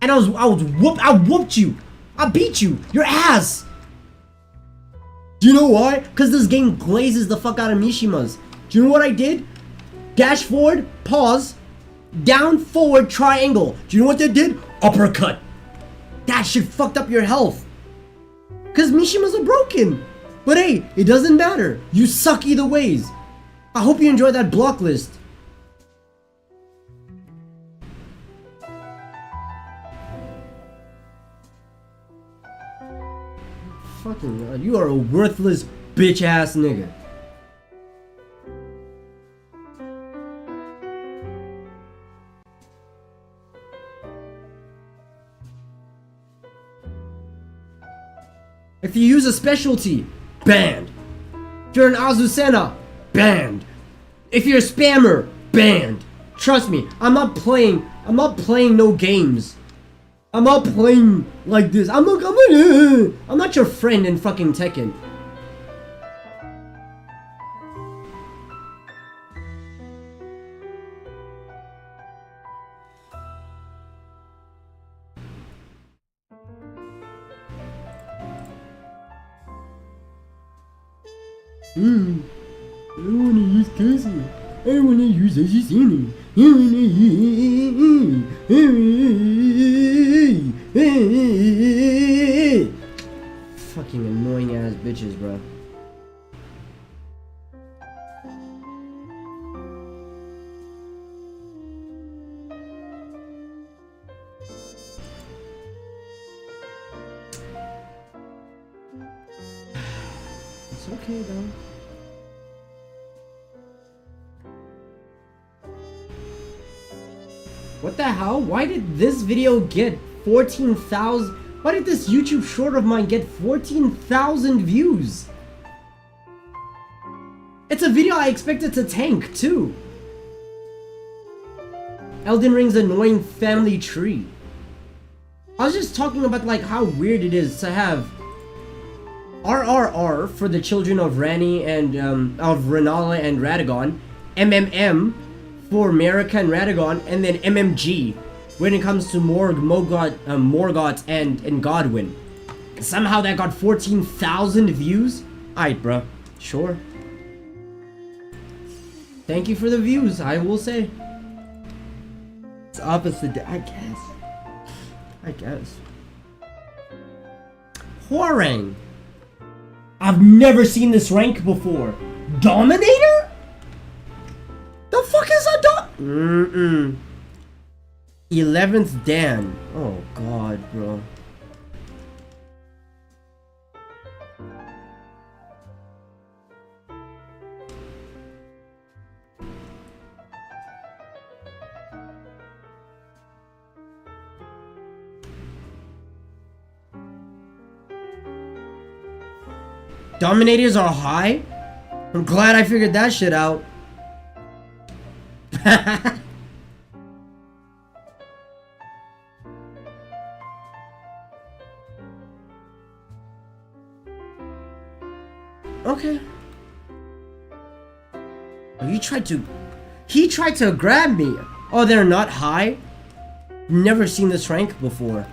And I whooped you. I beat you. Your ass. Do you know why? Because this game glazes the fuck out of Mishimas. Do you know what I did? Dash forward, pause, down, forward, triangle. Do you know what that did? Uppercut. That shit fucked up your health. Because Mishimas are broken. But hey, it doesn't matter. You suck either ways. I hope you enjoyed that block list. Fucking god, you are a worthless bitch ass nigga. If you use a specialty, banned. If you're an Azucena, banned. If you're a spammer, banned. Trust me, I'm not playing no games. I'm not playing like this. I'm not your friend in fucking Tekken. I wanna use Cassie. I wanna use Azucena. Fucking annoying ass bitches, bro. It's okay though. What the hell? Why did this video get 14,000? Why did this YouTube short of mine get 14,000 views? It's a video I expected to tank too. Elden Ring's annoying family tree. I was just talking about like how weird it is to have RRR for the children of Rani and of Renala and Radagon, MMM for Marika and Radagon, and then MMG when it comes to Morgoth and Godwyn. Somehow that got 14,000 views. Aight, bruh. Sure. Thank you for the views, I will say. It's opposite, I guess. Hwoarang. I've never seen this rank before. Dominator? The fuck is a 11th Dan. Oh god, bro. Dominators are high? I'm glad I figured that shit out. Okay. Oh, he tried to grab me. Oh, they're not high? Never seen this rank before.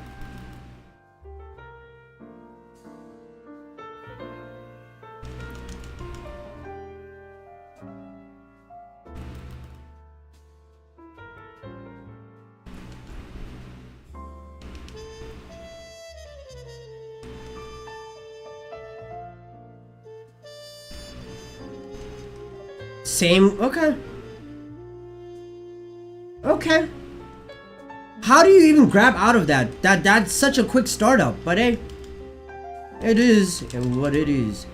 Same, okay. Okay. How do you even grab out of that? That's such a quick startup, but hey, it is what it is.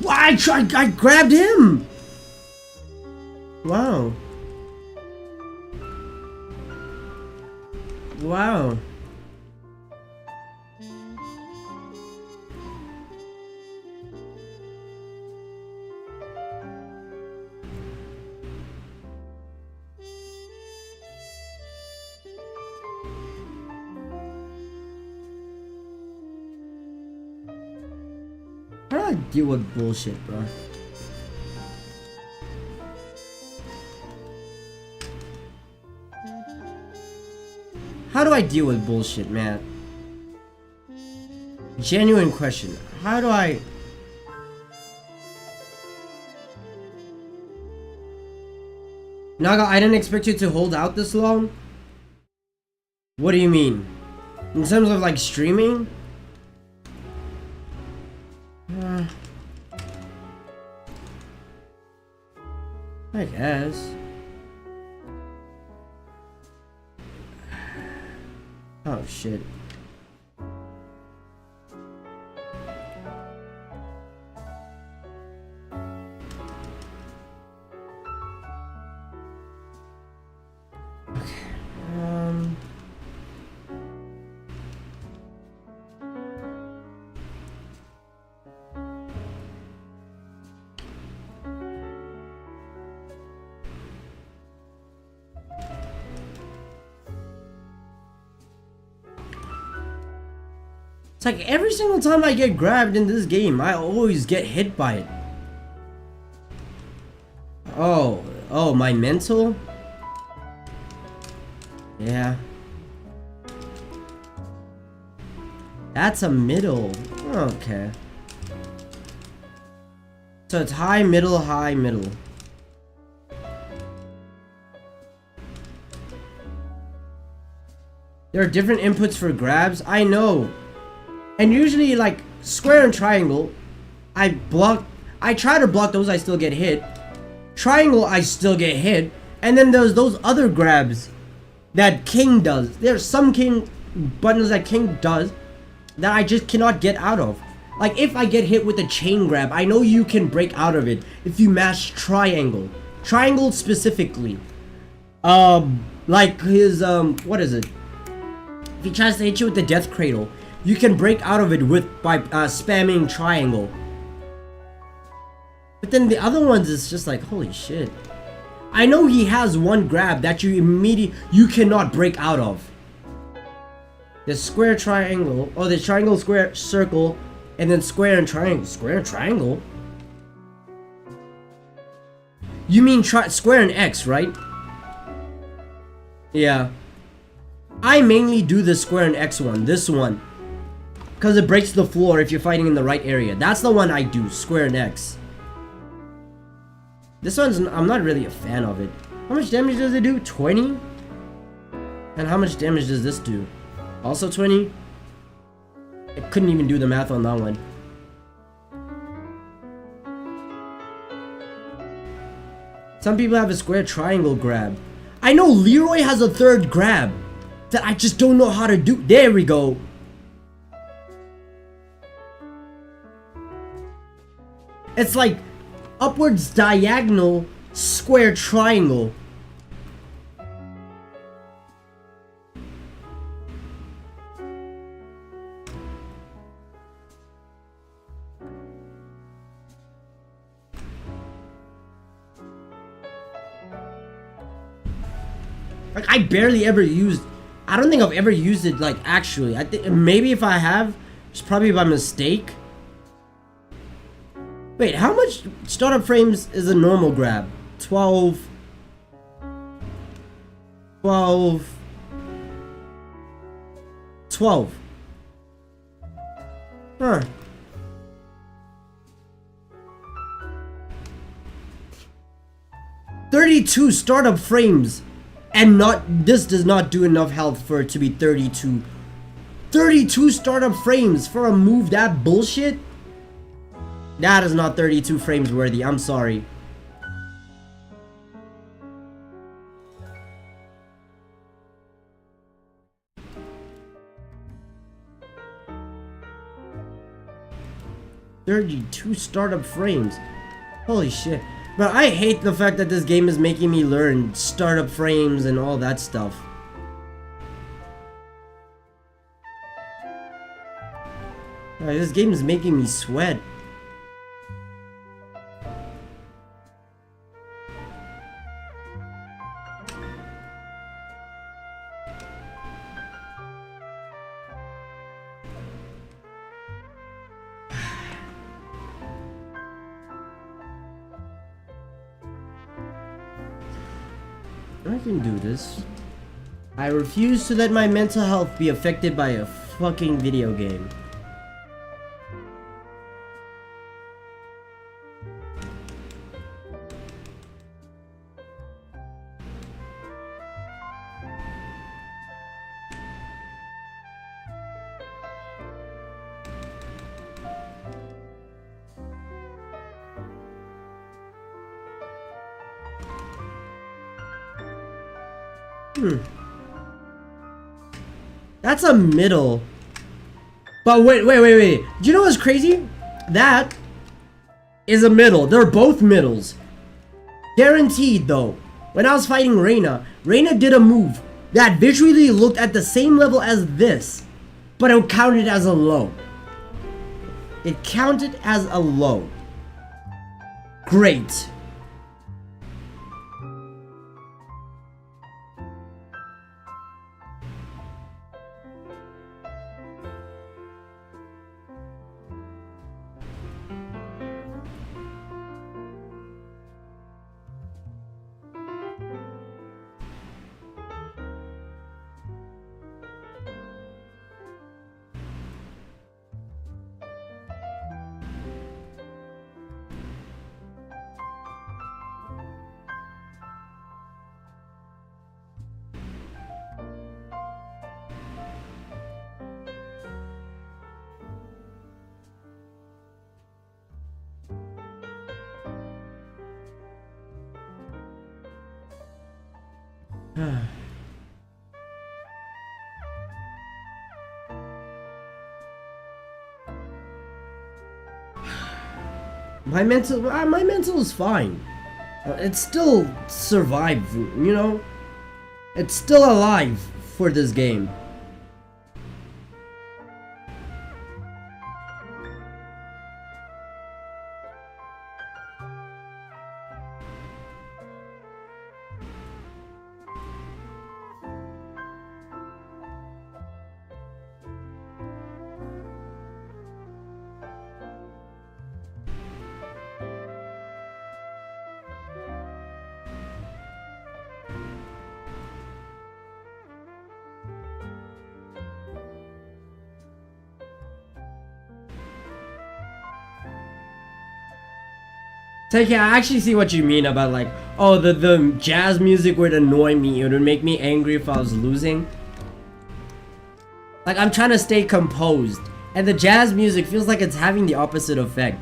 Why? I grabbed him. Wow. Wow. How do I deal with bullshit, bro? How do I deal with bullshit, man? Genuine question. How do I... Naga, I didn't expect you to hold out this long. What do you mean? In terms of like streaming? I guess. Oh shit. like every single time I get grabbed in this game, I always get hit by it. Oh, my mental? Yeah. That's a middle. Okay. So it's high, middle, high, middle. There are different inputs for grabs. I know. And usually, like, square and triangle, I try to block those, I still get hit. Triangle, I still get hit. And then there's those other grabs that King does. There's some King buttons that King does that I just cannot get out of. Like, if I get hit with a chain grab, I know you can break out of it if you mash triangle. Triangle specifically. Like his, what is it? If he tries to hit you with the death cradle, you can break out of it by spamming triangle. But then the other ones is just like, holy shit. I know he has one grab that you cannot break out of. The square triangle, or the triangle square circle, and then square and triangle. Square and triangle? You mean square and X, right? Yeah. I mainly do the square and X one, this one. Because it breaks the floor if you're fighting in the right area. That's the one I do, square and X. This one's, I'm not really a fan of it. How much damage does it do? 20? And how much damage does this do? Also 20? I couldn't even do the math on that one. Some people have a square triangle grab. I know Leroy has a third grab that I just don't know how to do. There we go. It's like upwards diagonal square triangle. Like, I barely ever used, I don't think I've ever used it, like, actually. I think, maybe if I have, it's probably by mistake. Wait, how much startup frames is a normal grab? 12. 12. 12. Huh. $32 startup frames. And this does not do enough health for it to be 32. 32 startup frames for a move that bullshit? That is not 32 frames worthy, I'm sorry. $32 startup frames. Holy shit. But I hate the fact that this game is making me learn startup frames and all that stuff. This game is making me sweat. I can do this. I refuse to let my mental health be affected by a fucking video game. That's a middle. But wait. Do you know what's crazy? That is a middle. They're both middles. Guaranteed though. When I was fighting Reina did a move that visually looked at the same level as this, but it counted as a low. It counted as a low. Great. My mental is fine. It's still survived, you know? It's still alive for this game. Tekken, I actually see what you mean about like, oh, the jazz music would annoy me. It would make me angry if I was losing. Like, I'm trying to stay composed, and the jazz music feels like it's having the opposite effect.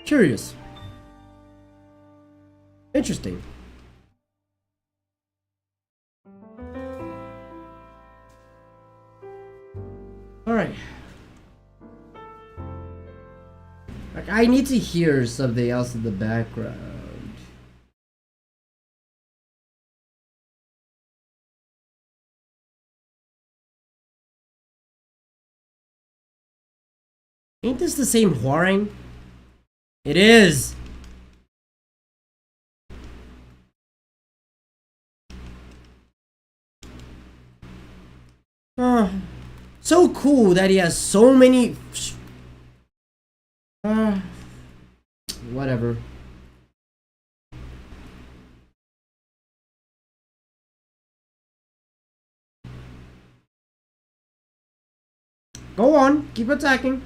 Curious. Interesting. Alright. Like, I need to hear something else in the background. Ain't this the same Huarang? It is! So cool that he has so many... whatever. Go on, keep attacking.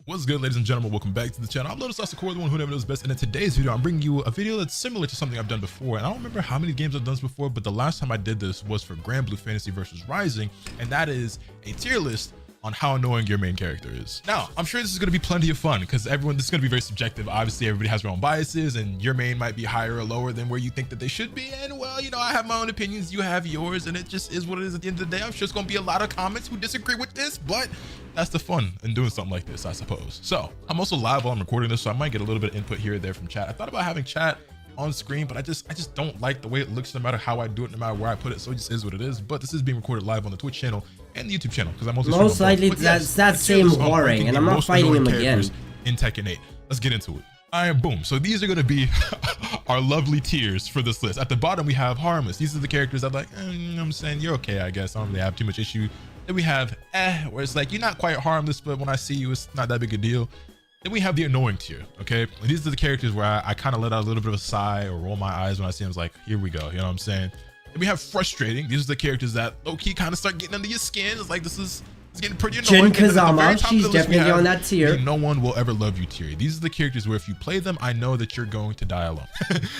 What's good, ladies and gentlemen? Welcome back to the channel. I'm Lotus Core, the one who never knows best, and in today's video I'm bringing you a video that's similar to something I've done before. And I don't remember how many games I've done this before, but the last time I did this was for Grand Blue Fantasy versus Rising, and that is a tier list on how annoying your main character is. Now, I'm sure this is going to be plenty of fun because this is going to be very subjective. Obviously, everybody has their own biases, and your main might be higher or lower than where you think that they should be. And well, you know, I have my own opinions, you have yours, and it just is what it is at the end of the day. I'm sure it's going to be a lot of comments who disagree with this, but that's the fun in doing something like this, I suppose. So I'm also live while I'm recording this, so I might get a little bit of input here or there from chat. I thought about having chat on screen, but I just don't like the way it looks no matter how I do it, no matter where I put it, so it just is what it is. But this is being recorded live on the Twitch channel and the YouTube channel because I'm also most likely that's that same Huarang, and I'm not fighting him again in Tekken 8. Let's get into it. Boom. So these are going to be our lovely tiers for this list. At the bottom we have harmless. These are the characters I'm like, you know, I'm saying you're okay, I guess. I don't really have too much issue. Then we have where it's like you're not quite harmless, but when I see you, it's not that big a deal. Then we have the annoying tier, okay? And these are the characters where I kind of let out a little bit of a sigh or roll my eyes when I see them. It's like, here we go, you know what I'm saying? Then we have frustrating. These are the characters that low-key kind of start getting under your skin. It's like, it's getting pretty annoying. Jin Kazama, she's definitely on that tier. No one will ever love you tier. These are the characters where if you play them, I know that you're going to die alone.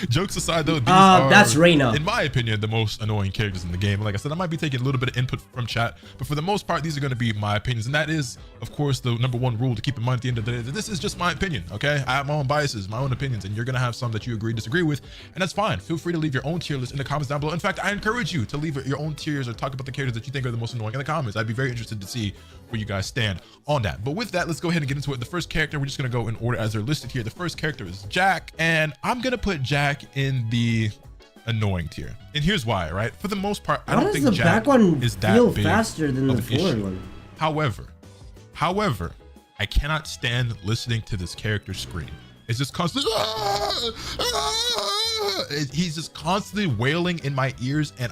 Jokes aside though, these are, that's Reina, in my opinion, the most annoying characters in the game. Like I said, I might be taking a little bit of input from chat, but for the most part, these are going to be my opinions. And that is, of course, the #1 rule to keep in mind at the end of the day, that this is just my opinion, okay? I have my own biases, my own opinions, and you're going to have some that you agree, disagree with, and that's fine. Feel free to leave your own tier list in the comments down below. In fact, I encourage you to leave your own tiers or talk about the characters that you think are the most annoying in the comments. I'd be very interested to see see where you guys stand on that. But with that, let's go ahead and get into it. The first character, we're just gonna go in order as they're listed here. The first character is Jack, and I'm gonna put Jack in the annoying tier. And here's why, right? For the most part, I don't think the Jack back one is that feel big faster than of the an forward issue. one. However, I cannot stand listening to this character scream. It's just constantly, he's just constantly wailing in my ears, and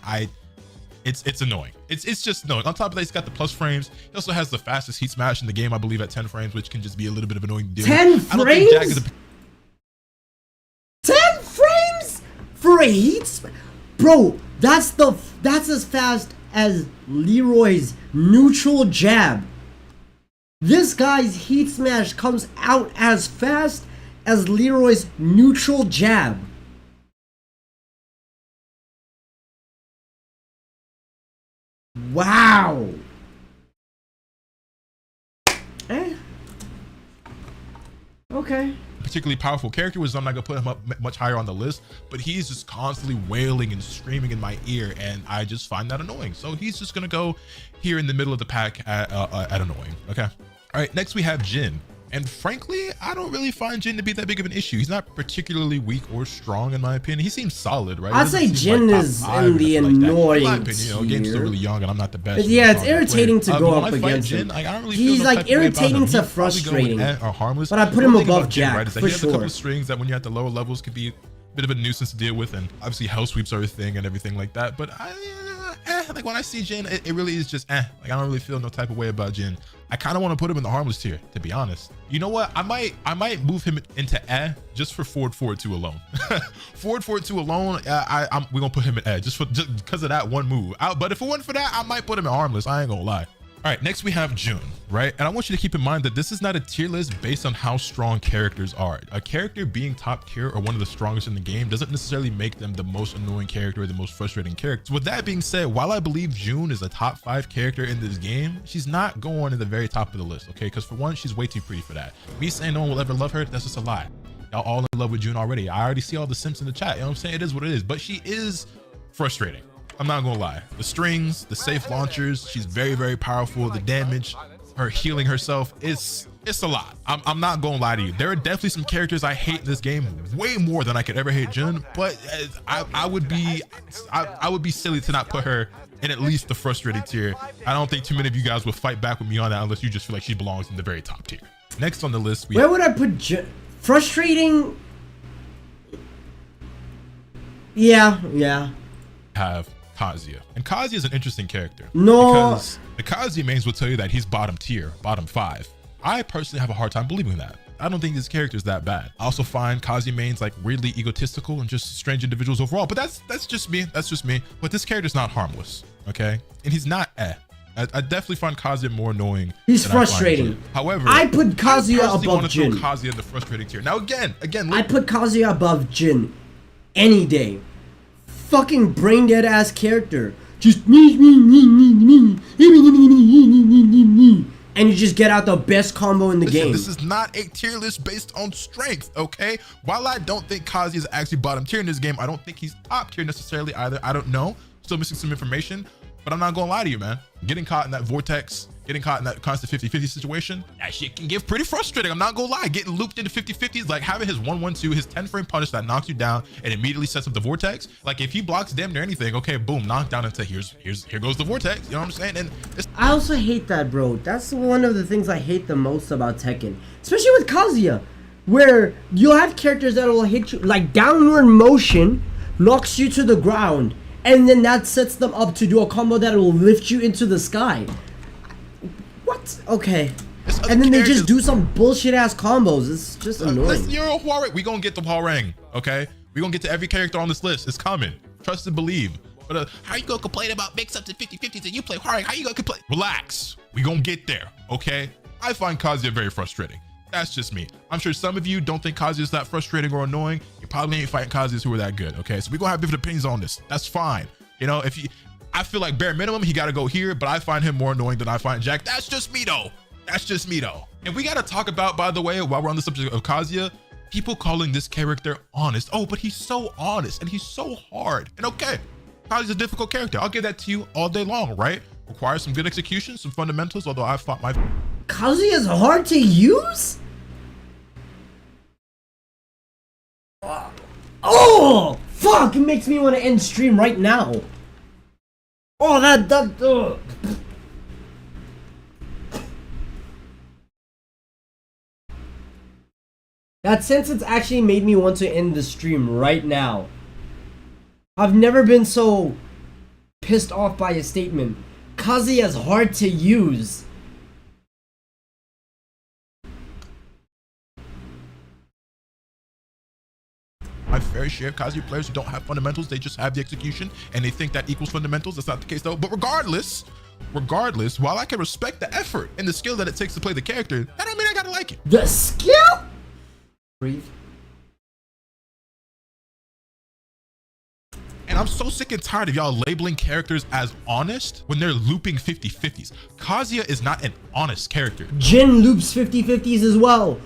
it's annoying. It's just annoying. On top of that, he's got the plus frames. He also has the fastest heat smash in the game, I believe, at 10 frames, which can just be a little bit of annoying to deal with. 10 frames? I don't think Jack is a 10 frames for a heat smash? Bro, that's as fast as Leroy's neutral jab. This guy's heat smash comes out as fast as Leroy's neutral jab. Wow. Okay. particularly powerful character, which I'm not gonna put him up much higher on the list, but he's just constantly wailing and screaming in my ear, and I just find that annoying. So he's just gonna go here in the middle of the pack at annoying. Okay. All right, next we have Jin. And frankly, I don't really find Jin to be that big of an issue. He's not particularly weak or strong in my opinion. He seems solid, right? I'd say Jin is in the annoying in my opinion, you know, game's still really young and I'm not the best. Yeah, it's irritating to go up against Jin, him. I don't really He's feel like irritating to frustrating. Or harmless. But I put him above Jin, Jack, right, is that for he has a couple sure. of strings that when you're at the lower levels could be a bit of a nuisance to deal with, and obviously hell sweeps are a thing and everything like that. But like when I see Jin, it really is just like I don't really feel no type of way about Jin. I kind of want to put him in the harmless tier, to be honest. You know what? I might move him into just for forward 2 alone. forward 2 alone, we're gonna put him in just because of that one move. But if it wasn't for that, I might put him in harmless. I ain't gonna lie. All right, next we have June, right? And I want you to keep in mind that this is not a tier list based on how strong characters are. A character being top tier or one of the strongest in the game doesn't necessarily make them the most annoying character or the most frustrating character. So with that being said, while I believe June is a top 5 character in this game, she's not going in the very top of the list, okay? Because for one, she's way too pretty for that. Me saying no one will ever love her, that's just a lie. Y'all all in love with June already. I already see all the simps in the chat, you know what I'm saying? It is what it is, but she is frustrating. I'm not gonna lie. The strings, the safe launchers, she's very, very powerful. The damage, her healing herself, it's a lot. I'm not gonna lie to you. There are definitely some characters I hate in this game way more than I could ever hate Jun, but I would be silly to not put her in at least the frustrating tier. I don't think too many of you guys will fight back with me on that unless you just feel like she belongs in the very top tier. Next on the list, where would I put frustrating? Yeah. Have Kazuya. And Kazuya is an interesting character. No. Because the Kazuya mains will tell you that he's bottom tier, bottom 5. I personally have a hard time believing that. I don't think this character is that bad. I also find Kazuya mains like weirdly egotistical and just strange individuals overall, but that's just me. That's just me. But this character's not harmless, okay? And he's not I definitely find Kazuya more annoying. He's frustrating. However, I put Kazuya above Jin. Kazuya in the frustrating tier. Now again, I put Kazuya above Jin any day. Fucking brain dead ass character. Just me. And you just get out the best combo in the game. This is not a tier list based on strength, okay? While I don't think Kazuya is actually bottom tier in this game, I don't think he's top tier necessarily either. I don't know. Still missing some information, but I'm not gonna lie to you, man. Getting caught in that vortex, getting caught in that constant 50-50 situation, that shit can get pretty frustrating. I'm not gonna lie. Getting looped into 50-50s, like having his 1-1-2, his 10-frame punish that knocks you down and immediately sets up the vortex. Like if he blocks damn near anything, okay, boom, knocked down into here goes the vortex. You know what I'm saying? And I also hate that, bro. That's one of the things I hate the most about Tekken, especially with Kazuya, where you'll have characters that will hit you like downward motion, knocks you to the ground, and then that sets them up to do a combo that will lift you into the sky. What? Okay. And then they just do some bullshit ass combos. It's just annoying. We gonna get the Hwarang, okay? We gonna get to every character on this list. It's coming. Trust and believe. But how you gonna complain about mix-ups and 50-50s and you play Hwarang? How you gonna complain? Relax. We gonna get there, okay? I find Kazuya very frustrating. That's just me. I'm sure some of you don't think Kazuya is that frustrating or annoying. You probably ain't fighting Kazuyas who are that good, okay? So we gonna have different opinions on this. That's fine. You know, I feel like bare minimum, he gotta go here, but I find him more annoying than I find Jack. That's just me though. That's just me though. And we gotta talk about, by the way, while we're on the subject of Kazuya, people calling this character honest. Oh, but he's so honest and he's so hard. And okay, Kazuya's a difficult character. I'll give that to you all day long, right? Requires some good execution, some fundamentals, although I've fought my... Kazuya's hard to use? Oh, fuck, it makes me want to end stream right now. Oh, that sentence actually made me want to end the stream right now. I've never been so pissed off by a statement. Kazuya's hard to use. My fair share of Kazuya players who don't have fundamentals, they just have the execution and they think that equals fundamentals. That's not the case though. But regardless, while I can respect the effort and the skill that it takes to play the character, that don't mean I gotta like it. The skill? Breathe. And I'm so sick and tired of y'all labeling characters as honest when they're looping 50-50s. Kazuya is not an honest character. Jin loops 50-50s as well.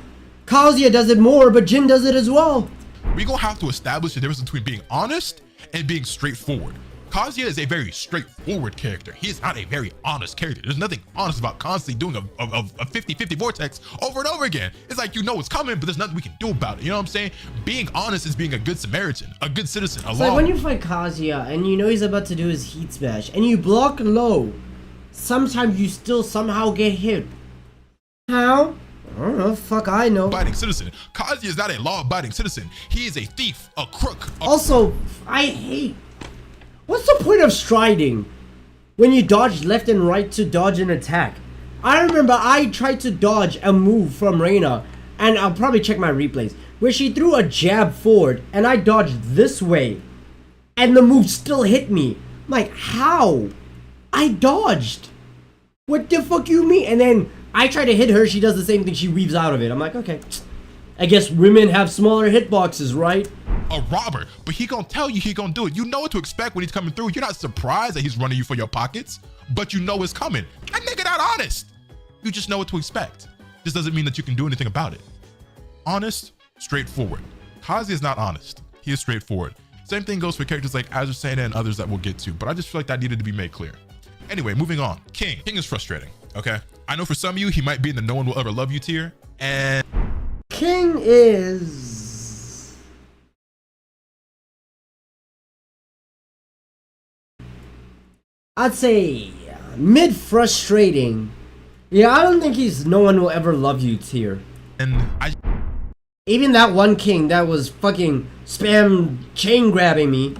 Kazuya does it more, but Jin does it as well. We're gonna have to establish the difference between being honest and being straightforward. Kazuya is a very straightforward character. He is not a very honest character. There's nothing honest about constantly doing a 50-50 vortex over and over again. It's like, you know it's coming, but there's nothing we can do about it. You know what I'm saying? Being honest is being a good Samaritan, a good citizen. It's like when you fight Kazuya and you know he's about to do his heat smash and you block low, sometimes you still somehow get hit. How? I don't know, fuck I know. Abiding citizen. Kazuya is not a law-abiding citizen. He is a thief, a crook. Also, I hate... What's the point of striding when you dodge left and right to dodge an attack? I remember I tried to dodge a move from Reina, and I'll probably check my replays, where she threw a jab forward and I dodged this way and the move still hit me. I'm like, how? I dodged. What the fuck you mean? And then I try to hit her, she does the same thing, she weaves out of it. I'm like, okay, I guess women have smaller hitboxes, right? A robber, but he gonna tell you he gonna do it. You know what to expect when he's coming through. You're not surprised that he's running you for your pockets, but you know it's coming. That nigga not honest. You just know what to expect. This doesn't mean that you can do anything about it. Honest, straightforward. Kazuya is not honest. He is straightforward. Same thing goes for characters like Azure Sana and others that we'll get to, but I just feel like that needed to be made clear. Anyway, moving on. King is frustrating, okay? I know for some of you, he might be in the no one will ever love you tier, and... King is... I'd say mid frustrating. Yeah, I don't think he's no one will ever love you tier. And even that one king that was fucking spam chain grabbing me.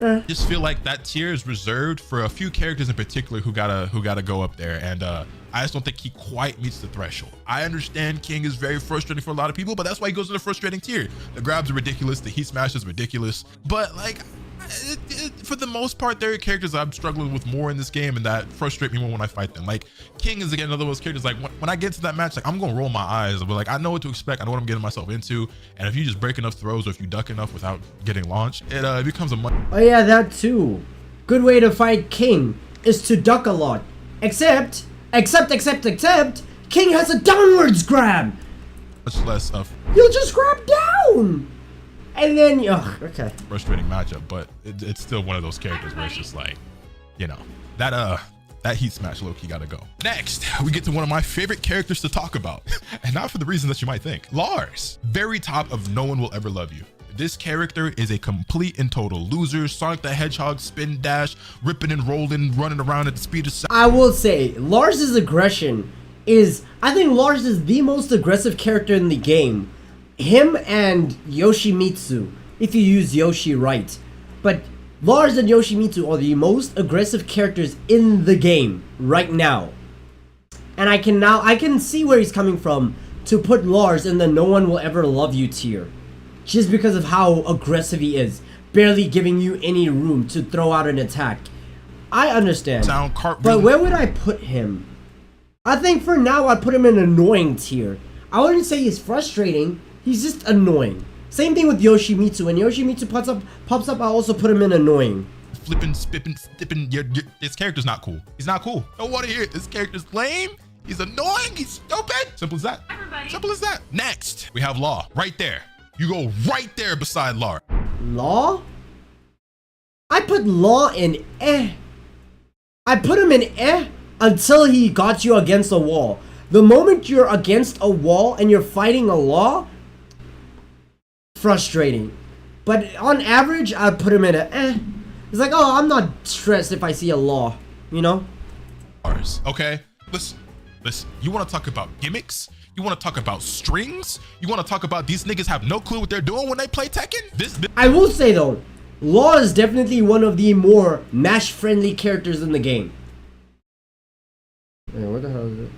I just feel like that tier is reserved for a few characters in particular who gotta go up there, and I just don't think he quite meets the threshold. I understand King is very frustrating for a lot of people, but that's why he goes to the frustrating tier. The grabs are ridiculous, the heat smash is ridiculous, but like for the most part, there are characters I'm struggling with more in this game and that frustrate me more when I fight them. Like King is again another one of those characters, like when I get to that match, like I'm gonna roll my eyes, but like I know what to expect, I know what I'm getting myself into, and if you just break enough throws or if you duck enough without getting launched, it becomes a Oh yeah, that too. Good way to fight King is to duck a lot. Except King has a downwards grab. Much less of you'll just grab down. And then, ugh, okay. Frustrating matchup, but it's still one of those characters where it's just like, you know, that heat smash low-key gotta go. Next, we get to one of my favorite characters to talk about, and not for the reason that you might think. Lars, very top of no one will ever love you. This character is a complete and total loser. Sonic the Hedgehog spin dash, ripping and rolling, running around at the speed of sound. I will say, Lars' aggression is, I think Lars is the most aggressive character in the game. Him and Yoshimitsu, if you use Yoshi right. But Lars and Yoshimitsu are the most aggressive characters in the game right now. And I can see where he's coming from to put Lars in the no one will ever love you tier. Just because of how aggressive he is, barely giving you any room to throw out an attack. I understand, but where would I put him? I think for now I'd put him in annoying tier. I wouldn't say he's frustrating, he's just annoying. Same thing with Yoshimitsu. When Yoshimitsu pops up, I also put him in annoying. Flipping, spipping, this character's not cool. He's not cool. Don't want to hear it. This character's lame. He's annoying. He's stupid. Simple as that. Everybody. Simple as that. Next, we have Law right there. You go right there beside Law. Law? I put Law in I put him in until he got you against a wall. The moment you're against a wall and you're fighting a law, frustrating. But on average, I'd put him in a It's like, oh, I'm not stressed if I see a law, you know? Okay, listen, you want to talk about gimmicks? You want to talk about strings? You want to talk about these niggas have no clue what they're doing when they play Tekken? I will say though, Law is definitely one of the more Mash-friendly characters in the game. Wait, what the hell is it?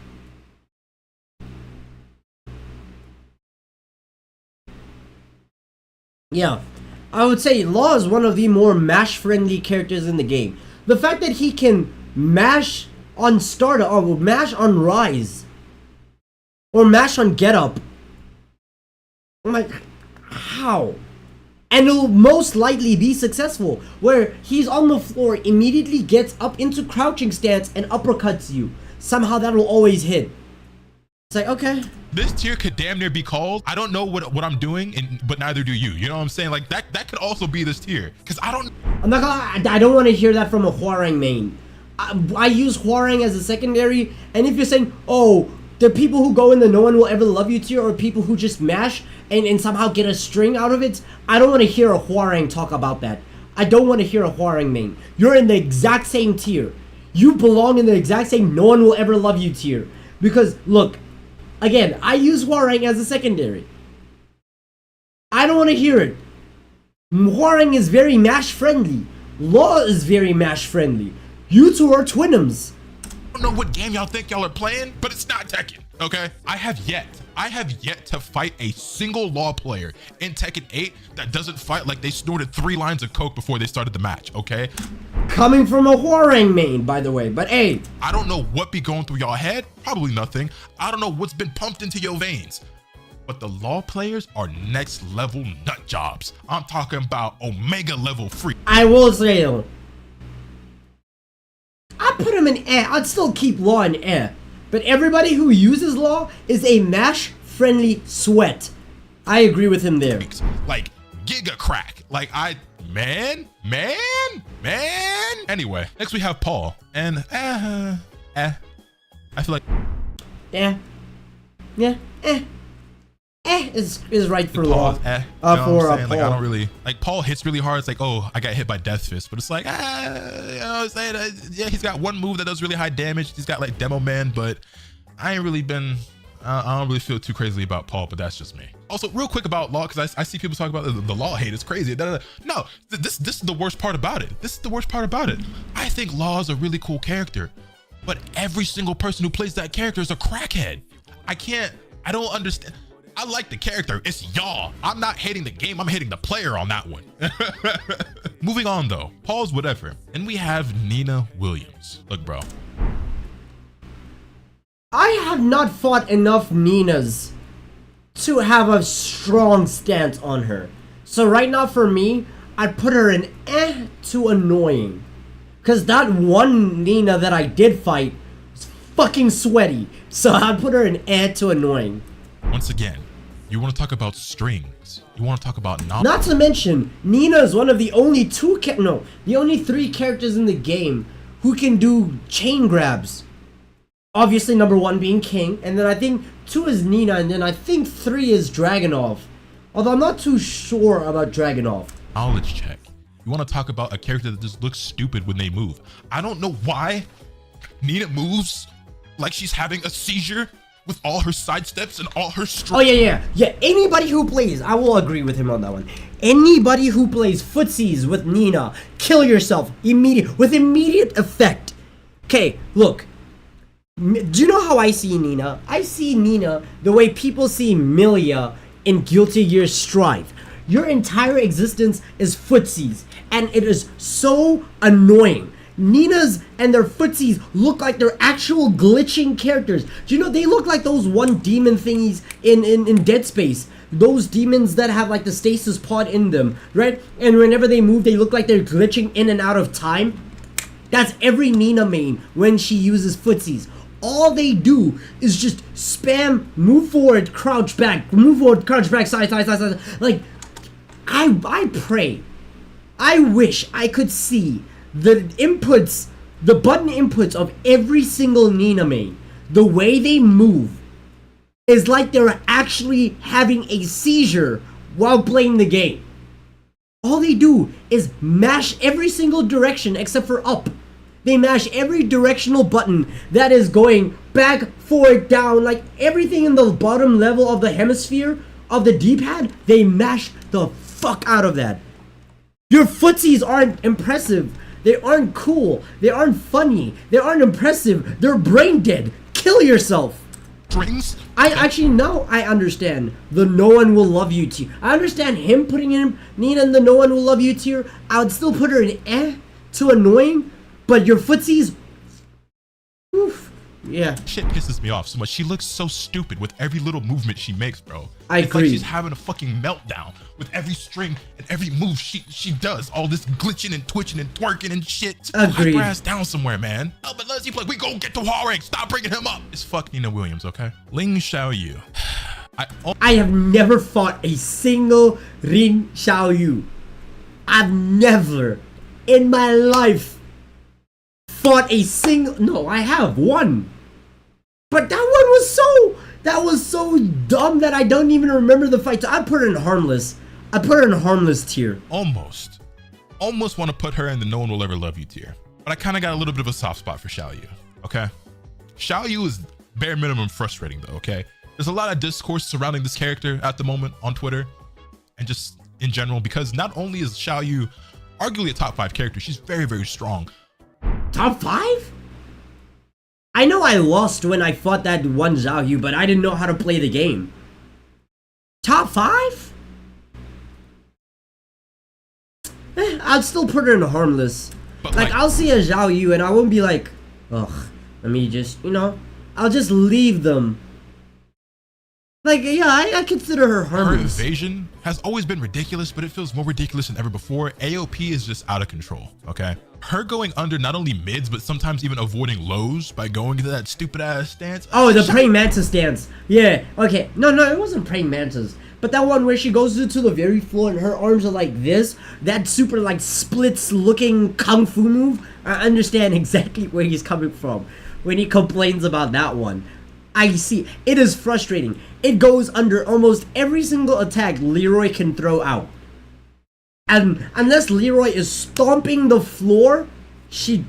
Yeah, I would say Law is one of the more Mash-friendly characters in the game. The fact that he can mash on startup, or mash on rise, or mash on get up. I'm like, how? And it'll most likely be successful, where he's on the floor, immediately gets up into crouching stance and uppercuts you. Somehow that'll always hit. It's like, okay. This tier could damn near be called, I don't know what I'm doing, but neither do you. You know what I'm saying? Like, that could also be this tier. Because I'm not gonna, I don't want to hear that from a Hwoarang main. I use Hwoarang as a secondary, and if you're saying, oh, the people who go in the no one will ever love you tier, or people who just mash and somehow get a string out of it, I don't want to hear a Hwoarang talk about that. I don't want to hear a Hwoarang main. You're in the exact same tier. You belong in the exact same no one will ever love you tier. Because, look, again, I use Hwoarang as a secondary. I don't want to hear it. Hwoarang is very mash friendly. Law is very mash friendly. You two are twinums. I don't know what game y'all think y'all are playing, but it's not Tekken, okay? I have yet to fight a single Law player in Tekken 8 that doesn't fight like they snorted 3 lines of coke before they started the match, okay? Coming from a Hwoarang main, by the way, but hey. I don't know what be going through y'all head, probably nothing. I don't know what's been pumped into your veins. But the Law players are next level nut jobs. I'm talking about Omega level free. I will say though, I put him in I'd still keep Law in but everybody who uses Law is a mash-friendly sweat. I agree with him there. Like, giga crack. Like, man. Anyway, next we have Paul. And, I feel like... is right for Law. You know for Paul. Like, I don't really... Like, Paul hits really hard. It's like, oh, I got hit by Death Fist. But it's like, you know what I'm saying? Yeah, he's got one move that does really high damage. He's got, like, Demo Man. But I ain't really been... I don't really feel too crazy about Paul, but that's just me. Also, real quick about Law, because I see people talk about the Law hate. It's crazy. No, this is the worst part about it. This is the worst part about it. I think Law is a really cool character. But every single person who plays that character is a crackhead. I don't understand. I like the character. It's y'all. I'm not hating the game. I'm hating the player on that one. Moving on though. Paul's whatever. And we have Nina Williams. Look, bro. I have not fought enough Ninas to have a strong stance on her. So right now for me, I'd put her in to annoying. Cause that one Nina that I did fight was fucking sweaty. So I'd put her in to annoying. Once again, you want to talk about strings. You want to talk about not to mention, Nina is one of the only the only 3 characters in the game who can do chain grabs. Obviously, number 1 being King, and then I think 2 is Nina, and then I think 3 is Dragunov. Although I'm not too sure about Dragunov. Knowledge check. You want to talk about a character that just looks stupid when they move. I don't know why Nina moves like she's having a seizure with all her side steps and all her Oh yeah. Anybody who plays, I will agree with him on that one. Anybody who plays footsies with Nina, kill yourself with immediate effect. Okay, look. Do you know how I see Nina? I see Nina the way people see Milia in Guilty Gear Strive. Your entire existence is footsies, and it is so annoying. Ninas and their footsies look like they're actual glitching characters. Do you know, they look like those one demon thingies in Dead Space. Those demons that have like the stasis pod in them, right? And whenever they move, they look like they're glitching in and out of time. That's every Nina main when she uses footsies. All they do is just spam, move forward, crouch back, move forward, crouch back, side. Like, I pray, I wish I could see the inputs The button inputs of every single Nina main, the way they move, is like they're actually having a seizure while playing the game. All they do is mash every single direction except for up. They mash every directional button that is going back, forward, down, like everything in the bottom level of the hemisphere of the D-pad, they mash the fuck out of that. Your footsies aren't impressive. They aren't cool. They aren't funny. They aren't impressive. They're brain dead. Kill yourself. Strings? I actually, now I understand the no one will love you tier. I understand him putting in Nina in the no one will love you tier. I would still put her in to annoying, but your footsies, oof, yeah. Shit pisses me off so much. She looks so stupid with every little movement she makes, bro. I it's agree. Like she's having a fucking meltdown with every string and every move she does. All this glitching and twitching and twerking and shit. Agreed. Put her ass down somewhere, man. Oh, but let's see, like, we go get to Warwick. Stop bringing him up. It's fuck Nina Williams, okay? Ling Xiaoyu. I have never fought a single Rin Xiaoyu. I've never in my life fought a single. No, I have one. But that was so dumb that I don't even remember the fight. So I put her in harmless. I put her in harmless tier. Almost want to put her in the no one will ever love you tier. But I kind of got a little bit of a soft spot for Xiaoyu, okay? Xiaoyu is bare minimum frustrating though, okay? There's a lot of discourse surrounding this character at the moment on Twitter and just in general, because not only is Xiaoyu arguably a top 5 character, she's very, very strong. Top 5? I know I lost when I fought that one Xiaoyu, but I didn't know how to play the game. Top 5? I'd still put her in harmless. But like, I'll see a Xiaoyu and I won't be like, ugh, let me just, you know, I'll just leave them. Like, yeah, I consider her harmless. Her evasion has always been ridiculous, but it feels more ridiculous than ever before. AOP is just out of control, okay? Her going under not only mids, but sometimes even avoiding lows by going into that stupid ass stance. Oh, the praying mantis stance. Yeah, okay. No, it wasn't praying mantis. But that one where she goes into the very floor and her arms are like this, that super like splits looking kung fu move, I understand exactly where he's coming from when he complains about that one. I see. It is frustrating. It goes under almost every single attack Leroy can throw out. And unless Leroy is stomping the floor, she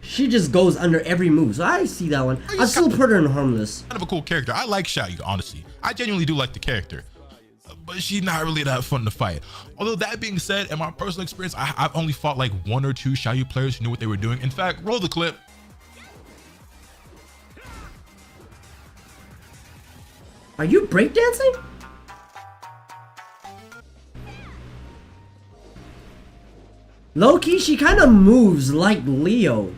just goes under every move. So I see that one. I still put her in harmless. Kind of a cool character. I like Xiaoyu, honestly. I genuinely do like the character. But she's not really that fun to fight. Although that being said, in my personal experience, I've only fought like 1 or 2 Xiaoyu players who knew what they were doing. In fact, roll the clip. Are you breakdancing? Low-key, she kind of moves like Leo.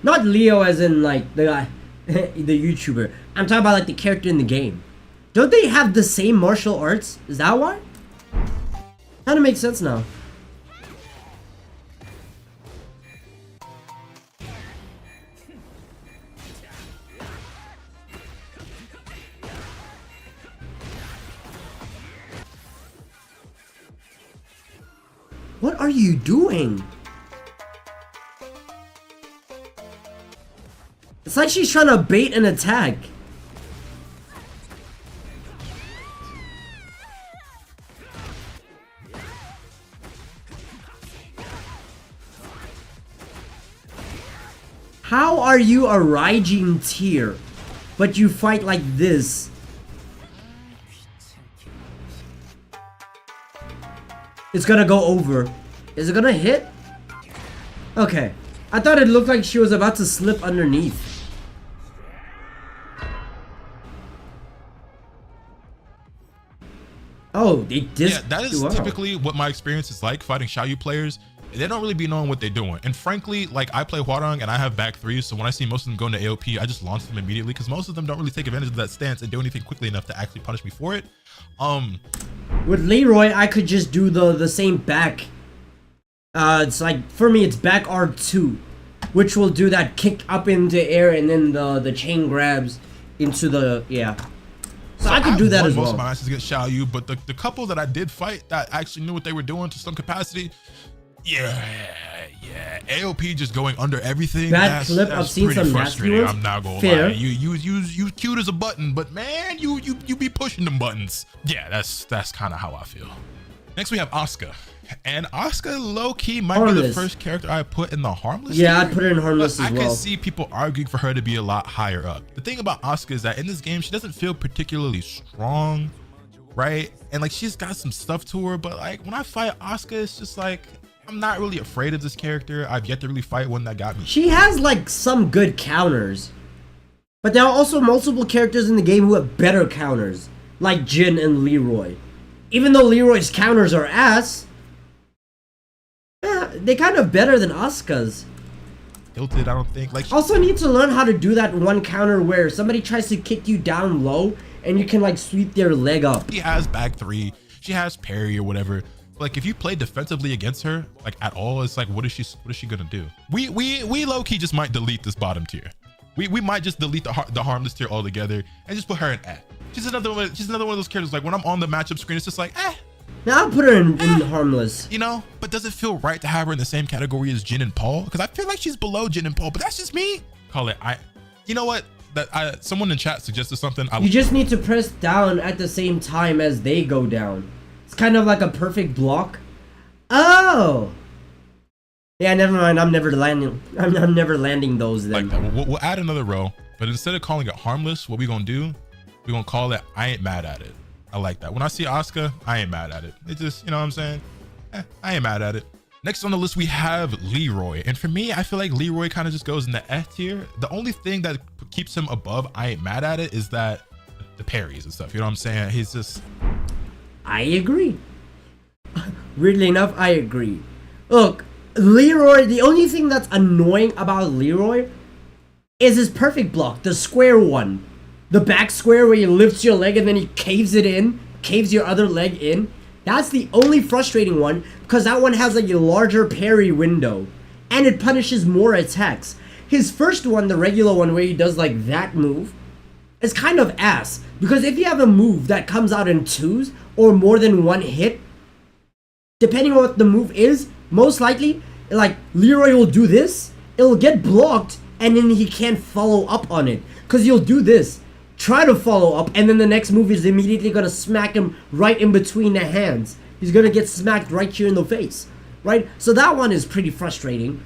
Not Leo as in like the guy, the YouTuber. I'm talking about like the character in the game. Don't they have the same martial arts? Is that why? Kind of makes sense now. What are you doing? It's like she's trying to bait an attack. How are you a Raijin tier, but you fight like this? It's gonna go over. Is it gonna hit? Okay. I thought it looked like she was about to slip underneath. Oh, they did. Yeah, that is typically what my experience is like fighting Xiaoyu players. They don't really be knowing what they're doing. And frankly, like I play Hwarang and I have back 3s, so when I see most of them go into AOP, I just launch them immediately because most of them don't really take advantage of that stance and do anything quickly enough to actually punish me for it. With Leroy, I could just do the same back. It's like, for me, it's back R2, which will do that kick up in the air and then the chain grabs into the, yeah. So I could do that as well. Most of my matches against Xiaoyu, but the couple that I did fight that actually knew what they were doing to some capacity, Yeah. AOP just going under everything. That clip, I've seen some nasty ones. I'm not gonna Fair. lie. You cute as a button, but man, you be pushing them buttons. Yeah, that's kind of how I feel. Next we have Asuka. And Asuka low-key might be the first character I put in the harmless. Yeah, I'd put her in harmless as well. I could see people arguing for her to be a lot higher up. The thing about Asuka is that in this game, she doesn't feel particularly strong, right? And like she's got some stuff to her, but like when I fight Asuka, it's just like I'm not really afraid of this character. I've yet to really fight one that got me. She has like some good counters, but there are also multiple characters in the game who have better counters, like Jin and Leroy. Even though Leroy's counters are ass, yeah, they kind of better than Asuka's. Tilted, I don't think. Like, also need to learn how to do that one counter where somebody tries to kick you down low and you can like sweep their leg up. She has back three, she has parry or whatever. Like if you play defensively against her, like at all, it's like what is she gonna do? We low key just might delete this bottom tier. We might just delete the harmless tier altogether and just put her in eh. She's another one of those characters. Like when I'm on the matchup screen, it's just like eh. Now I'll put her in harmless. You know, but does it feel right to have her in the same category as Jin and Paul? Because I feel like she's below Jin and Paul, but that's just me. Call it you know what? Someone in chat suggested something. You just need to press down at the same time as they go down. It's kind of like a perfect block. Oh. Yeah, never mind. I'm never landing those then. Like we'll add another row, but instead of calling it harmless, what we gonna do? We gonna call it I ain't mad at it. I like that. When I see Asuka, I ain't mad at it. It just, you know what I'm saying? I ain't mad at it. Next on the list, we have Leroy. And for me, I feel like Leroy kind of just goes in the F tier. The only thing that keeps him above I ain't mad at it is that the parries and stuff. You know what I'm saying? He's just... I agree. Weirdly enough, I agree. Look, Leroy, the only thing that's annoying about Leroy is his perfect block, the square one. The back square where he lifts your leg and then he caves your other leg in. That's the only frustrating one because that one has like a larger parry window and it punishes more attacks. His first one, the regular one where he does like that move, is kind of ass because if you have a move that comes out in twos or more than one hit, depending on what the move is, most likely, like Leroy will do this, it'll get blocked and then he can't follow up on it because you'll do this. Try to follow up, and then the next move is immediately gonna smack him right in between the hands. He's gonna get smacked right here in the face, right? So that one is pretty frustrating.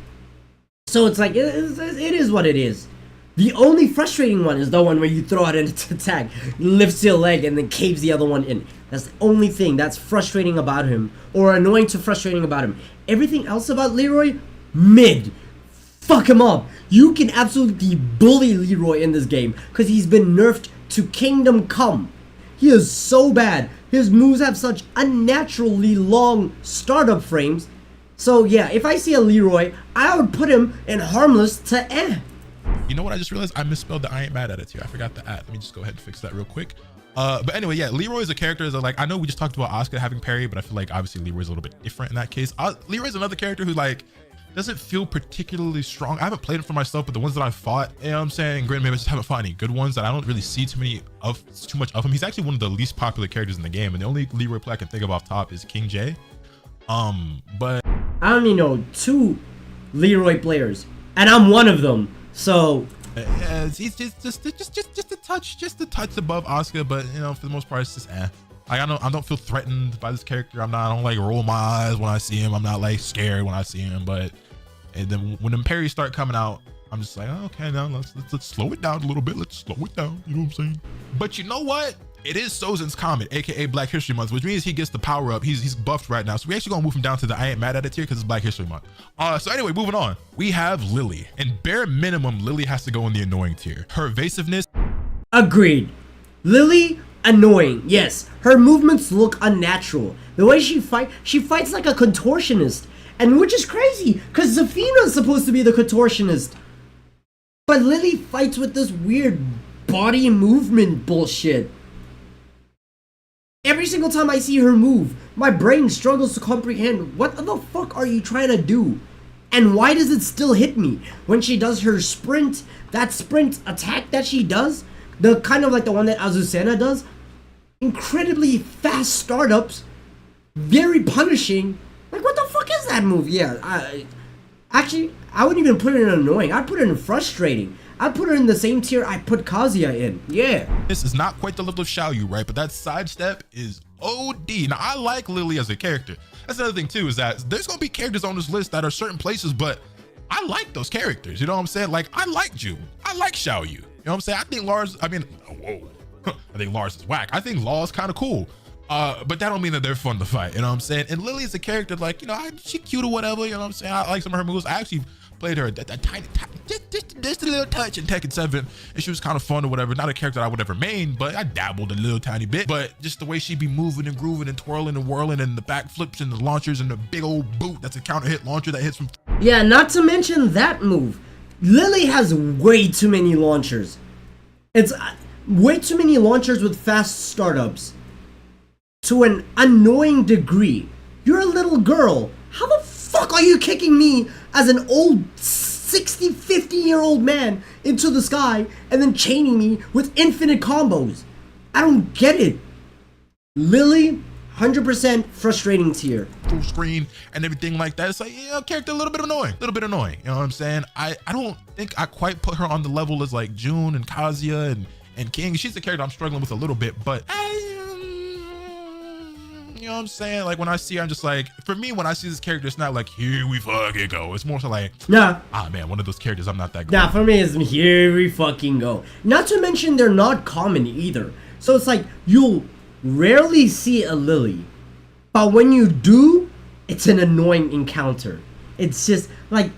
So it's like, it is what it is. The only frustrating one is the one where you throw out an attack, lifts your leg, and then caves the other one in. That's the only thing that's frustrating about him, or annoying to frustrating about him. Everything else about Leroy, mid. Fuck him up. You can absolutely bully Leroy in this game because he's been nerfed to Kingdom Come. He is so bad. His moves have such unnaturally long startup frames. So yeah, if I see a Leroy, I would put him in harmless to eh. You know what I just realized? I misspelled the I ain't mad at it here. I forgot the at. Let me just go ahead and fix that real quick. But anyway, yeah, Leroy is a character that like, I know we just talked about Asuka having parry, but I feel like obviously Leroy's a little bit different in that case. Leroy's another character who like, doesn't feel particularly strong. I haven't played him for myself, but the ones that I fought, you know what I'm saying? Granted, maybe I just haven't fought any good ones that I don't really see too much of him. He's actually one of the least popular characters in the game, and the only Leroy play I can think of off top is King J. But I only know 2 Leroy players, and I'm one of them. So he's just a touch above Asuka, but you know, for the most part, it's just eh. Like I don't feel threatened by this character. I don't like roll my eyes when I see him. I'm not like scared when I see him. But and then when the parries start coming out, I'm just like, oh, okay, now let's slow it down a little bit. Let's slow it down. You know what I'm saying? But you know what? It is Sozin's Comet, aka Black History Month, which means he gets the power up. He's buffed right now. So we actually gonna move him down to the I ain't mad at it tier because it's Black History Month. So anyway, moving on. We have Lily. And bare minimum, Lily has to go in the annoying tier. Her evasiveness. Agreed. Lily, annoying. Yes, her movements look unnatural. The way she fights like a contortionist. And which is crazy, because Zafina is supposed to be the contortionist. But Lily fights with this weird body movement bullshit. Every single time I see her move, my brain struggles to comprehend what the fuck are you trying to do? And why does it still hit me? When she does her sprint, that sprint attack that she does, the kind of like the one that Azucena does, incredibly fast startups, very punishing. Like what the fuck is is that move? Yeah, actually, I wouldn't even put it in annoying. I'd put it in frustrating. I'd put her in the same tier I put Kazuya in. Yeah. This is not quite the level of Xiaoyu, right? But that sidestep is OD. Now, I like Lily as a character. That's another thing, too, is that there's going to be characters on this list that are certain places, but I like those characters. You know what I'm saying? Like, I like June. I like Xiaoyu. You know what I'm saying? I think Lars, I mean, whoa. I think Lars is whack. I think Law is kind of cool. But that don't mean that they're fun to fight. You know what I'm saying? And Lily is a character like, you know, she cute or whatever. You know what I'm saying? I like some of her moves. I actually played her a tiny, just a little touch in Tekken 7, and she was kind of fun or whatever. Not a character that I would ever main, but I dabbled a little tiny bit. But just the way she be moving and grooving and twirling and whirling, and the back flips and the launchers and the big old boot that's a counter hit launcher that hits from. Yeah, not to mention that move. Lily has way too many launchers. It's way too many launchers with fast startups. To an annoying degree. You're a little girl. How the fuck are you kicking me as an old 60, 50-year-old man into the sky and then chaining me with infinite combos? I don't get it. Lily, 100% frustrating tier. Full screen and everything like that. It's like, yeah, character a little bit annoying. You know what I'm saying? I don't think I quite put her on the level as like June and Kazuya and King. She's the character I'm struggling with a little bit, but you know what I'm saying? Like when I see her, I'm just like, for me, when I see this character, it's not like, here we fucking go. It's more so like, nah. Ah man, one of those characters I'm not that good. Nah, for me, it's here we fucking go. Not to mention they're not common either. So it's like, you'll rarely see a Lily. But when you do, it's an annoying encounter. It's just like,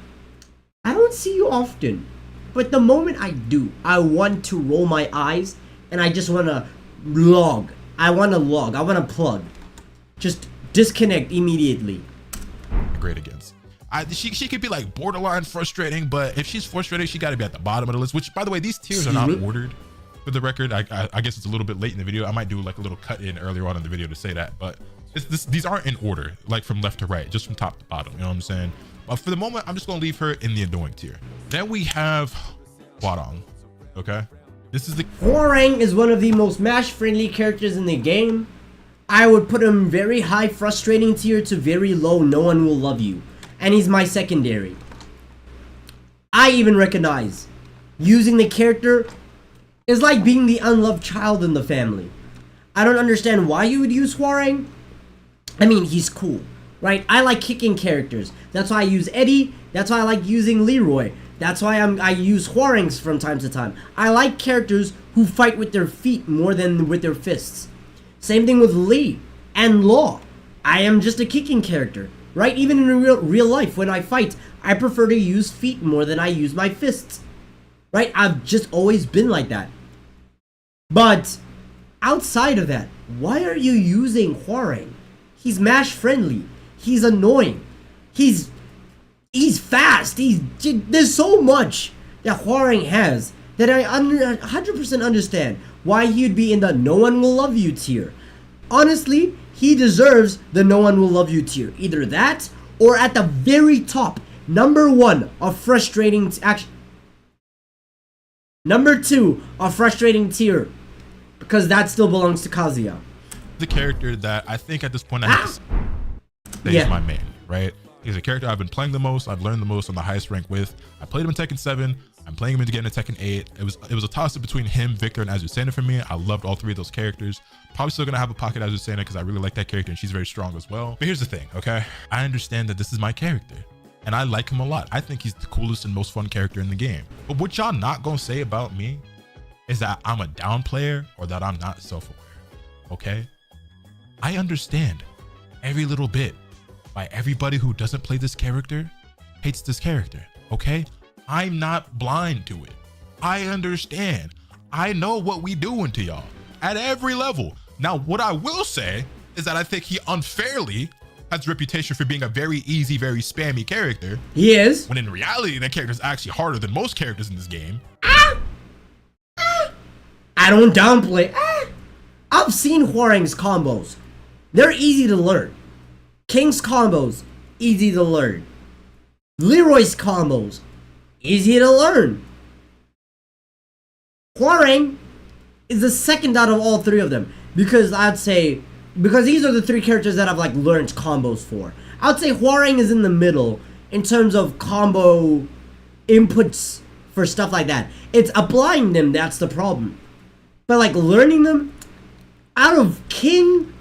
I don't see you often. But the moment I do, I want to roll my eyes and I just want to log. I want to plug. Just disconnect immediately. Great against. She could be like borderline frustrating, but if she's frustrated, she got to be at the bottom of the list. Which, by the way, these tiers are not ordered. For the record, I guess it's a little bit late in the video. I might do like a little cut in earlier on in the video to say that, but these aren't in order, like from left to right, just from top to bottom. You know what I'm saying? But for the moment, I'm just gonna leave her in the annoying tier. Then we have Hwarang. Okay, this is the Hwarang is one of the most match-friendly characters in the game. I would put him very high frustrating tier to very low no one will love you. And he's my secondary. I even recognize using the character is like being the unloved child in the family. I don't understand why you would use Hwarang. I mean, he's cool, right? I like kicking characters. That's why I use Eddie. That's why I like using Leroy. That's why I use Hwarangs from time to time. I like characters who fight with their feet more than with their fists. Same thing with Lee and Law. I am just a kicking character, right? Even in real life, when I fight, I prefer to use feet more than I use my fists, right? I've just always been like that. But outside of that, why are you using Hwarang? He's mash friendly. He's annoying. He's fast. There's so much that Hwarang has that I 100% understand why he'd be in the no one will love you tier. Honestly, he deserves the no one will love you tier. Either that or at the very top, number 1 of frustrating number 2 of frustrating tier, because that still belongs to Kazuya. The character that I think at this point he's my main, right? He's a character I've been playing the most, I've learned the most on the highest rank with. I played him in Tekken 7, I'm playing him again in Tekken 8. It was a toss-up between him, Victor, and Azucena for me. I loved all 3 of those characters. Probably still gonna have a pocket Azucena because I really like that character and she's very strong as well. But here's the thing, okay? I understand that this is my character and I like him a lot. I think he's the coolest and most fun character in the game. But what y'all not gonna say about me is that I'm a down player or that I'm not self-aware, okay? I understand every little bit why everybody who doesn't play this character hates this character, okay? I'm not blind to it. I understand. I know what we doing to y'all at every level. Now, what I will say is that I think he unfairly has a reputation for being a very easy, very spammy character. He is. When in reality, that character is actually harder than most characters in this game. I don't downplay. I've seen Hwarang's combos. They're easy to learn. King's combos, easy to learn. Leroy's combos, easy to learn. Hwarang is the second out of all 3 of them because I'd say, because these are the 3 characters that I've like learned combos for. I'd say Hwoarang is in the middle in terms of combo inputs for stuff like that. It's applying them that's the problem. But like learning them, out of King,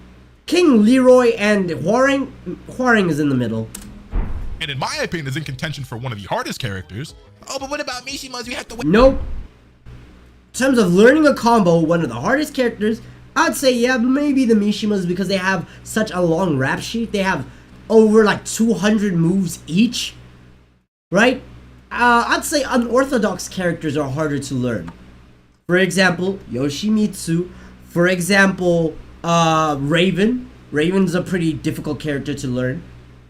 Leroy, and Hwoarang is in the middle. And in my opinion, is in contention for one of the hardest characters. Oh, but what about Mishimas? We have to wait. Nope. In terms of learning a combo, one of the hardest characters, I'd say, yeah, maybe the Mishimas, because they have such a long rap sheet. They have over like 200 moves each, right? I'd say unorthodox characters are harder to learn. For example, Yoshimitsu. For example, Raven. Raven's a pretty difficult character to learn.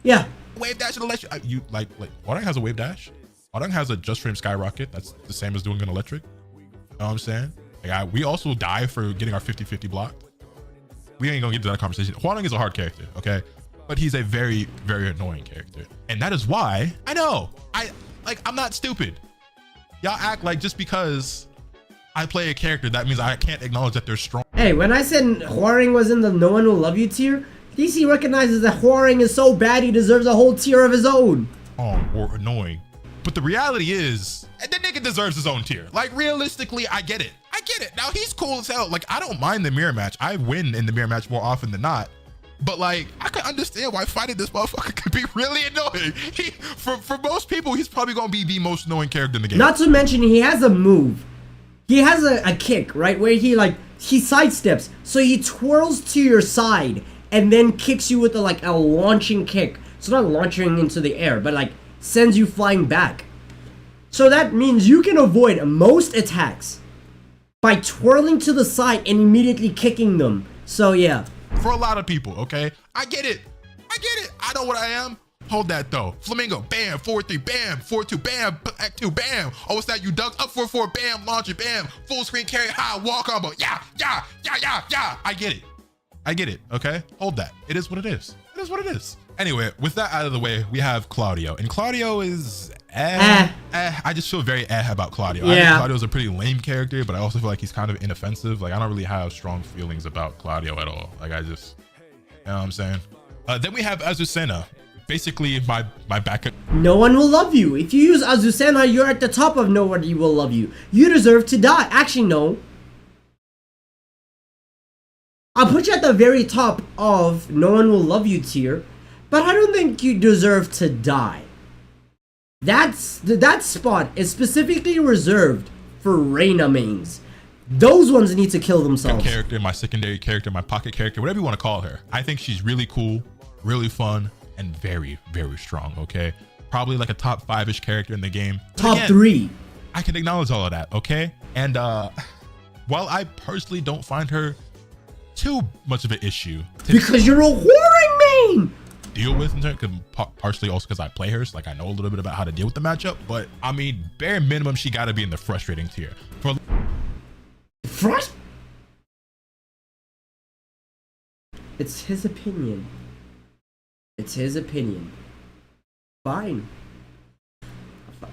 Yeah. Wave dash and electric. You like Hwoarang has a wave dash. Hwoarang has a just frame skyrocket. That's the same as doing an electric. You know what I'm saying? Like, we also die for getting our 50-50 blocked. We ain't gonna get to that conversation. Hwoarang is a hard character, okay? But he's a very, very annoying character. And that is why, I know, I'm not stupid. Y'all act like just because I play a character, that means I can't acknowledge that they're strong. Hey, when I said Hwoarang was in the no one will love you tier, DC recognizes that Hwoarang is so bad he deserves a whole tier of his own. Oh, or annoying. But the reality is, the nigga deserves his own tier. Like, realistically, I get it. I get it. Now, he's cool as hell. Like, I don't mind the mirror match. I win in the mirror match more often than not. But, like, I can understand why fighting this motherfucker could be really annoying. For most people, he's probably going to be the most annoying character in the game. Not to mention, he has a move. He has a kick, right? Where he sidesteps. So he twirls to your side and then kicks you with a launching kick. So not launching into the air, but like sends you flying back. So that means you can avoid most attacks by twirling to the side and immediately kicking them. So yeah. For a lot of people, okay? I get it. I get it. I know what I am. Hold that though. Flamingo, bam, 4-3, bam, 4-2, bam, back 2, bam. Oh, what's that? You duck up 4-4, bam, launch it, bam, full screen carry, high, wall combo. Yeah. I get it. I get it, okay? Hold that. It is what it is. It is what it is. Anyway, with that out of the way, we have Claudio. And Claudio is I just feel very about Claudio. Yeah. I think Claudio's a pretty lame character, but I also feel like he's kind of inoffensive. Like, I don't really have strong feelings about Claudio at all. Like, I just, you know what I'm saying? Then we have Azucena. Basically, my backup. No one will love you. If you use Azucena, you're at the top of nobody will love you. You deserve to die. Actually, no. I'll put you at the very top of no one will love you tier, but I don't think you deserve to die. That spot is specifically reserved for Reina mains. Those ones need to kill themselves. My character, my secondary character, my pocket character, whatever you want to call her. I think she's really cool, really fun, and very, very strong, okay? Probably like a top 5-ish character in the game. Top 3. I can acknowledge all of that, okay? And while I personally don't find her too much of an issue because you're a Hwoarang main deal with, in terms, partially also because I play her, so like I know a little bit about how to deal with the matchup. But I mean, bare minimum, she got to be in the frustrating tier. It's his opinion. It's his opinion. Fine.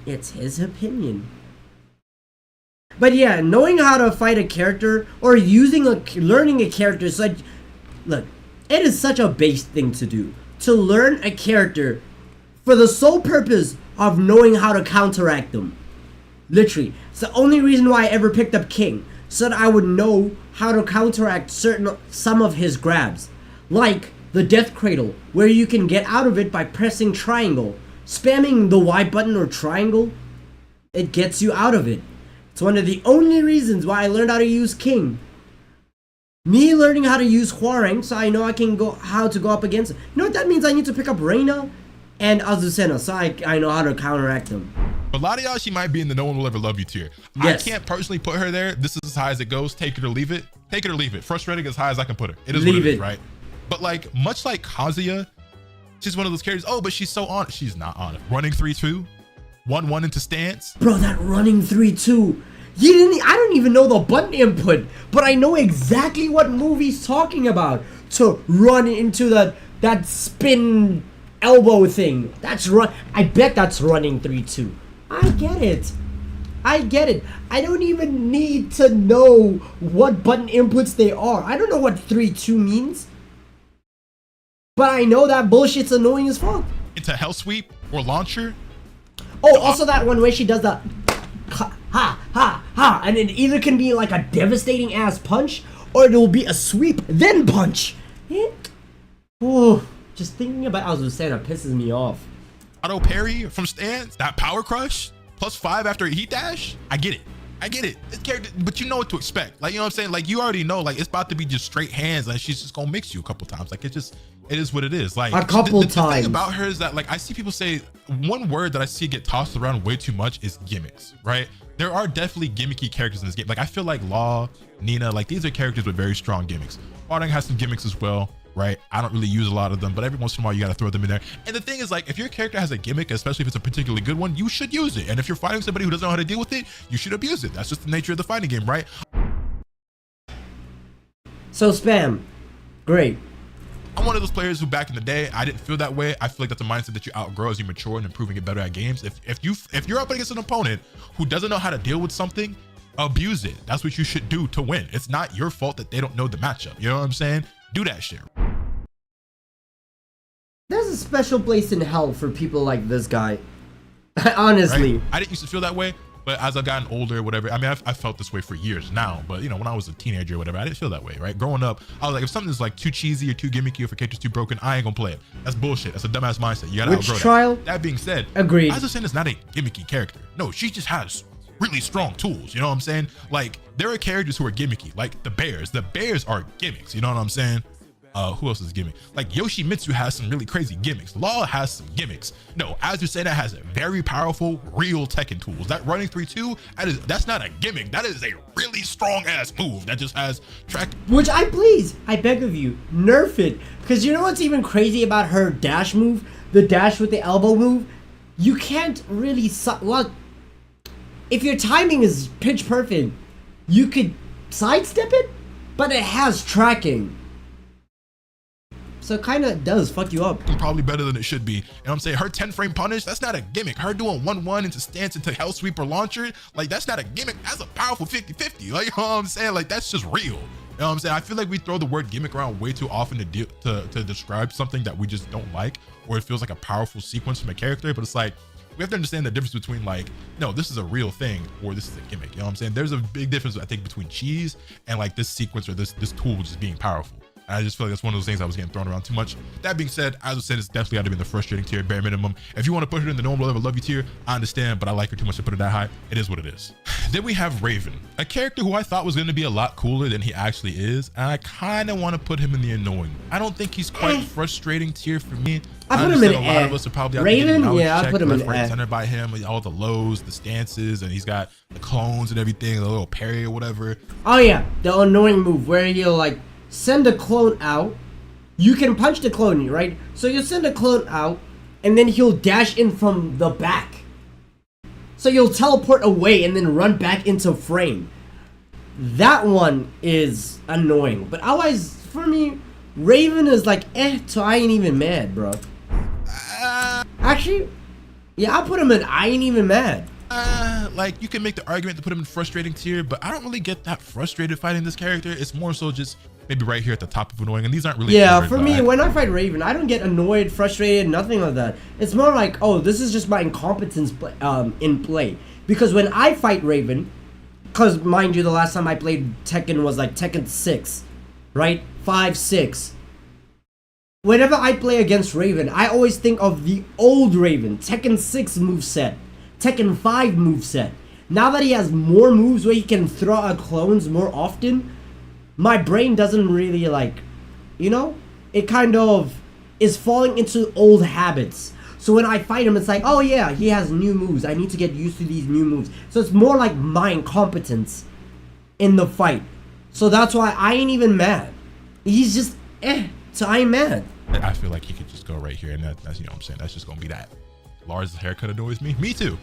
It's his opinion. But yeah, knowing how to fight a character or learning a character is like, look, it is such a base thing to do. To learn a character for the sole purpose of knowing how to counteract them. Literally. It's the only reason why I ever picked up King. So that I would know how to counteract some of his grabs. Like the Death Cradle, where you can get out of it by pressing triangle. Spamming the Y button or triangle, it gets you out of it. It's one of the only reasons why I learned how to use King. Me learning how to use Hwoarang, so I know how to go up against it. You know what that means? I need to pick up Reina and Azucena, so I know how to counteract them. A lot of y'all, she might be in the no one will ever love you tier. Yes. I can't personally put her there. This is as high as it goes. Take it or leave it. Take it or leave it. Frustrating as high as I can put her. It is what it is, right? But like, much like Kazuya, she's one of those characters. Oh, but she's so on. She's not on it. Running 3-2, 1-1 into stance. Bro, that running 3-2. I don't even know the button input, but I know exactly what move he's talking about to run into that spin elbow thing. I bet that's running 3-2. I get it. I don't even need to know what button inputs they are. I don't know what 3-2 means. but I know that bullshit's annoying as fuck. Into Hell Sweep or Launcher. Oh, also that one where she does the ha, and it either can be like a devastating ass punch, or it will be a sweep then punch. Oh, just thinking about Azucena pisses me off. Auto parry from stance, that power crush, +5 after a heat dash. I get it. This character, but you know what to expect. Like, you know what I'm saying? Like, you already know, like, it's about to be just straight hands, and she's just gonna mix you a couple times. Like, it is what it is. Like, a couple times. The thing about her is that, like, I see people say, one word that I see get tossed around way too much is gimmicks, right? There are definitely gimmicky characters in this game. Like, I feel like Law, Nina, like, these are characters with very strong gimmicks. Wading has some gimmicks as well, right? I don't really use a lot of them, but every once in a while you gotta throw them in there. And the thing is, like, if your character has a gimmick, especially if it's a particularly good one, you should use it. And if you're fighting somebody who doesn't know how to deal with it, you should abuse it. That's just the nature of the fighting game, right? So spam, great. I'm one of those players who back in the day, I didn't feel that way. I feel like that's a mindset that you outgrow as you mature and improving it better at games. If you're up against an opponent who doesn't know how to deal with something, abuse it. That's what you should do to win. It's not your fault that they don't know the matchup. You know what I'm saying? Do that shit. There's a special place in hell for people like this guy. Honestly. Right? I didn't used to feel that way, but as I've gotten older, whatever, I mean, I've felt this way for years now, but you know, when I was a teenager or whatever, I didn't feel that way, right? Growing up, I was like, if something's like too cheesy or too gimmicky or if a character's too broken, I ain't gonna play it. That's bullshit. That's a dumbass mindset. You gotta outgrow trial? That being said, agreed. Azucena is not a gimmicky character. No, she just has really strong tools. You know what I'm saying? Like, there are characters who are gimmicky, like the Bears. The Bears are gimmicks. You know what I'm saying? Who else is gimmick? Like Yoshimitsu has some really crazy gimmicks. Law has some gimmicks. No, Azucena has very powerful, real Tekken tools. That running 3-2, that's not a gimmick. That is a really strong ass move that just has track. Which I beg of you, nerf it. Because you know what's even crazy about her dash move? The dash with the elbow move? You can't really, well, if your timing is pitch perfect, you could sidestep it, but it has tracking. So it kind of does fuck you up. Probably better than it should be. You know what I'm saying? Her 10-frame punish, that's not a gimmick. Her doing 1-1 into stance into Hell Sweep or Launcher, like, that's not a gimmick. That's a powerful 50-50. Like, you know what I'm saying? Like, that's just real. You know what I'm saying? I feel like we throw the word gimmick around way too often to describe something that we just don't like, or it feels like a powerful sequence from a character, but it's like, we have to understand the difference between, like, no, this is a real thing or this is a gimmick. You know what I'm saying? There's a big difference, I think, between cheese and like this sequence or this tool just being powerful. And I just feel like that's one of those things that was getting thrown around too much. That being said, as I said, it's definitely got to be in the frustrating tier, bare minimum. If you want to put her in the normal level love you tier, I understand, but I like her too much to put her that high. It is what it is. Then we have Raven, a character who I thought was going to be a lot cooler than he actually is. And I kind of want to put him in the annoying. I don't think he's quite frustrating tier for me. I put him in a lot of us are probably Raven, yeah, I put him in center by him with all the lows, the stances, and he's got the clones and everything, the little parry or whatever. Oh yeah, the annoying move where he'll like send a clone out. You can punch the clone, right? So you send a clone out, and then he'll dash in from the back. So you'll teleport away and then run back into frame. That one is annoying. But otherwise, for me, Raven is like, so I ain't even mad, bro. Actually, yeah, I'll put him in I ain't even mad. Like, you can make the argument to put him in frustrating tier, but I don't really get that frustrated fighting this character. It's more so just maybe right here at the top of annoying, and these aren't really. Yeah, for me, when I fight Raven, I don't get annoyed, frustrated, nothing like that. It's more like, oh, this is just my incompetence in play. Because when I fight Raven, because mind you, the last time I played Tekken was like Tekken 6, right? 5, 6. Whenever I play against Raven, I always think of the old Raven, Tekken 6 moveset, Tekken 5 moveset. Now that he has more moves where he can throw out clones more often, my brain doesn't really like, you know, it kind of is falling into old habits. So when I fight him, it's like, oh yeah, he has new moves. I need to get used to these new moves. So it's more like my incompetence in the fight. So that's why I ain't even mad. He's just, so I ain't mad. I feel like he could just go right here, and that's, you know what I'm saying, that's just gonna be that. Lars' haircut annoys me. Me too.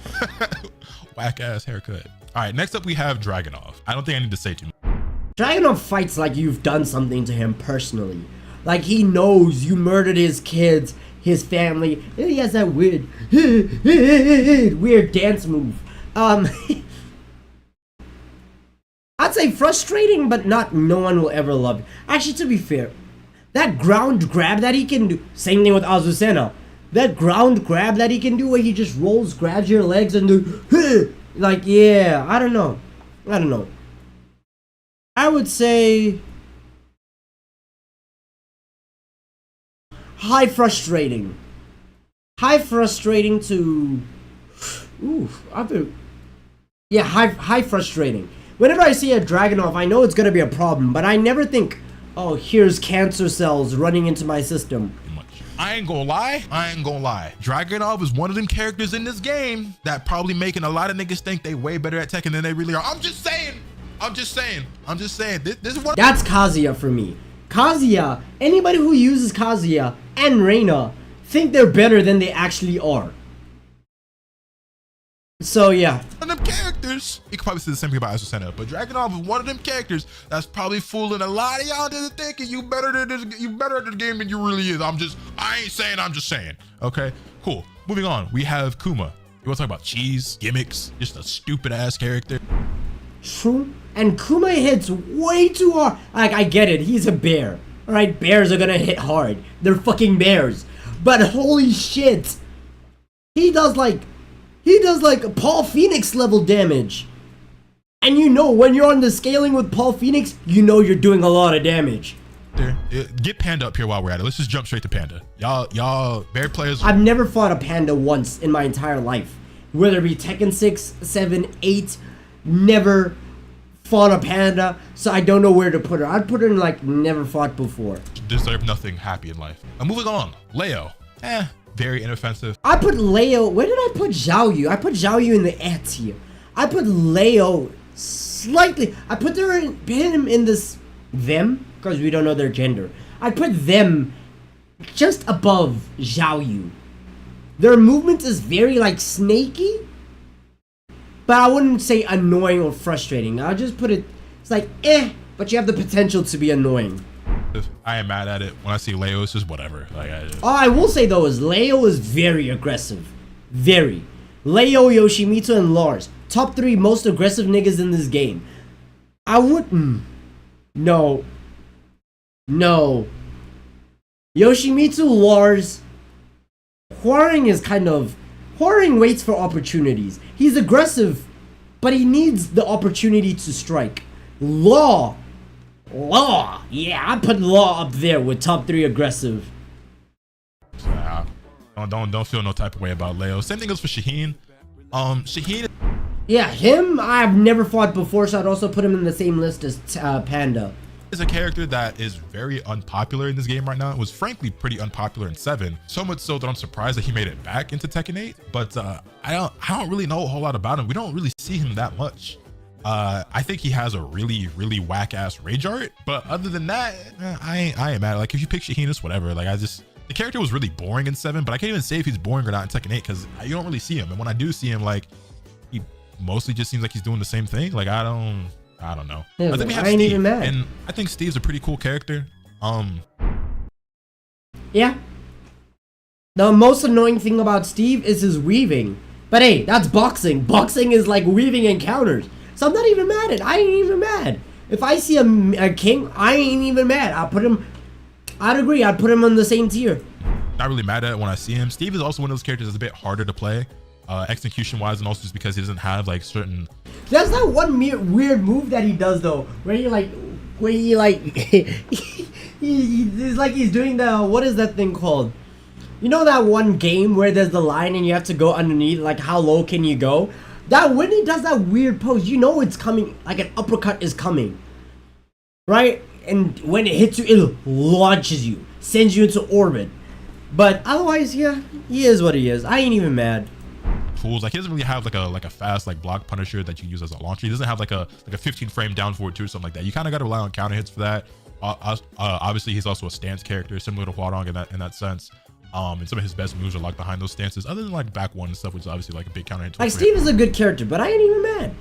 Whack ass haircut. All right, next up we have Dragunov. I don't think I need to say too much. Dragunov fights like you've done something to him personally. Like he knows you murdered his kids, his family. He has that weird, weird dance move. I'd say frustrating, but not no one will ever love you. Actually, to be fair, That ground grab that he can do. Same thing with Azucena. That ground grab that he can do where he just rolls, grabs your legs and do like, yeah, I don't know. I would say high frustrating to high frustrating. Whenever I see a Dragunov, I know it's gonna be a problem, but I never think, oh, here's cancer cells running into my system. I ain't gonna lie. Dragunov is one of them characters in this game that probably making a lot of niggas think they way better at Tekken than they really are. I'm just saying. This is what. That's Kazuya for me. Kazuya, anybody who uses Kazuya and Reina think they're better than they actually are. So yeah. One of them characters, you could probably say the same thing about Azucena, but Dragunov is one of them characters that's probably fooling a lot of y'all into thinking you better at the game than you really is. I'm just saying. Okay, cool. Moving on, we have Kuma. You want to talk about cheese, gimmicks, just a stupid ass character. True, and Kuma hits way too hard. Like, I get it, he's a bear. Alright, bears are gonna hit hard. They're fucking bears. But holy shit, he does like Paul Phoenix level damage. And you know, when you're on the scaling with Paul Phoenix, you know you're doing a lot of damage. Get Panda up here while we're at it. Let's just jump straight to Panda. Y'all bear players. I've never fought a Panda once in my entire life. Whether it be Tekken 6, 7, 8, never fought a Panda, so I don't know where to put her. I'd put her in like never fought before. Deserve nothing happy in life. Moving on, Leo. Very inoffensive. I put Leo. Where did I put Zhao Yu? I put Zhao Yu in the A tier. I put Leo slightly. I put him in this them because we don't know their gender. I put them just above Zhao Yu. Their movement is very like snaky, but I wouldn't say annoying or frustrating. I'll just put it. It's like but you have the potential to be annoying. I am mad at it. When I see Leo, it's just whatever. Like, I will say though is Leo is very aggressive. Very. Leo, Yoshimitsu, and Lars. Top 3 most aggressive niggas in this game. I wouldn't. No. Yoshimitsu, Lars. Hwoarang is kind of... Hwoarang waits for opportunities. He's aggressive, but he needs the opportunity to strike. Law, yeah, I put Law up there with top 3 aggressive. Don't feel no type of way about Leo. Same thing goes for Shaheen. Shaheen. Yeah, him I've never fought before, so I'd also put him in the same list as Panda. Is a character that is very unpopular in this game right now. It was frankly pretty unpopular in 7. So much so that I'm surprised that he made it back into Tekken 8. But I don't really know a whole lot about him. We don't really see him that much. I think he has a really whack ass rage art, but other than that, I ain't mad. Like if you pick Shaheen, it's whatever. Like the character was really boring in 7, but I can't even say if he's boring or not in Tekken 8 because you don't really see him. And when I do see him, like he mostly just seems like he's doing the same thing. Like I don't know. Yeah, I think we have ain't Steve, even mad. and I think Steve's a pretty cool character. Yeah. The most annoying thing about Steve is his weaving. But hey, that's boxing. Boxing is like weaving encounters. So I'm not even mad at it. I ain't even mad. If I see a king, I ain't even mad. I'd agree. I'd put him on the same tier. Not really mad at it when I see him. Steve is also one of those characters that's a bit harder to play, execution wise, and also just because he doesn't have like certain. There's that one weird move that he does though, where he's like he's doing the, what is that thing called? You know that one game where there's the line and you have to go underneath, like how low can you go? That when he does that weird pose, you know it's coming, like an uppercut is coming, right? And when it hits you, it launches you, sends you into orbit. But otherwise, yeah, he is what he is. I ain't even mad. Tools like he doesn't really have like a fast like block punisher that you use as a launcher. He doesn't have like a 15 frame down forward 2 or something like that. You kind of got to rely on counter hits for that. Obviously, he's also a stance character, similar to Hwoarang in that sense. And some of his best moves are like behind those stances, other than like back one and stuff, which is obviously like a big counter hit. Like Steve is a good character, but I ain't even mad.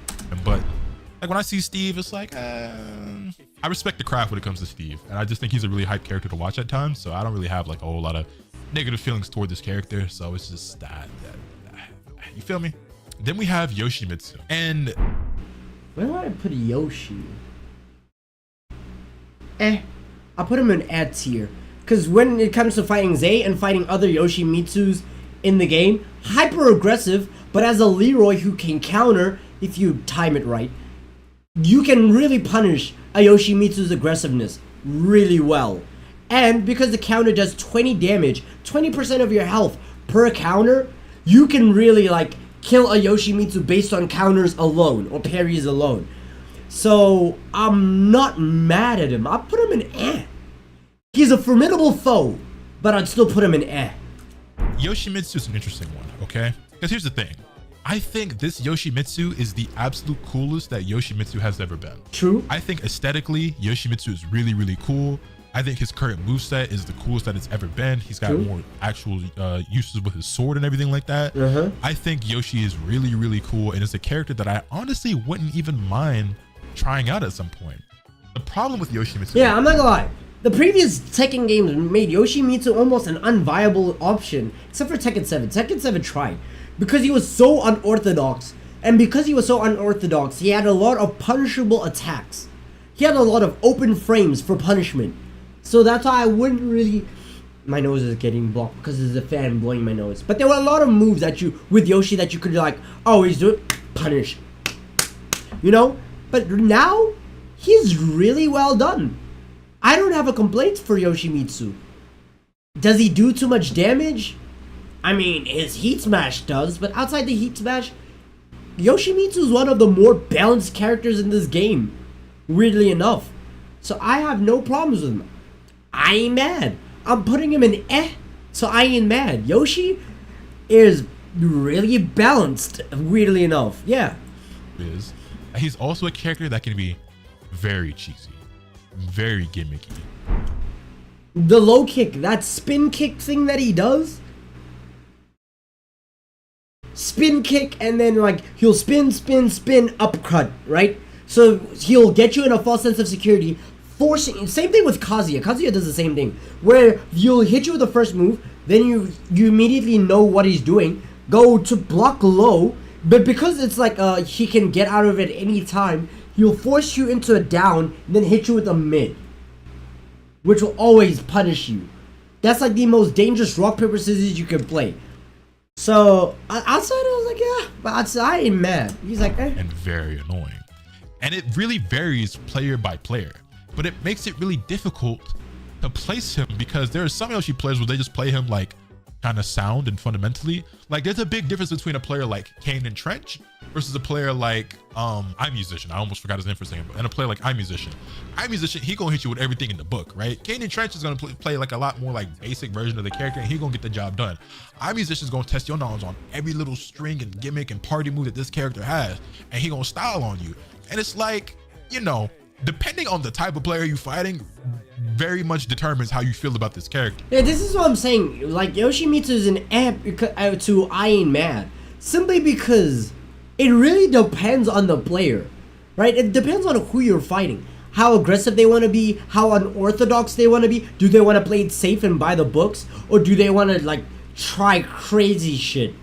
But like when I see Steve, it's like I respect the craft when it comes to Steve, and I just think he's a really hype character to watch at times. So I don't really have like a whole lot of negative feelings toward this character. So it's just that you feel me? Then we have Yoshimitsu, and where do I put Yoshi? I put him in A tier. Because when it comes to fighting Zay and fighting other Yoshimitsus in the game, hyper aggressive, but as a Leroy who can counter if you time it right, you can really punish a Yoshimitsu's aggressiveness really well. And because the counter does 20 damage, 20% of your health per counter, you can really like kill a Yoshimitsu based on counters alone or parries alone. So I'm not mad at him. I'll put him in eh. He's a formidable foe, but I'd still put him in eh. Yoshimitsu is an interesting one, okay? Because here's the thing. I think this Yoshimitsu is the absolute coolest that Yoshimitsu has ever been. True. I think aesthetically, Yoshimitsu is really, really cool. I think his current moveset is the coolest that it's ever been. He's got more actual uses with his sword and everything like that. I think Yoshi is really, really cool, and it's a character that I honestly wouldn't even mind trying out at some point. The problem with Yoshimitsu... Yeah, I'm not gonna lie. The previous Tekken games made Yoshimitsu almost an unviable option, except for Tekken 7. Tekken 7 tried. Because he was so unorthodox, and because he was so unorthodox, he had a lot of punishable attacks. He had a lot of open frames for punishment. So that's why I wouldn't really... My nose is getting blocked because there's a fan blowing my nose. But there were a lot of moves that you, with Yoshi, that you could like, oh, he's doing, punish. You know? But now, he's really well done. I don't have a complaint for Yoshimitsu. Does he do too much damage? I mean, his Heat Smash does, but outside the Heat Smash, Yoshimitsu is one of the more balanced characters in this game, weirdly enough. So I have no problems with him. I ain't mad. I'm putting him in eh, so I ain't mad. Yoshi is really balanced, weirdly enough. Yeah. He's also a character that can be very cheesy, very gimmicky. The low kick, that spin kick thing that he does. Spin kick, and then like he'll spin, uppercut, right? So he'll get you in a false sense of security, forcing. Same thing with Kazuya. Kazuya does the same thing, where you'll hit you with the first move, then you immediately know what he's doing, go to block low, but because it's like he can get out of it any time, he'll force you into a down, and then hit you with a mid, which will always punish you. That's like the most dangerous rock paper scissors you can play. So outside, I was like, yeah, but outside, I ain't mad. He's like, eh. And very annoying. And it really varies player by player, but it makes it really difficult to place him because there are some Yoshi players where they just play him like kind of sound and fundamentally. Like there's a big difference between a player like Kane and Trench versus a player like iMusician. I almost forgot his name for a second, and a player like iMusician. iMusician, he gonna hit you with everything in the book, right? Kane and Trench is gonna play like a lot more like basic version of the character, and he gonna get the job done. iMusician is gonna test your knowledge on every little string and gimmick and party move that this character has, and he gonna style on you. And it's like, you know, depending on the type of player you're fighting, very much determines how you feel about this character. Yeah, this is what I'm saying. Like Yoshimitsu is an app to I ain't mad, simply because it really depends on the player, right? It depends on who you're fighting, how aggressive they want to be, how unorthodox they want to be. Do they want to play it safe and buy the books, or do they want to like try crazy shit?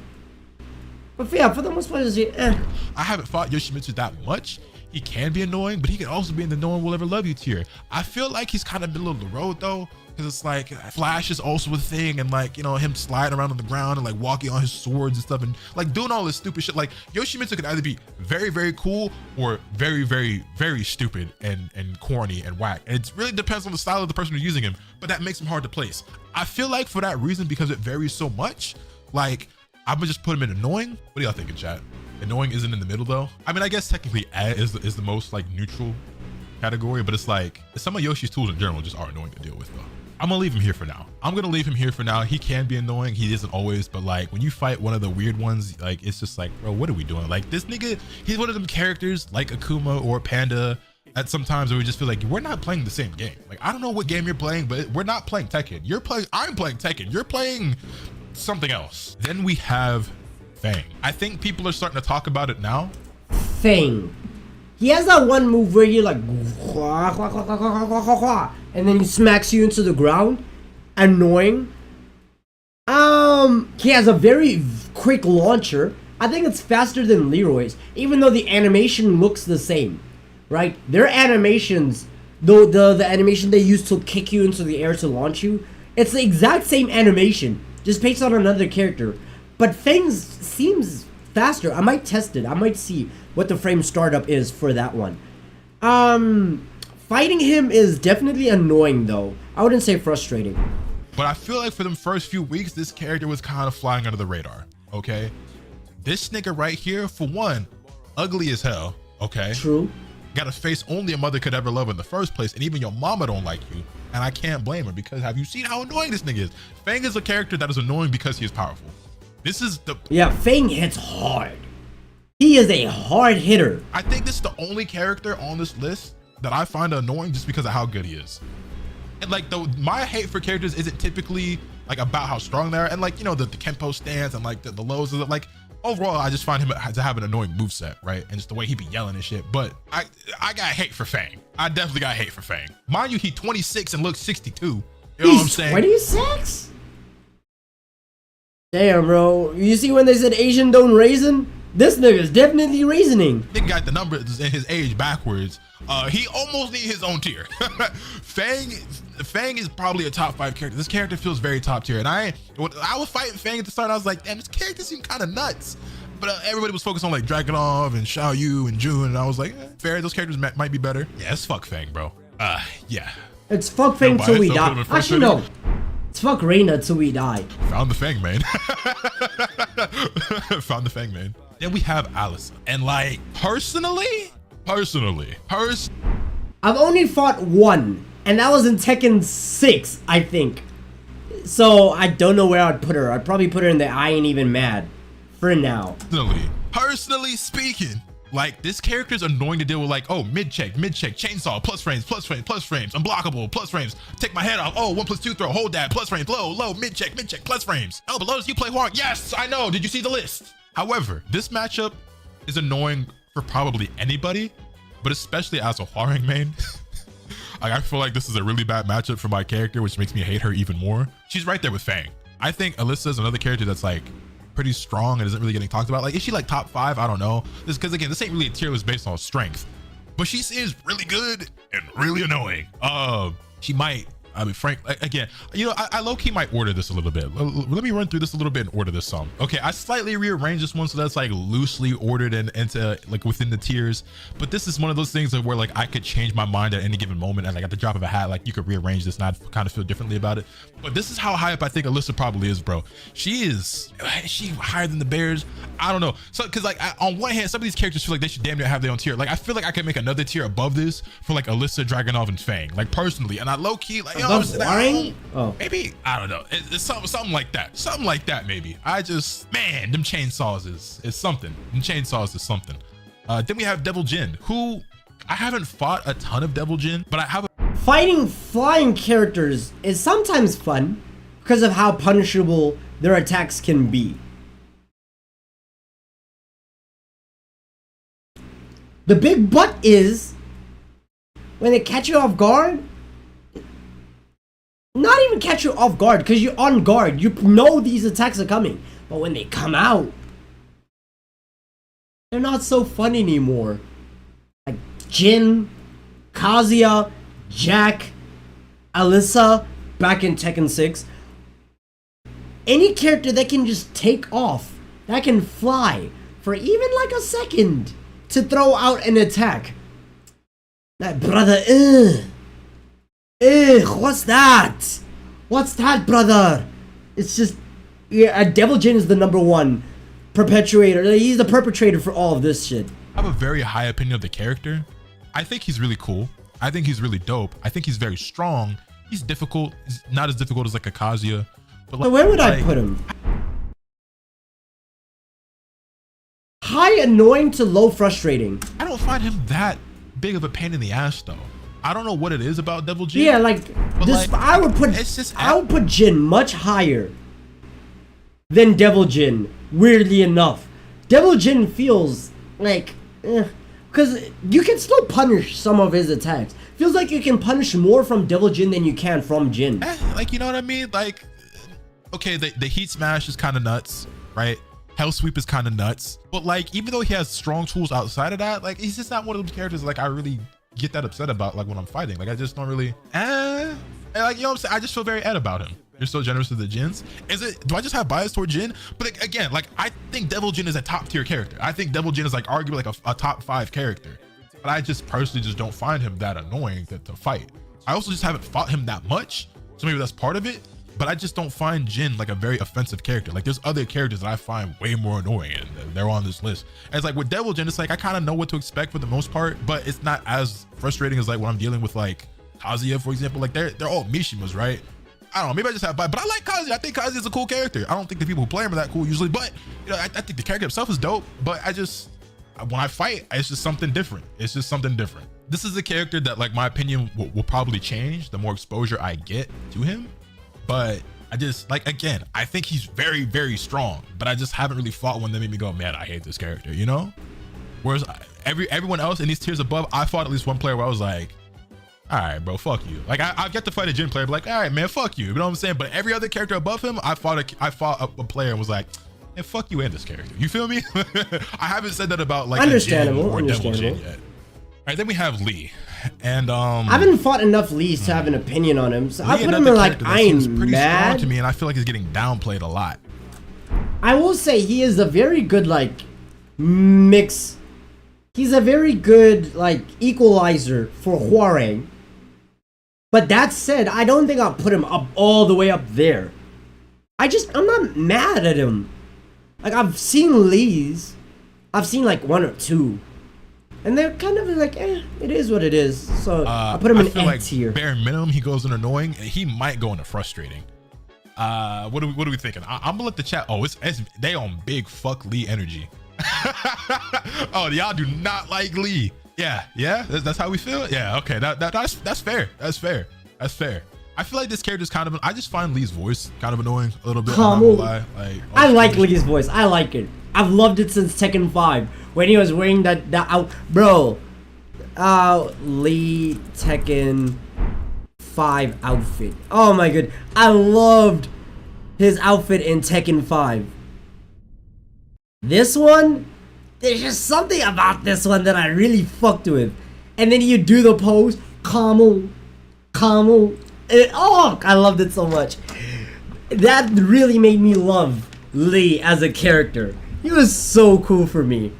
But yeah, for the most part, I haven't fought Yoshimitsu that much. He can be annoying, but he can also be in the no one will ever love you tier. I feel like he's kind of middle of the road though, because it's like Flash is also a thing, and like, you know, him sliding around on the ground and like walking on his swords and stuff and like doing all this stupid shit. Like Yoshimitsu can either be very, very cool or very, very, very stupid and corny and whack. And it really depends on the style of the person who's using him, but that makes him hard to place. I feel like for that reason, because it varies so much, like I'm gonna just put him in annoying. What do y'all think in chat? Annoying isn't in the middle though. I mean, I guess technically is the most like neutral category, but it's like some of Yoshi's tools in general just are annoying to deal with though. I'm gonna leave him here for now. He can be annoying. He isn't always, but like when you fight one of the weird ones, like it's just like, bro, what are we doing? Like this nigga, he's one of them characters like Akuma or Panda at sometimes where we just feel like we're not playing the same game. Like I don't know what game you're playing, but we're not playing Tekken. I'm playing Tekken. You're playing something else. Then we have Fang. I think people are starting to talk about it now. Fang. He has that one move where he like, and then he smacks you into the ground. Annoying. He has a very quick launcher. I think it's faster than Leroy's, even though the animation looks the same, right? Their animations, though the animation they use to kick you into the air to launch you, It's the exact same animation, just based on another character. But Fang seems faster. I might test it. I might see what the frame startup is for that one. Fighting him is definitely annoying though. I wouldn't say frustrating. But I feel like for the first few weeks, this character was kind of flying under the radar, okay? This nigga right here, for one, ugly as hell, okay? True. Got a face only a mother could ever love in the first place, and even your mama don't like you. And I can't blame her, because have you seen how annoying this nigga is? Fang is a character that is annoying because he is powerful. This is the... Yeah, Fang hits hard. He is a hard hitter. I think this is the only character on this list that I find annoying just because of how good he is. And like, my hate for characters isn't typically like about how strong they are, and like, you know, the Kenpo stance and like the lows, like overall I just find him to have an annoying moveset, right? And just the way he be yelling and shit. But I got hate for Fang. I definitely got hate for Fang. Mind you, he 26 and looks 62. You know what I'm saying? 26? Damn, bro. You see when they said Asian don't raisin? This nigga's definitely reasoning. Nigga got the numbers in his age backwards. He almost need his own tier. Fang is probably a top 5 character. This character feels very top tier. And I was fighting Fang at the start. I was like, damn, this character seemed kind of nuts. But everybody was focused on like Dragunov and Xiao Yu and Jun. And I was like, fair, those characters might be better. Yeah, it's fuck Fang, bro. Yeah. It's fuck Fang till we die. Actually, no. It's fuck Reina till we die. Found the Fang man. Found the Fang man. Then we have Alyssa. And like, personally, I've only fought one, and that was in Tekken 6, I think. So I don't know where I'd put her. I'd probably put her in the I Ain't Even Mad for now. Personally speaking, like, this character is annoying to deal with. Like, oh, mid check, chainsaw, plus frames, unblockable, plus frames, take my head off, oh, 1+2 throw, hold that, plus frames, low, mid check, plus frames. Oh, but Lotus, you play Huang. Yes, I know. Did you see the list? However, this matchup is annoying for probably anybody, but especially as a Huang main. Like, I feel like this is a really bad matchup for my character, which makes me hate her even more. She's right there with Fang. I think Alyssa is another character that's like pretty strong and isn't really getting talked about. Like, is she like top 5? I don't know. This because again, this ain't really a tier list based on strength, but she is really good and really annoying. She might, I mean, Frank, again, you know, I low-key might order this a little bit. Let me run through this a little bit and order this some. Okay, I slightly rearranged this one so that's like loosely ordered and into like within the tiers. But this is one of those things where like I could change my mind at any given moment, and like at the drop of a hat, like you could rearrange this and I'd kind of feel differently about it. But this is how high up I think Alyssa probably is, bro. Is she higher than the Bears? I don't know. So because like on one hand, some of these characters feel like they should damn near have their own tier. Like I feel like I could make another tier above this for like Alyssa, Dragunov, and Fang. Like personally, and I low-key like, you know, maybe, I don't know. It's something like that. Something like that, maybe. I just, man, them chainsaws is something. Them chainsaws is something. Then we have Devil Jin, who I haven't fought a ton of Devil Jin, but I have Fighting flying characters is sometimes fun because of how punishable their attacks can be. The big but is when they catch you off guard. Not even catch you off guard because you're on guard. You know these attacks are coming. But when they come out, they're not so fun anymore. Like Jin, Kazuya, Jack, Alyssa, back in Tekken 6. Any character that can just take off, that can fly for even like a second to throw out an attack. That brother, what's that? What's that, brother? It's just, yeah, Devil Jin is the #1 perpetuator. He's the perpetrator for all of this shit. I have a very high opinion of the character. I think he's really cool. I think he's really dope. I think he's very strong. He's difficult. He's not as difficult as like a Kazuya. But like, where would I put him? High annoying to low frustrating. I don't find him that big of a pain in the ass though. I don't know what it is about Devil Jin. Yeah, like this, like, I would put Jin much higher than Devil Jin. Weirdly enough, Devil Jin feels like, because you can still punish some of his attacks. Feels like you can punish more from Devil Jin than you can from Jin. Like, you know what I mean? Like, okay, the heat smash is kind of nuts, right? Hell sweep is kind of nuts, but like, even though he has strong tools outside of that, like, he's just not one of those characters like I really get that upset about, like when I'm fighting. Like I just don't really And like, you know what I'm saying? I just feel very Ed about him. You're so generous with the Jins. Do I just have bias toward Jin? But like, again, like I think Devil Jin is a top tier character. I think Devil Jin is like arguably like a top 5 character. But I just personally just don't find him that annoying to fight. I also just haven't fought him that much. So maybe that's part of it. But I just don't find Jin like a very offensive character. Like there's other characters that I find way more annoying and they're on this list. And it's like with Devil Jin, it's like I kind of know what to expect for the most part, but it's not as frustrating as like when I'm dealing with like Kazuya, for example. Like they're all Mishimas, right? I don't know, maybe I just have bias, but I like Kazuya. I think Kazuya is a cool character. I don't think the people who play him are that cool usually, but you know, I think the character itself is dope, but when I fight, it's just something different. It's just something different. This is a character that like my opinion will probably change the more exposure I get to him. But I just like, again, I think he's very, very strong, but I just haven't really fought one that made me go, man, I hate this character, you know? Whereas everyone else in these tiers above, I fought at least one player where I was like, all right, bro, fuck you. Like I've got to fight a Jin player, but like, all right, man, fuck you. You know what I'm saying? But every other character above him, I fought a player and was like, and fuck you and this character. You feel me? I haven't said that about like understandable or Devil Jin yet. All right, then we have Lee, and I haven't fought enough Lees to have an opinion on him, so I put him in like I'm pretty mad strong to me, and I feel like he's getting downplayed a lot. I will say he is a very good like mix. He's a very good like equalizer for Hwoarang. But that said, I don't think I'll put him up all the way up there. I'm not mad at him. Like I've seen Lee's, I've seen like 1 or 2. And they're kind of like, it is what it is. So I put him in A tier. Bare minimum, he goes in annoying. He might go into frustrating. What are we thinking? I'm gonna let the chat. Oh, it's they on big fuck Lee energy. Oh, y'all do not like Lee. Yeah. That's how we feel. Yeah. Okay. That's fair. That's fair. I feel like this character is kind of. I just find Lee's voice kind of annoying a little bit. I'm not gonna lie. Like, I like Lee's voice. I like it. I've loved it since Tekken 5 when he was wearing that out, bro. Lee Tekken 5 outfit. Oh my god, I loved his outfit in Tekken 5. This one, there's just something about this one that I really fucked with. And then you do the pose, Kamo. Oh, I loved it so much. That really made me love Lee as a character. He was so cool for me.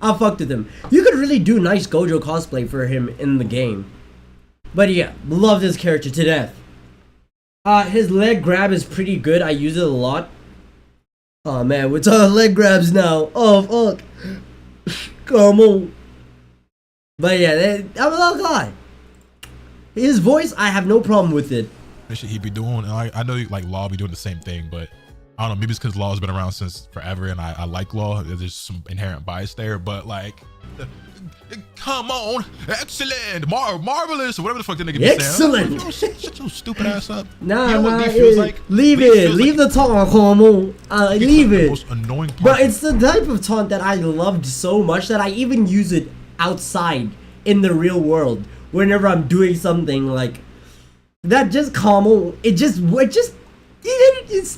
I fucked with him. You could really do nice Gojo cosplay for him in the game. But yeah, love this character to death. His leg grab is pretty good. I use it a lot. Oh man, we're talking leg grabs now. Oh fuck. Come on. But yeah, I'm a guy. His voice, I have no problem with it. This shit he be doing. I know like Law be doing the same thing, but I don't know, maybe it's because Law's been around since forever and I like Law. There's some inherent bias there, but like, come on, excellent, marvelous, or whatever the fuck that nigga be saying. Excellent. Shut your stupid ass up. Nah, you know what feels like? Leave the taunt, come on. Leave it. The most annoying part. But it's the type of taunt that I loved so much that I even use it outside in the real world. Whenever I'm doing something like that, just come on. It's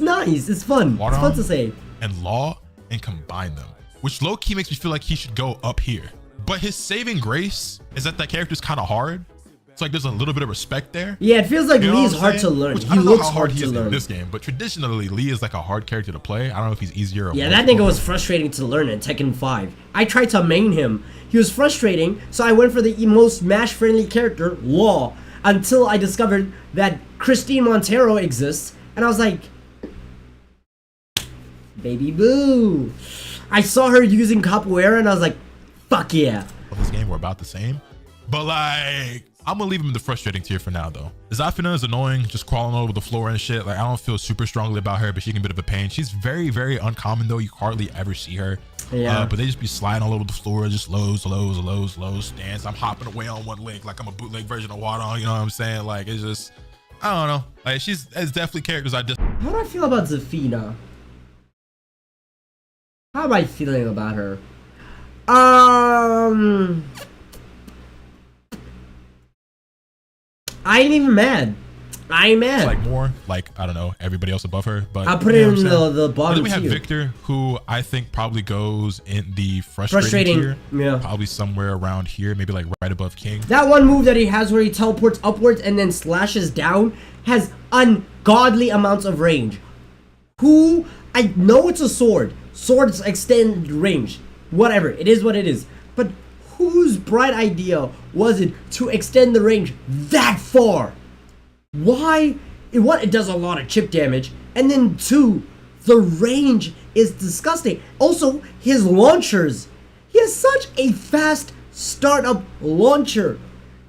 nice. It's fun. It's fun to say. And Law and combine them, which low key makes me feel like he should go up here. But his saving grace is that character's kind of hard. It's like there's a little bit of respect there. Yeah, it feels like Lee's hard to learn. He looks hard to learn in this game, but traditionally Lee is like a hard character to play. I don't know if he's easier or yeah, that nigga was frustrating to learn in Tekken 5. I tried to main him. He was frustrating, so I went for the most Smash-friendly character, Law, until I discovered that Christine Montero exists, and I was like, baby boo. I saw her using capoeira, and I was like, fuck yeah. This game, we're about the same, but like, I'm gonna leave him in the frustrating tier for now though. Zafina is annoying, just crawling all over the floor and shit. Like I don't feel super strongly about her, but she can be a bit of a pain. She's very, very uncommon though. You hardly ever see her. Yeah. But they just be sliding all over the floor, just lows stance. I'm hopping away on one leg like I'm a bootleg version of Wadon. You know what I'm saying? Like it's just, I don't know. Like it's definitely characters I just. How do I feel about Zafina? How am I feeling about her? I ain't even mad. I'm mad. It's like more like, I don't know, everybody else above her. But I'll put it in the bottom. Then we have tier. Victor, who I think probably goes in the frustrating tier. Yeah. Probably somewhere around here, maybe like right above King. That one move that he has where he teleports upwards and then slashes down has ungodly amounts of range. I know it's a sword. Swords extend range. Whatever. It is what it is. But whose bright idea was it to extend the range that far? Why? It does a lot of chip damage, and then 2, the range is disgusting. Also, his launchers, he has such a fast startup launcher,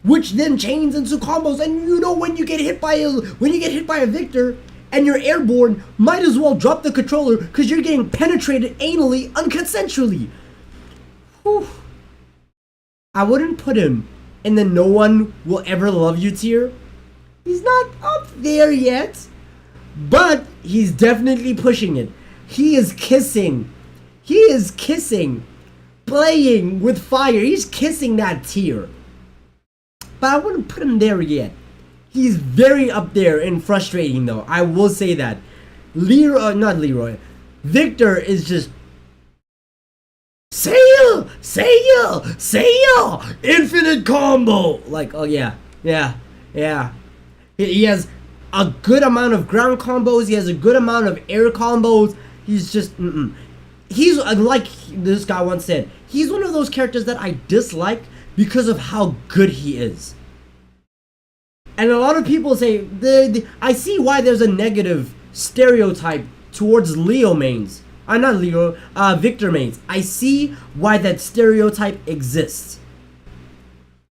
which then chains into combos. And you know, when you get hit by a Victor and you're airborne, might as well drop the controller because you're getting penetrated anally, unconsensually. Whew. I wouldn't put him in the no one will ever love you tier. He's not up there yet, but he's definitely pushing it. He is kissing playing with fire. He's kissing that tier. But I wouldn't put him there yet. He's very up there and frustrating though. I will say that. Victor is just Sail! Infinite combo! Like, oh yeah. He has a good amount of ground combos. He has a good amount of air combos. He's just, He's, like this guy once said, he's one of those characters that I dislike because of how good he is. And a lot of people say, I see why there's a negative stereotype towards Leo mains. Victor mains. I see why that stereotype exists.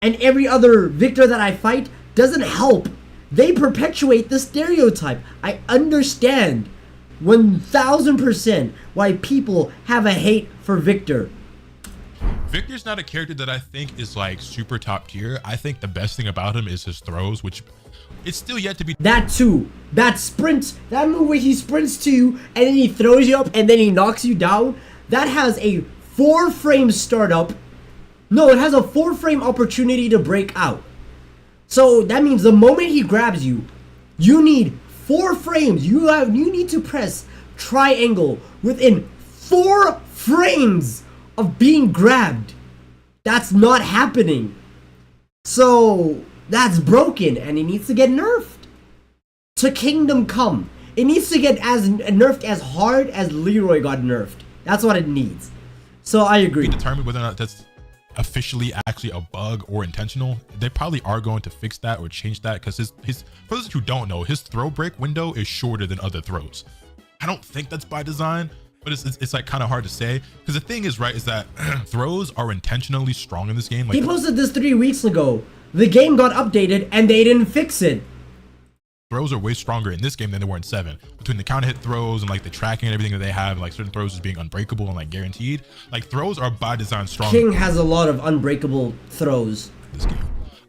And every other Victor that I fight doesn't help. They perpetuate the stereotype. I understand 1000% why people have a hate for Victor. Victor's not a character that I think is like super top tier. I think the best thing about him is his throws, which it's still yet to be. That too. That sprint, that move where he sprints to you and then he throws you up and then he knocks you down. That has a 4-frame startup. No, it has a 4-frame opportunity to break out. So that means the moment he grabs you, you need 4 frames. You need to press triangle within 4 frames of being grabbed. That's not happening. So that's broken and it needs to get nerfed. To Kingdom Come, it needs to get nerfed as hard as Leroy got nerfed. That's what it needs. So I agree. Determine whether or not that's officially actually a bug or intentional. They probably are going to fix that or change that, because his for those who don't know, his throw break window is shorter than other throws. I don't think that's by design, but it's like kind of hard to say, because the thing is, right, is that throws are intentionally strong in this game. Like, he posted this 3 weeks ago. The game got updated and they didn't fix it. Throws are way stronger in this game than they were in 7. Between the counter hit throws and like the tracking and everything that they have, like certain throws as being unbreakable and like guaranteed, like throws are by design strong. King has a lot of unbreakable throws. This game.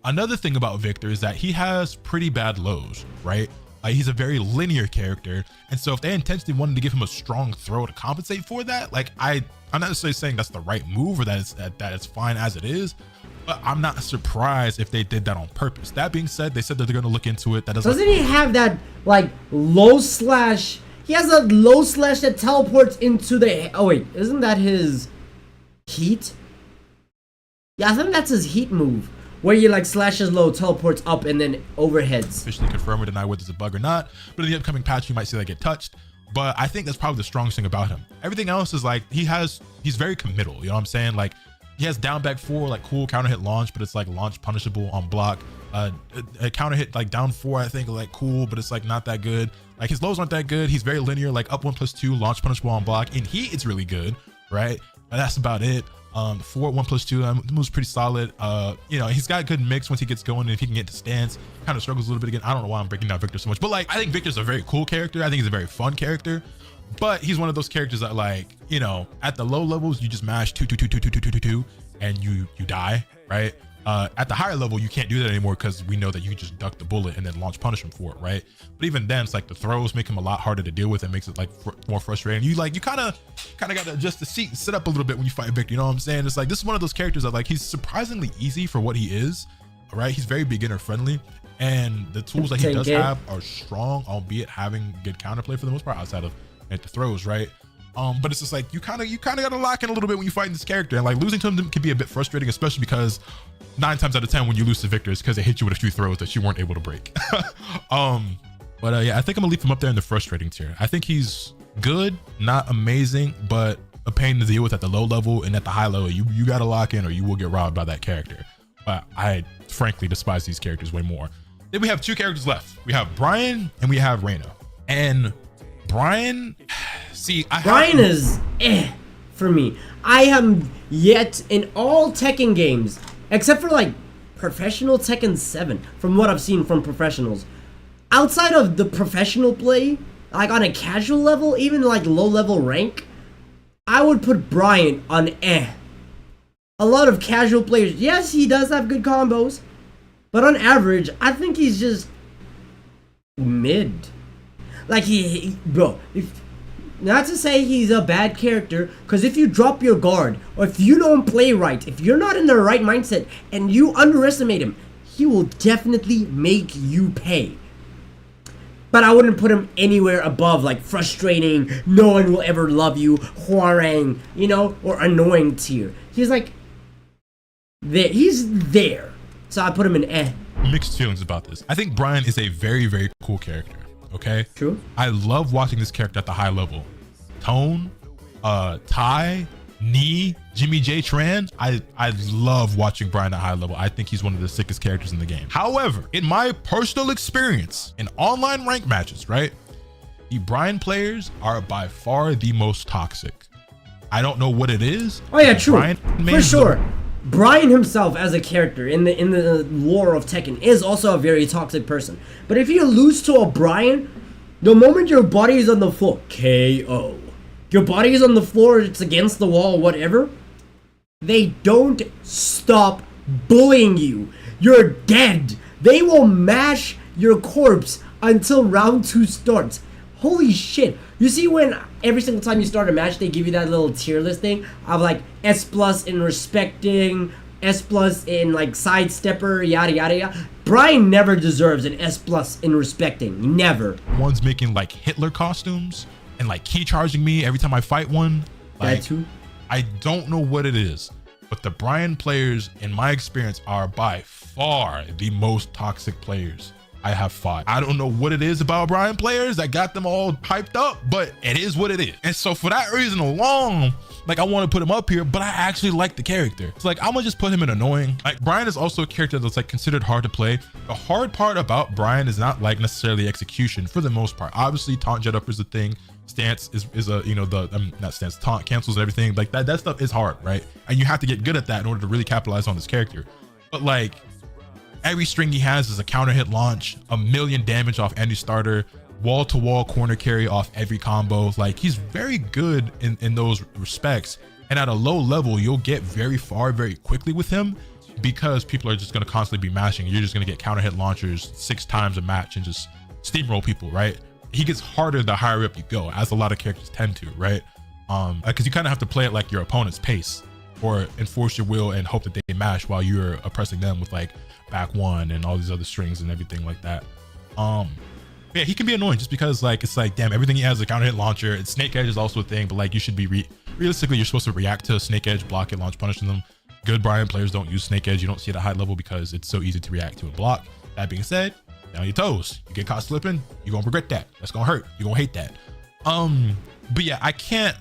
Another thing about Victor is that he has pretty bad lows, right? He's a very linear character, and so if they intentionally wanted to give him a strong throw to compensate for that, like I'm not necessarily saying that's the right move or that it's fine as it is, but I'm not surprised if they did that on purpose. That being said, they said that they're going to look into it. That doesn't he have that like low slash? He has a low slash that teleports into the. Oh wait, isn't that his heat? Yeah, I think that's his heat move, where you like slashes low, teleports up, and then overheads. Officially confirm or deny whether it's a bug or not, but in the upcoming patch you might see that get touched. But I think that's probably the strongest thing about him. Everything else is like he's very committal, you know what I'm saying? Like he has down back 4, like cool counter hit launch, but it's like launch punishable on block. A counter hit like down 4, I think, like cool, but it's like not that good. Like his lows aren't that good. He's very linear, like up 1+2, launch punishable on block. In heat it's really good, right? But that's about it. 4 1+2, the move's pretty solid. You know, he's got a good mix once he gets going, and if he can get to stance, kind of struggles a little bit again. I don't know why I'm breaking down Victor so much, but like I think Victor's a very cool character. I think he's a very fun character, but he's one of those characters that, like, you know, at the low levels you just mash 2 and you die, right? At the higher level you can't do that anymore, because we know that you just duck the bullet and then launch punish him for it, right? But even then it's like the throws make him a lot harder to deal with and makes it like more frustrating. You kind of got to adjust the seat and sit up a little bit when you fight Victor, you know what I'm saying? It's like this is one of those characters that like he's surprisingly easy for what he is, all right? He's very beginner friendly, and the tools that he does Tekken. have are strong, albeit having good counterplay for the most part outside of at the throws, right? But it's just like you kind of gotta lock in a little bit when you fight this character, and like losing to him can be a bit frustrating, especially because 9 times out of 10 when you lose to Victor, it's because they hit you with a few throws that you weren't able to break. But yeah, I think I'm gonna leave him up there in the frustrating tier. I think he's good, not amazing, but a pain to deal with at the low level, and at the high level, you gotta lock in or you will get robbed by that character. But I frankly despise these characters way more. Then we have 2 characters left. We have Brian and we have Reyna. And Brian, see, Brian is for me. I am yet in all Tekken games, except for like professional Tekken 7, from what I've seen from professionals. Outside of the professional play, like on a casual level, even like low level rank, I would put Brian on A lot of casual players, yes, he does have good combos, but on average, I think he's just mid. Like bro, not to say he's a bad character, because if you drop your guard, or if you don't play right, if you're not in the right mindset, and you underestimate him, he will definitely make you pay. But I wouldn't put him anywhere above like frustrating, no one will ever love you, Huarang, you know, or annoying tier. He's like, he's there. So I put him in Mixed feelings about this. I think Brian is a very, very cool character. Okay. True. I love watching this character at the high level. Tone, Ty, Knee, Jimmy J Tran. I love watching Brian at high level. I think he's one of the sickest characters in the game. However, in my personal experience in online rank matches, right, the Brian players are by far the most toxic. I don't know what it is. Oh yeah, true. Brian for sure. Brian himself as a character in the lore of Tekken is also a very toxic person. But if you lose to a Brian, the moment your body is on the floor, KO. Your body is on the floor, it's against the wall, whatever. They don't stop bullying you. You're dead. They will mash your corpse until round 2 starts. Holy shit. You see when every single time you start a match, they give you that little tier list thing of like S+ in respecting, S+ in like sidestepper, yada yada yada. Brian never deserves an S+ in respecting. Never. One's making like Hitler costumes and like key charging me every time I fight one. Like, that too. I don't know what it is, but the Brian players, in my experience, are by far the most toxic players I have fought. I don't know what it is about Brian players that got them all hyped up, but it is what it is. And so for that reason alone, like I want to put him up here, but I actually like the character. It's like, I'm gonna just put him in annoying. Like Brian is also a character that's like considered hard to play. The hard part about Brian is not like necessarily execution for the most part. Obviously taunt jet up is a thing. Stance is a, you know, not stance, taunt cancels and everything like that stuff is hard, right? And you have to get good at that in order to really capitalize on this character. But like every string he has is a counter hit launch, 1,000,000 damage off any starter, wall to wall corner carry off every combo. Like he's very good in those respects. And at a low level, you'll get very far very quickly with him because people are just going to constantly be mashing. You're just going to get counter hit launchers 6 times a match and just steamroll people, right? He gets harder the higher up you go, as a lot of characters tend to, right? Because you kind of have to play it like your opponent's pace or enforce your will and hope that they mash while you're oppressing them with like back one and all these other strings and everything like that. Yeah, he can be annoying just because like it's like, damn, everything he has is a counter hit launcher. And snake edge is also a thing, but like you should be realistically, you're supposed to react to snake edge, block it, launch punishing them. Good Brian players don't use snake edge. You don't see it at high level because it's so easy to react to a block. That being said, down your toes. You get caught slipping, you're gonna regret that. That's gonna hurt. You're gonna hate that. But yeah, I can't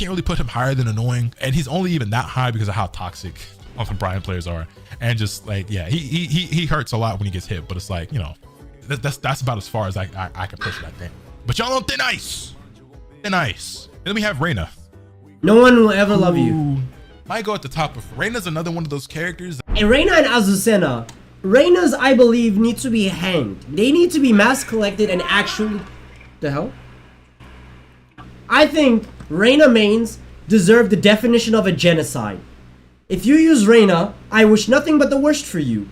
really put him higher than annoying, and he's only even that high because of how toxic often Brian players are. And just like, yeah, he hurts a lot when he gets hit, but it's like, you know, that's about as far as I can push that thing. But y'all on thin ice. Thin ice. And then we have Reyna. No one will ever love you. Might go at the top of Reyna's another one of those characters. And Reyna and Azucena, Reyna's, I believe, need to be hanged. They need to be mass collected and actually... The hell? I think Reyna mains deserve the definition of a genocide. If you use Reyna, I wish nothing but the worst for you.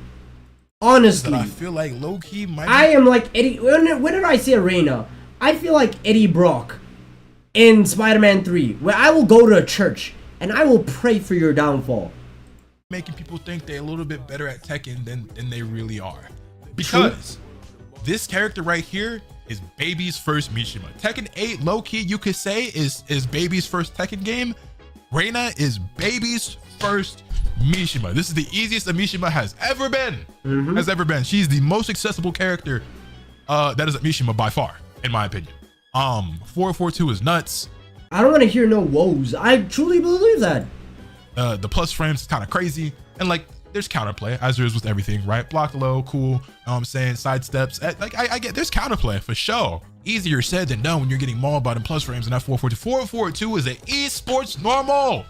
Honestly. I feel like low-key might... I am like Eddie... Whenever I see a Reyna, I feel like Eddie Brock in Spider-Man 3, where I will go to a church and I will pray for your downfall. Making people think they're a little bit better at Tekken than they really are. Because this character right here is Baby's first Mishima. Tekken 8, low-key, you could say, is Baby's first Tekken game. Reina is Baby's first Mishima. This is the easiest a Mishima has ever been. She's the most accessible character that is a Mishima by far, in my opinion. 442 is nuts. I don't want to hear no woes. I truly believe that. The plus frames is kind of crazy, and like there's counterplay as there is with everything, right? Block low, cool. Know what I'm saying? Side steps. Like I get there's counterplay for sure. Easier said than done when you're getting mauled by them plus frames in that 442. 442 is a esports normal.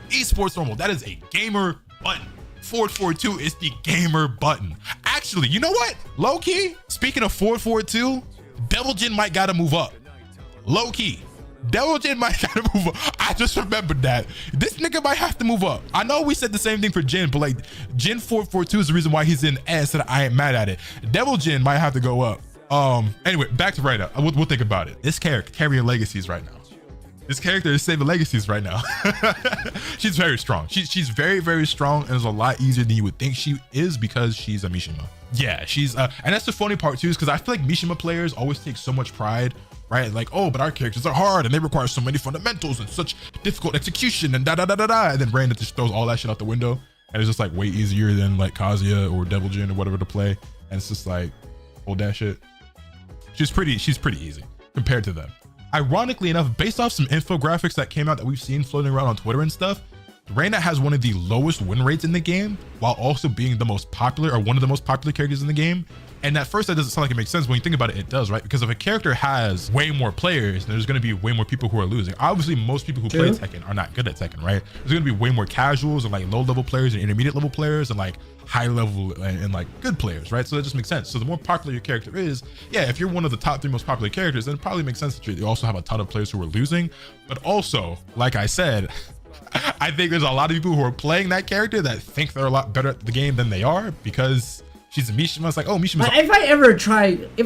Esports normal. That is a gamer button. 442 is the gamer button. Actually, you know what? Low key, speaking of 442, Devil Jin might gotta move up. Low key. Devil Jin might gotta move up. I just remembered that. This nigga might have to move up. I know we said the same thing for Jin, but like Jin 442 is the reason why he's in S, and I ain't mad at it. Devil Jin might have to go up. Anyway, back to Reina. We'll think about it. This character carrying legacies right now. This character is saving legacies right now. She's very strong. She's very, very strong, and it's a lot easier than you would think she is because she's a Mishima. Yeah, she's and that's the funny part too, is because I feel like Mishima players always take so much pride, right? Like, oh, but our characters are hard and they require so many fundamentals and such difficult execution and and then Reina just throws all that shit out the window, and it's just like way easier than like Kazuya or Devil Jin or whatever to play, and it's just like, hold that shit. She's pretty easy compared to them. Ironically enough, based off some infographics that came out that we've seen floating around on Twitter and stuff, Reina has one of the lowest win rates in the game while also being the most popular, or one of the most popular characters in the game. And at first that doesn't sound like it makes sense. When you think about it, it does, right? Because if a character has way more players, there's going to be way more people who are losing. Obviously, most people who play Tekken are not good at Tekken, right? There's going to be way more casuals and like low level players and intermediate level players and like high level and like good players, right? So that just makes sense. So the more popular your character is, yeah, if you're one of the top 3 most popular characters, then it probably makes sense that you also have a ton of players who are losing. But also, like I said, I think there's a lot of people who are playing that character that think they're a lot better at the game than they are because she's a Mishima. It's like, oh, Mishima's. If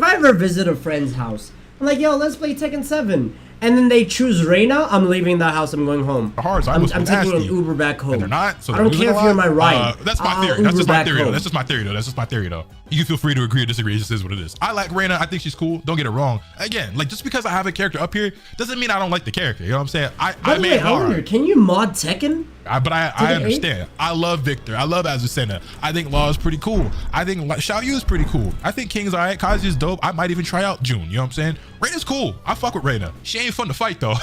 I ever visit a friend's house, I'm like, yo, let's play Tekken 7. And then they choose Reina, I'm leaving the house, I'm going home. I'm taking an Uber back home. And they're not, so I don't care if you're my ride. That's my theory. That's just my theory, though. That's just my theory, though. You can feel free to agree or disagree. It just is what it is. I like Reina. I think she's cool. Don't get it wrong. Again, like just because I have a character up here doesn't mean I don't like the character. You know what I'm saying? By the way, I wonder, can you mod Tekken? But I understand. I love Victor. I love Azucena. I think Law is pretty cool. I think Xiao Yu is pretty cool. I think King's alright. Kazuya's dope. I might even try out June. You know what I'm saying? Reina's cool. I fuck with Reina. She ain't fun to fight though.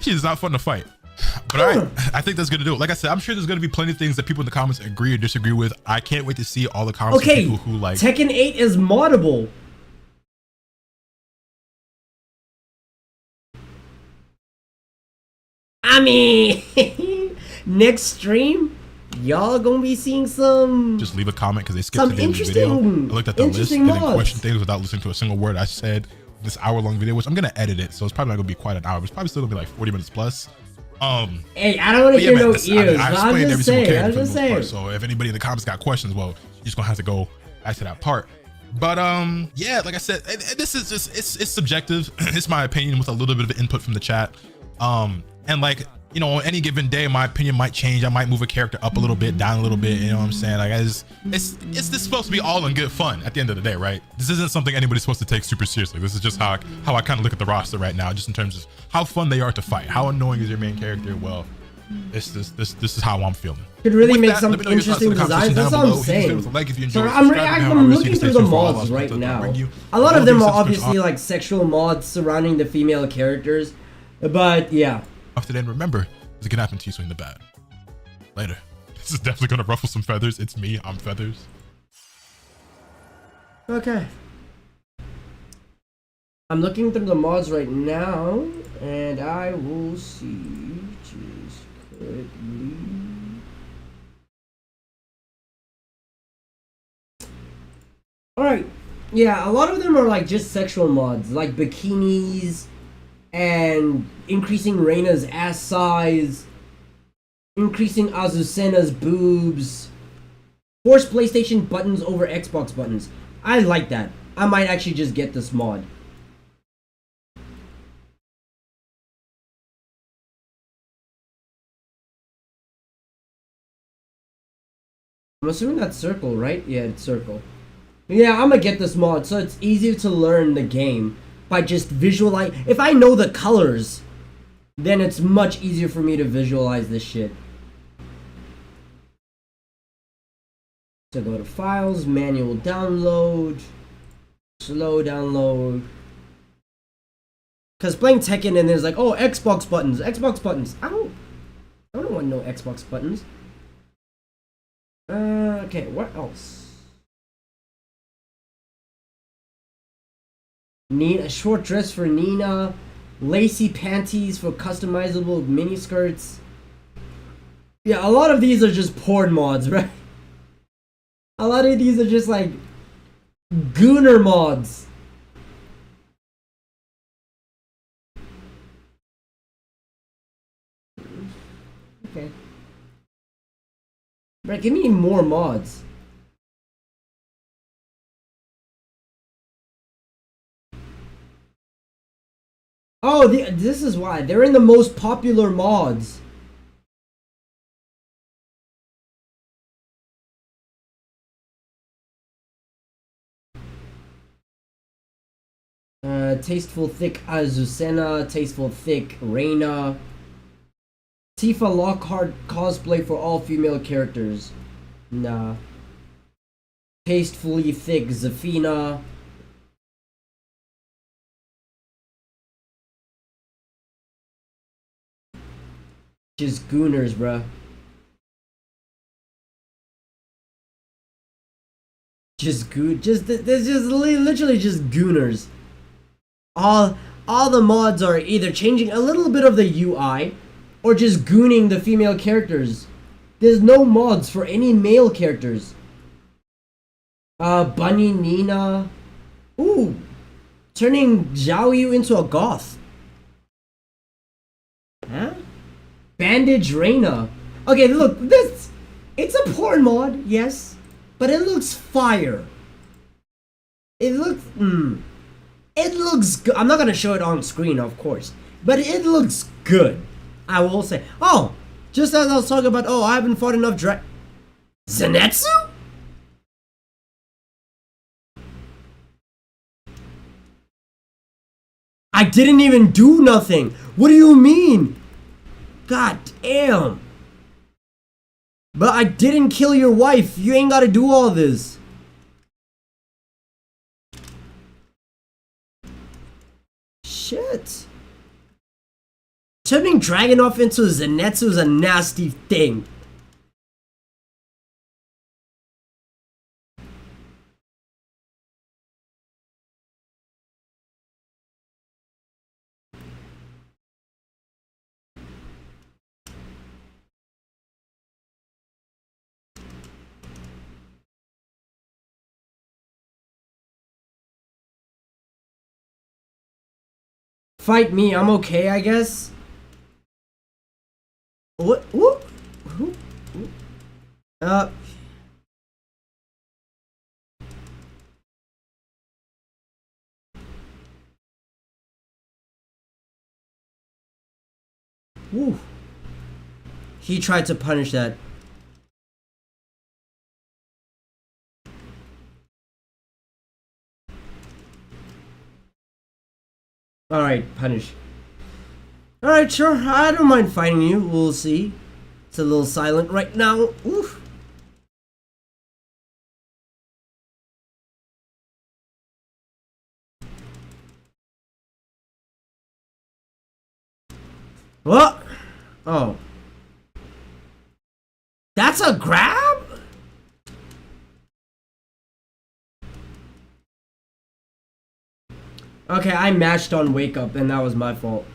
She's not fun to fight. But all right, I think that's gonna do it. Like I said, I'm sure there's gonna be plenty of things that people in the comments agree or disagree with. I can't wait to see all the comments from people who like. Tekken 8 is moddable. I mean, next stream, y'all gonna be seeing some. Just leave a comment because they skipped the beginning of the video. I looked at the list and then questioned things without listening to a single word I said. This hour-long video, which I'm gonna edit it, so it's probably not gonna be quite an hour. It's probably still gonna be like 40 minutes plus. Hey, I don't want to hear no ears. I'm just saying. So if anybody in the comments got questions, well, you're just gonna have to go back to that part. But yeah, like I said, this is just it's subjective. It's my opinion with a little bit of input from the chat. And like, you know, on any given day, my opinion might change. I might move a character up a little bit, down a little bit. You know what I'm saying? Like, it's this supposed to be all in good fun at the end of the day, right? This isn't something anybody's supposed to take super seriously. This is just how I kind of look at the roster right now, just in terms of how fun they are to fight. How annoying is your main character? Well, this is how I'm feeling. Could really make some interesting designs. That's what I'm saying. So I'm looking through the mods right now. A lot of them are obviously like sexual mods surrounding the female characters, but yeah. After then, remember, this can happen to you swing the bat. Later. This is definitely gonna ruffle some feathers. It's me, I'm Feathers. Okay. I'm looking through the mods right now, and I will see just quickly. Alright, yeah, a lot of them are like just sexual mods, like bikinis, and increasing Reina's ass size, increasing Azucena's boobs, force PlayStation buttons over Xbox buttons. I like that. I might actually just get this mod. I'm assuming that's circle, right? Yeah, it's circle. Yeah, I'm gonna get this mod so it's easier to learn the game by just visualize. If I know the colors, then it's much easier for me to visualize this shit. So go to files, manual download, slow download. Cause playing Tekken and there's like, oh, Xbox buttons. I don't want no Xbox buttons. Okay, what else? A short dress for Nina, lacy panties for customizable miniskirts. Yeah, a lot of these are just porn mods, right? A lot of these are just like gooner mods. Okay. Right, give me more mods. Oh, this is why. They're in the most popular mods. Tasteful Thick Azucena, Tasteful Thick Reina. Tifa Lockhart cosplay for all female characters. Nah. Tastefully Thick Zafina. Just gooners, bruh. There's just literally just gooners. All the mods are either changing a little bit of the UI or just gooning the female characters. There's no mods for any male characters. Bunny Nina. Ooh. Turning Xiaoyu into a goth. Huh? Bandage Reina. Okay, look, it's a porn mod, yes, but it looks fire. It looks good. I'm not gonna show it on screen, of course, but it looks good. I will say. Oh, just as I was talking about, I haven't fought enough Zenitsu? I didn't even do nothing. What do you mean? God damn. But I didn't kill your wife. You ain't gotta do all this. Shit. Turning Dragunov into Zenitsu is a nasty thing. Fight me, I'm okay, I guess. What? Woo. He tried to punish that. Alright, punish. Alright, sure. I don't mind fighting you. We'll see. It's a little silent right now. Oof. What? Oh. That's a grab? Okay, I mashed on wake up and that was my fault.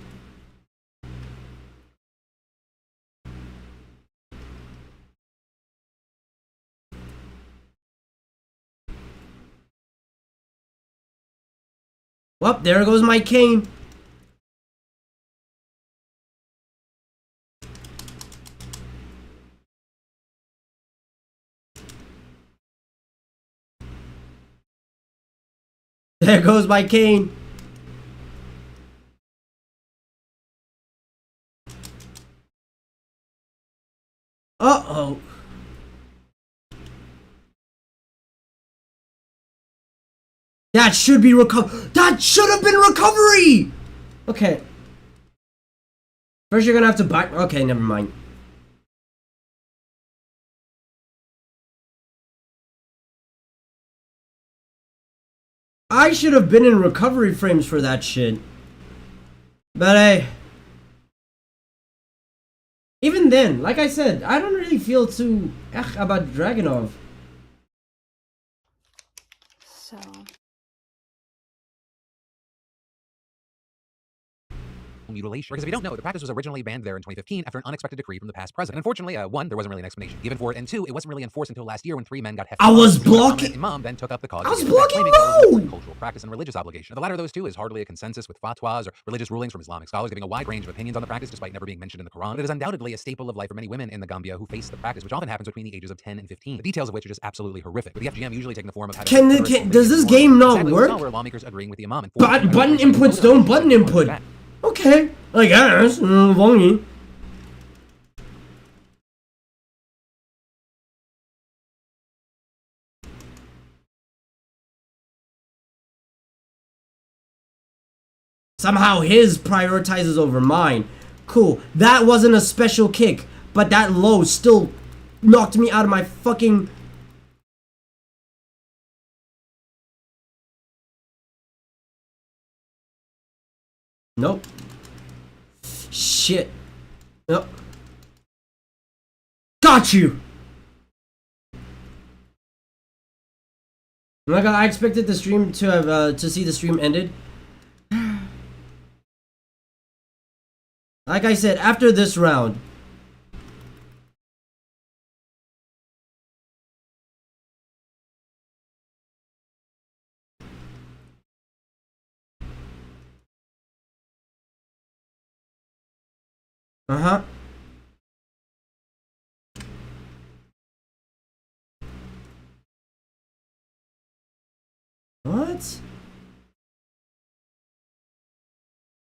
Well, there goes my cane. There goes my cane. Uh-oh. That should be that should have been recovery! Okay. First you're gonna have to buy. Okay, never mind. I should have been in recovery frames for that shit. But hey. Even then, like I said, I don't really feel too about Dragunov. So... mutilation. Because if you don't know, the practice was originally banned there in 2015 after an unexpected decree from the past president. Unfortunately, one, there wasn't really an explanation given for it, and two, it wasn't really enforced until last year when 3 men got hefty. I was blocking. Imam then took up the cause. I was blocking road. Cultural practice and religious obligation. The latter of those two is hardly a consensus, with fatwas or religious rulings from Islamic scholars giving a wide range of opinions on the practice despite never being mentioned in the Quran. But it is undoubtedly a staple of life for many women in the Gambia who face the practice, which often happens between the ages of 10 and 15. The details of which are just absolutely horrific. With the FGM usually taking the form of having does this game not work? Where lawmakers agreeing with the Imam and button inputs don't button input. Okay, I guess. Somehow his prioritizes over mine. Cool. That wasn't a special kick, but that low still knocked me out of my fucking... Nope. Shit. Nope. Got you! Oh my god, I expected the stream to have, to see the stream ended. Like I said, after this round. Uh-huh. What?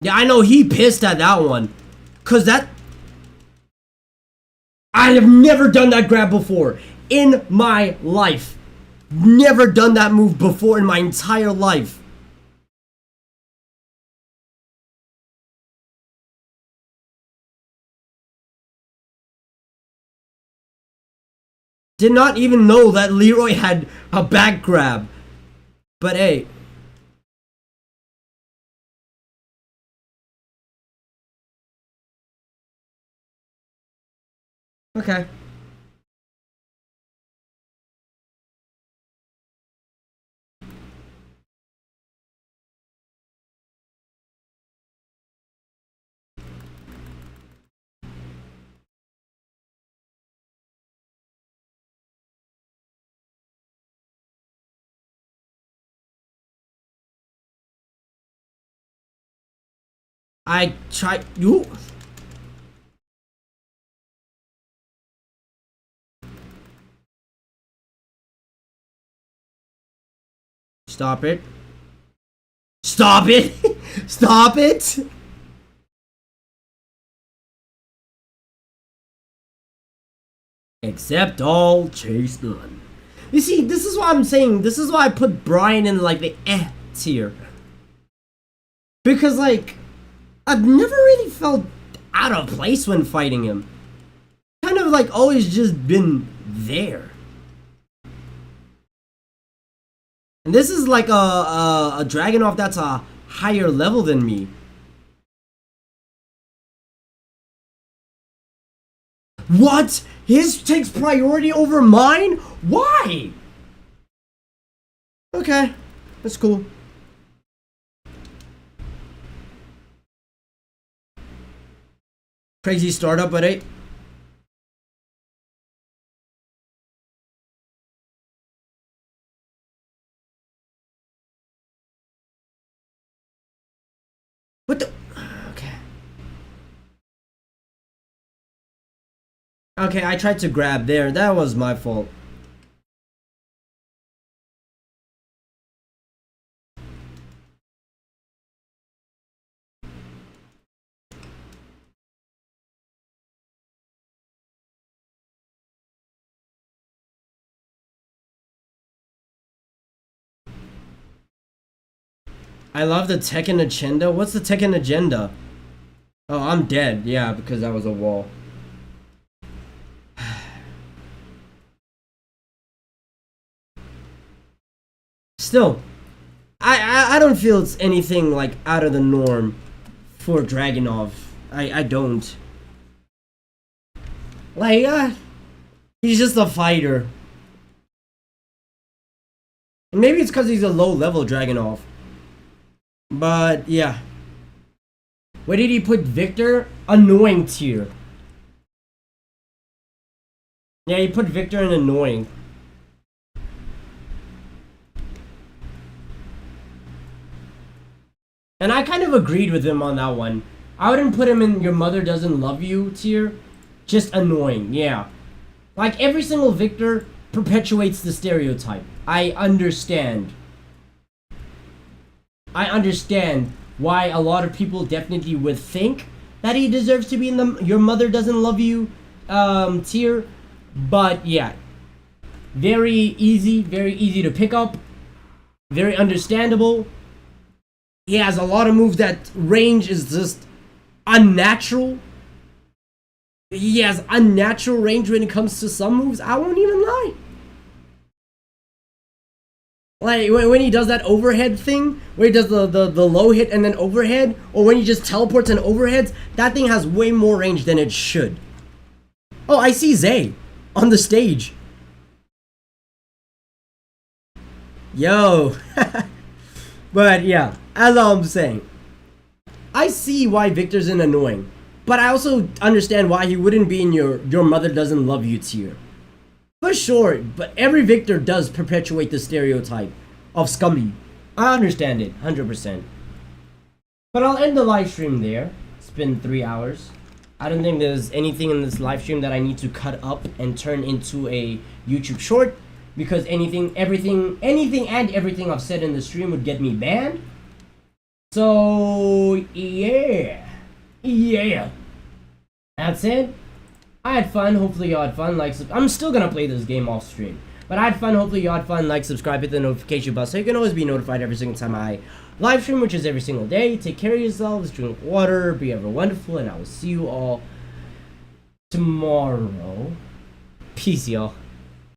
Yeah, I know he pissed at that one. Cause that... I have never done that grab before. In my life. Never done that move before in my entire life. Did not even know that Leroy had a back grab. But hey. Okay. I tried you. Stop it. Stop it. Stop it. Except all chase none. You see, this is what I'm saying. This is why I put Brian in like the tier. Because like, I've never really felt out of place when fighting him. Kind of like always just been there. And this is like a Dragunov that's a higher level than me. What? His takes priority over mine? Why? Okay, that's cool. Crazy startup, but hey. What the? Okay. Okay, I tried to grab there. That was my fault. I love the Tekken agenda. What's the Tekken agenda? Oh, I'm dead. Yeah, because that was a wall. Still, I don't feel it's anything like out of the norm for Dragunov. I don't. Like, he's just a fighter. Maybe it's because he's a low-level Dragunov. But, yeah. Where did he put Victor? Annoying tier. Yeah, he put Victor in annoying. And I kind of agreed with him on that one. I wouldn't put him in your mother doesn't love you tier. Just annoying, yeah. Like, every single Victor perpetuates the stereotype. I understand. I understand why a lot of people definitely would think that he deserves to be in the your mother doesn't love you tier. But yeah, very easy to pick up. Very understandable. He has a lot of moves that range is just unnatural. He has unnatural range when it comes to some moves. I won't even lie. Like, when he does that overhead thing, where he does the low hit and then overhead, or when he just teleports and overheads, that thing has way more range than it should. Oh, I see Zay on the stage. Yo. But yeah, as I'm saying, I see why Victor's an annoying, but I also understand why he wouldn't be in your mother doesn't love you tier. For sure, but every Victor does perpetuate the stereotype of scummy. I understand it, 100%. But I'll end the live stream there. It's been 3 hours. I don't think there's anything in this live stream that I need to cut up and turn into a YouTube short, because anything and everything I've said in the stream would get me banned. So yeah. That's it. I had fun. Hopefully you had fun. I'm still gonna play this game off stream, but I had fun. Hopefully you had fun. Like, subscribe, hit the notification bell so you can always be notified every single time I live stream, which is every single day. Take care of yourselves, drink water, be ever wonderful, and I will see you all tomorrow. Peace, y'all.